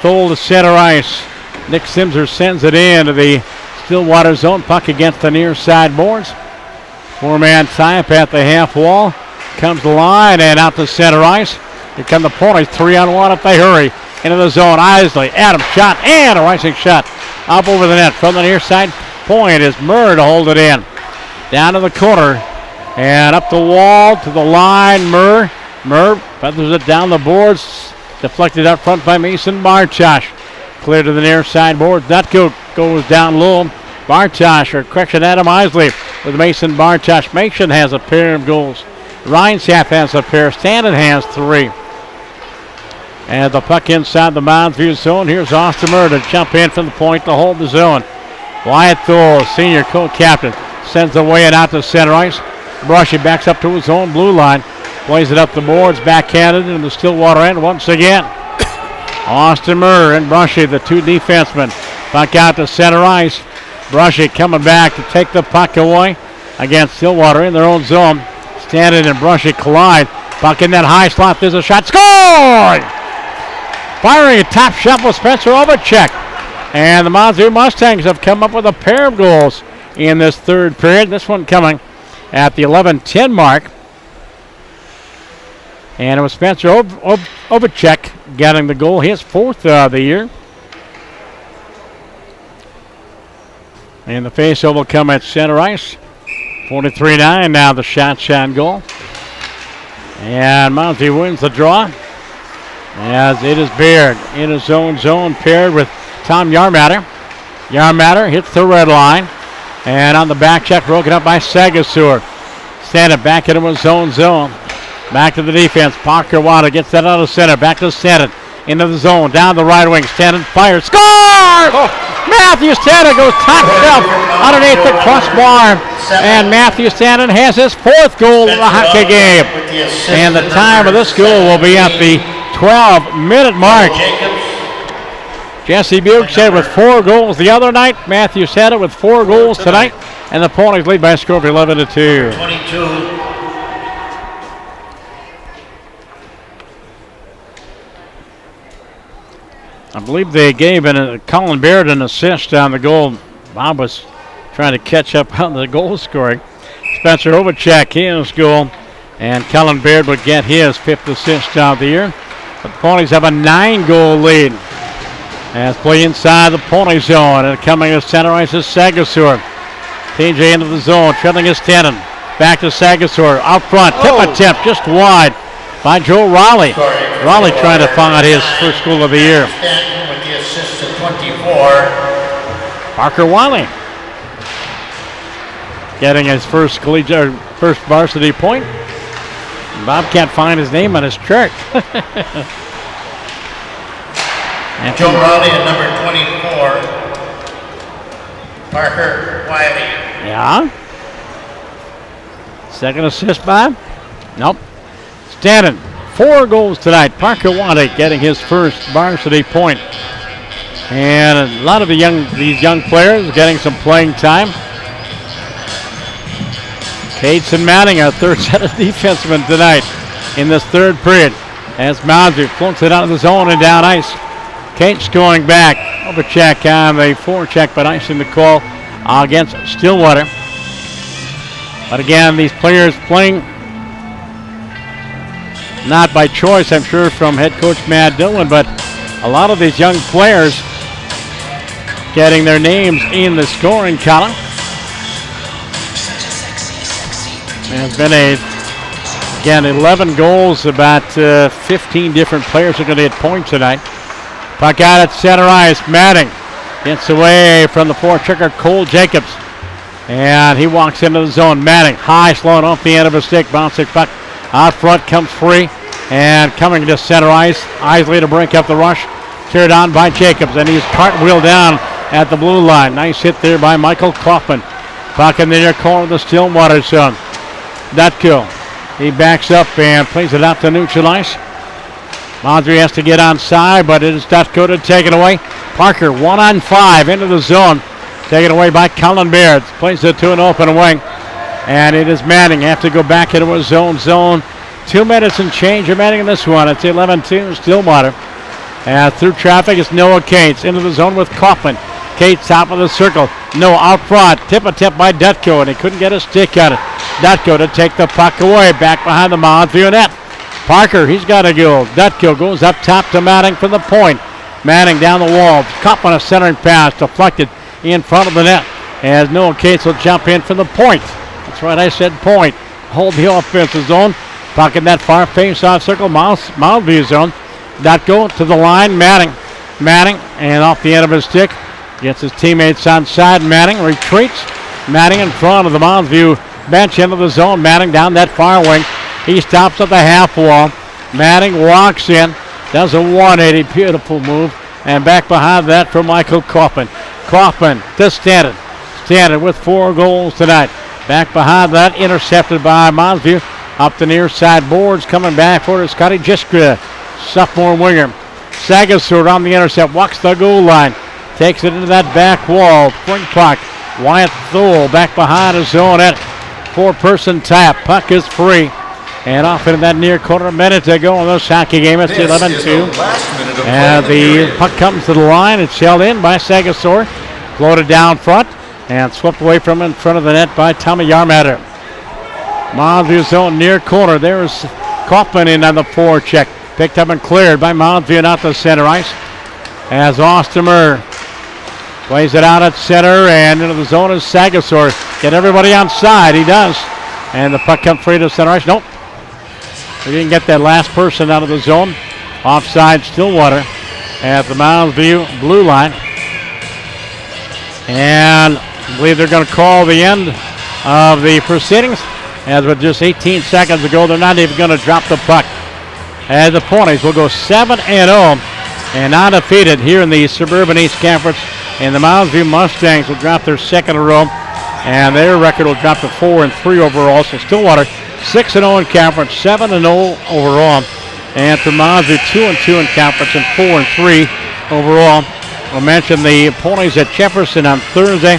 Thole to center ice. Nick Simser sends it into the Stillwater zone. Puck against the near side boards. Four-man tie-up at the half wall. Comes the line and out to center ice. Here come the Ponies. 3-on-1 if they hurry. Into the zone. Isley. Adams shot and a rising shot. Up over the net from the near side point is Murr to hold it in. Down to the corner and up the wall to the line. Murr feathers it down the boards. Deflected up front by Mason Bartosh. Clear to the near side board. Dutko goes down low. Bartosh, or correction, Adam Isley with Mason Bartosh. Mason has a pair of goals. Reinsath has a pair. Stanton has 3. And the puck inside the Mounds view zone. Here's Ostermer to jump in from the point to hold the zone. Wyatt Thole, senior co-captain, sends away and out to center ice. Brushy backs up to his own blue line. Plays it up the boards, backhanded into the Stillwater end once again. Austin Murr and Brushy, the 2 defensemen. Puck out to center ice. Brushy coming back to take the puck away against Stillwater in their own zone. Stanton and Brushy collide. Puck in that high slot. There's a shot. Score! Firing a top shot with Spencer Overcheck. And the Mounds Mustangs have come up with a pair of goals in this third period. This one coming at the 11:10 mark. And it was Spencer Overcheck getting the goal, his 4th of the year. And the faceover will come at center ice. 43-9 now the shot goal. And Mountie wins the draw as it is Baird in his own zone paired with Tom Yarmatter. Yarmatter hits the red line. And on the back check, broken up by Sagasur. Stanton back into his own zone. Back to the defense. Parker Water gets that out of center. Back to Stanton. Into the zone. Down the right wing. Stanton fires. Score! Oh. Matthew Stanton goes top shelf underneath the crossbar. And Matthew Stanton has his 4th goal of the hockey game. And the time of this goal will be at the 12-minute mark. Jesse Bukestad with 4 goals the other night. Matthew Stanton with 4 goals tonight. And the Ponies lead by a score of 11-2. 22. I believe they gave Colin Baird an assist on the goal. Bob was trying to catch up on the goal scoring. Spencer Overcheck, his goal. And Colin Baird would get his 5th assist of the year. The Ponies have a 9-goal lead. As play inside the Pony zone. And coming to center ice is Sagasur. TJ into the zone, trailing his Stanton. Back to Sagasur, out front. Tip attempt just wide by Joe Raleigh. Raleigh trying to find his first goal of the year. Stanton with the assist to 24. Parker Wiley getting his first varsity point. Bob can't find his name on his chart. Joe Raleigh at number 24. Parker Wiley. Yeah. Second assist, Bob? Nope. Stanton, 4 goals tonight. Parker Wiley getting his first varsity point. And a lot of these young players getting some playing time. Cates and Manning, our 3rd set of defensemen tonight in this 3rd period. As Mounds floats it out of the zone and down ice. Cates going back. Overcheck on the forecheck, but icing the call against Stillwater. But again, these players playing not by choice, I'm sure, from head coach Matt Dillon, but a lot of these young players getting their names in the scoring column. There's been 11 goals, about 15 different players are going to hit points tonight. Puck out at center ice. Manning gets away from the forechecker Cole Jacobs. And he walks into the zone. Manning high, slowing off the end of a stick. Bouncing puck out front, comes free. And coming to center ice. Isley to break up the rush. Carried on by Jacobs. And he's cartwheeled down at the blue line. Nice hit there by Michael Kaufman. Puck in the near corner of the Stillwater zone. Dutko. He backs up and plays it out to neutral ice. Mondry has to get onside, but it is Dutko to take it away. Parker 1-on-5 into the zone. Taken away by Colin Baird. Plays it to an open wing. And it is Manning. Have to go back into his zone. 2 minutes and change remaining in this one. It's 11-2 Stillwater. And through traffic is Noah Cates into the zone with Kaufman. Cates top of the circle. Noah out front. Tip by Dutko, and he couldn't get a stick on it. Dutko to take the puck away. Back behind the Mounds view net. Parker, he's got to go. Dutko goes up top to Manning from the point. Manning down the wall. Kaufman a centering pass. Deflected in front of the net. As Noah Cates will jump in from the point. That's right, I said point. Hold the offensive zone. Puck in that far face-off circle. Mound view zone. Dutko to the line. Manning, and off the end of his stick. Gets his teammates onside. Manning retreats. Manning in front of the Mounds view bench into the zone. Manning down that far wing. He stops at the half wall. Manning walks in. Does a 180. Beautiful move. And back behind that for Michael Kaufman. Kaufman to Stanton. Stanton with 4 goals tonight. Back behind that, intercepted by Monsview. Up the near side boards, coming back for Scotty Jiskra, sophomore winger. Sagasur on the intercept, walks the goal line. Takes it into that back wall. Point puck. Wyatt Thole back behind his zone at 4-person tap. Puck is free. And off into that near corner. A minute to go in this hockey game. It's 11-2. And the puck comes to the line. It's held in by Sagasor. Floated down front. And swept away from in front of the net by Tommy Yarmatter. Monsview zone near corner. There's Kaufman in on the forecheck. Picked up and cleared by Monsview out to center ice. As Ostermer plays it out at center and into the zone is Sagasor. Get everybody on side. He does. And the puck comes free to center ice. Nope. We didn't get that last person out of the zone. Offside Stillwater at the Moundsview blue line. And I believe they're going to call the end of the proceedings. As with just 18 seconds ago, they're not even going to drop the puck. As the Ponies will go 7-0 and undefeated here in the Suburban East Conference. And the Moundsview Mustangs will drop their second in a row. And their record will drop to 4-3 overall. So Stillwater 6-0 in conference, 7-0 overall. And for Moundsview 2-2 in conference and 4-3 overall. We'll mention the Ponies at Jefferson on Thursday.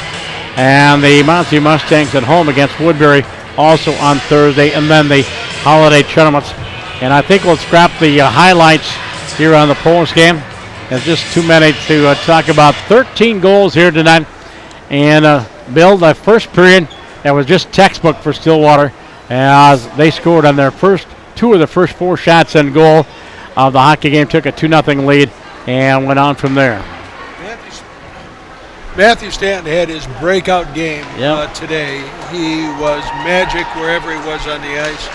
And the Moundsview Mustangs at home against Woodbury also on Thursday. And then the holiday tournaments. And I think we'll scrap the highlights here on the Ponies game. There's just too many to talk about. 13 goals here tonight. And Bill, the first period, that was just textbook for Stillwater as they scored on their first 2 of the first 4 shots in goal of the hockey game, took a 2-0 lead and went on from there. Matthew Stanton had his breakout game today. He was magic wherever he was on the ice.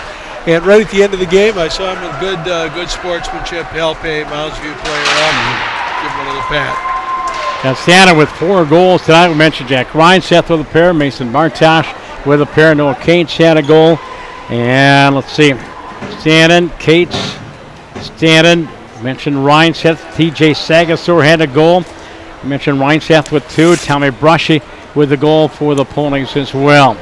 And right at the end of the game, I saw him with good sportsmanship, help a Moundsview player up, give him a little pat. Now Stanton with 4 goals tonight. We mentioned Jack Reinseth with a pair, Mason Bartosh with a pair, Noah Cates had a goal. And let's see, Stanton, Cates, Stanton, mentioned Reinseth, TJ Sagasor had a goal. We mentioned Reinseth with 2, Tommy Brushy with the goal for the Ponies as well.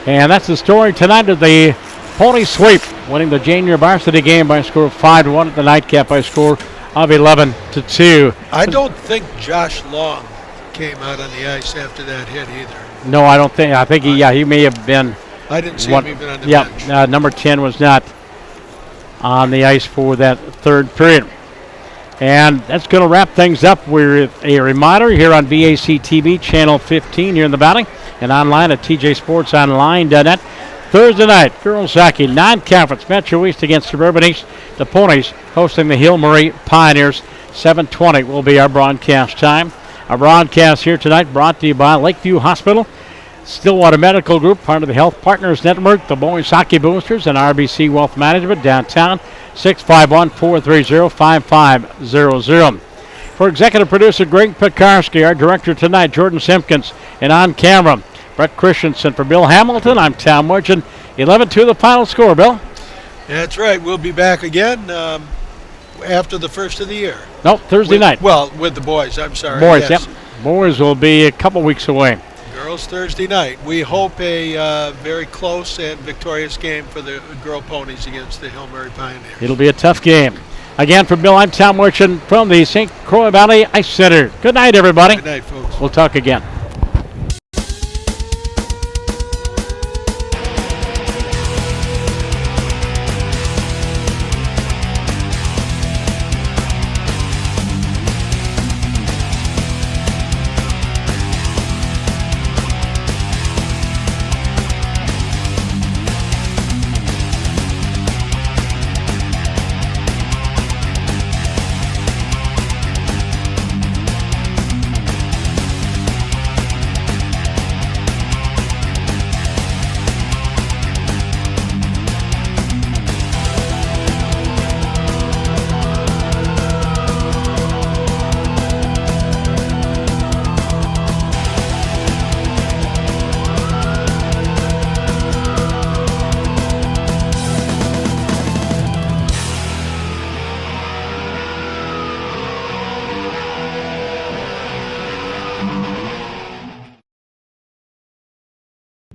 And that's the story tonight of the Pony sweep, winning the junior varsity game by a score of 5-1 at the nightcap by a score of 11-2. I don't think Josh Long came out on the ice after that hit either. No, I don't think. I think he may have been. I didn't see him even on the bench. Number 10 was not on the ice for that third period. And that's going to wrap things up. We're a reminder here on VAC TV, channel 15 here in the Valley, and online at tjsportsonline.net. Thursday night, girls hockey, non-conference, Metro East against Suburban East. The Ponies hosting the Hill Murray Pioneers. 7:20 will be our broadcast time. Our broadcast here tonight brought to you by Lakeview Hospital, Stillwater Medical Group, part of the Health Partners Network, the Boys Hockey Boosters, and RBC Wealth Management downtown. 651-430-5500. For executive producer Greg Pekarski, our director tonight, Jordan Simpkins, and on camera, Brett Christensen. For Bill Hamilton, I'm Tom Merchant. 11-2 the final score, Bill. That's right. We'll be back again after the first of the year. Nope, Thursday night. Well, with the boys, I'm sorry. Boys, yes. Yep. Boys will be a couple weeks away. Girls Thursday night. We hope a very close and victorious game for the girl Ponies against the Hill Murray Pioneers. It'll be a tough game. Again, for Bill, I'm Tom Merchant from the St. Croix Valley Ice Center. Good night, everybody. Good night, folks. We'll talk again.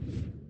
on.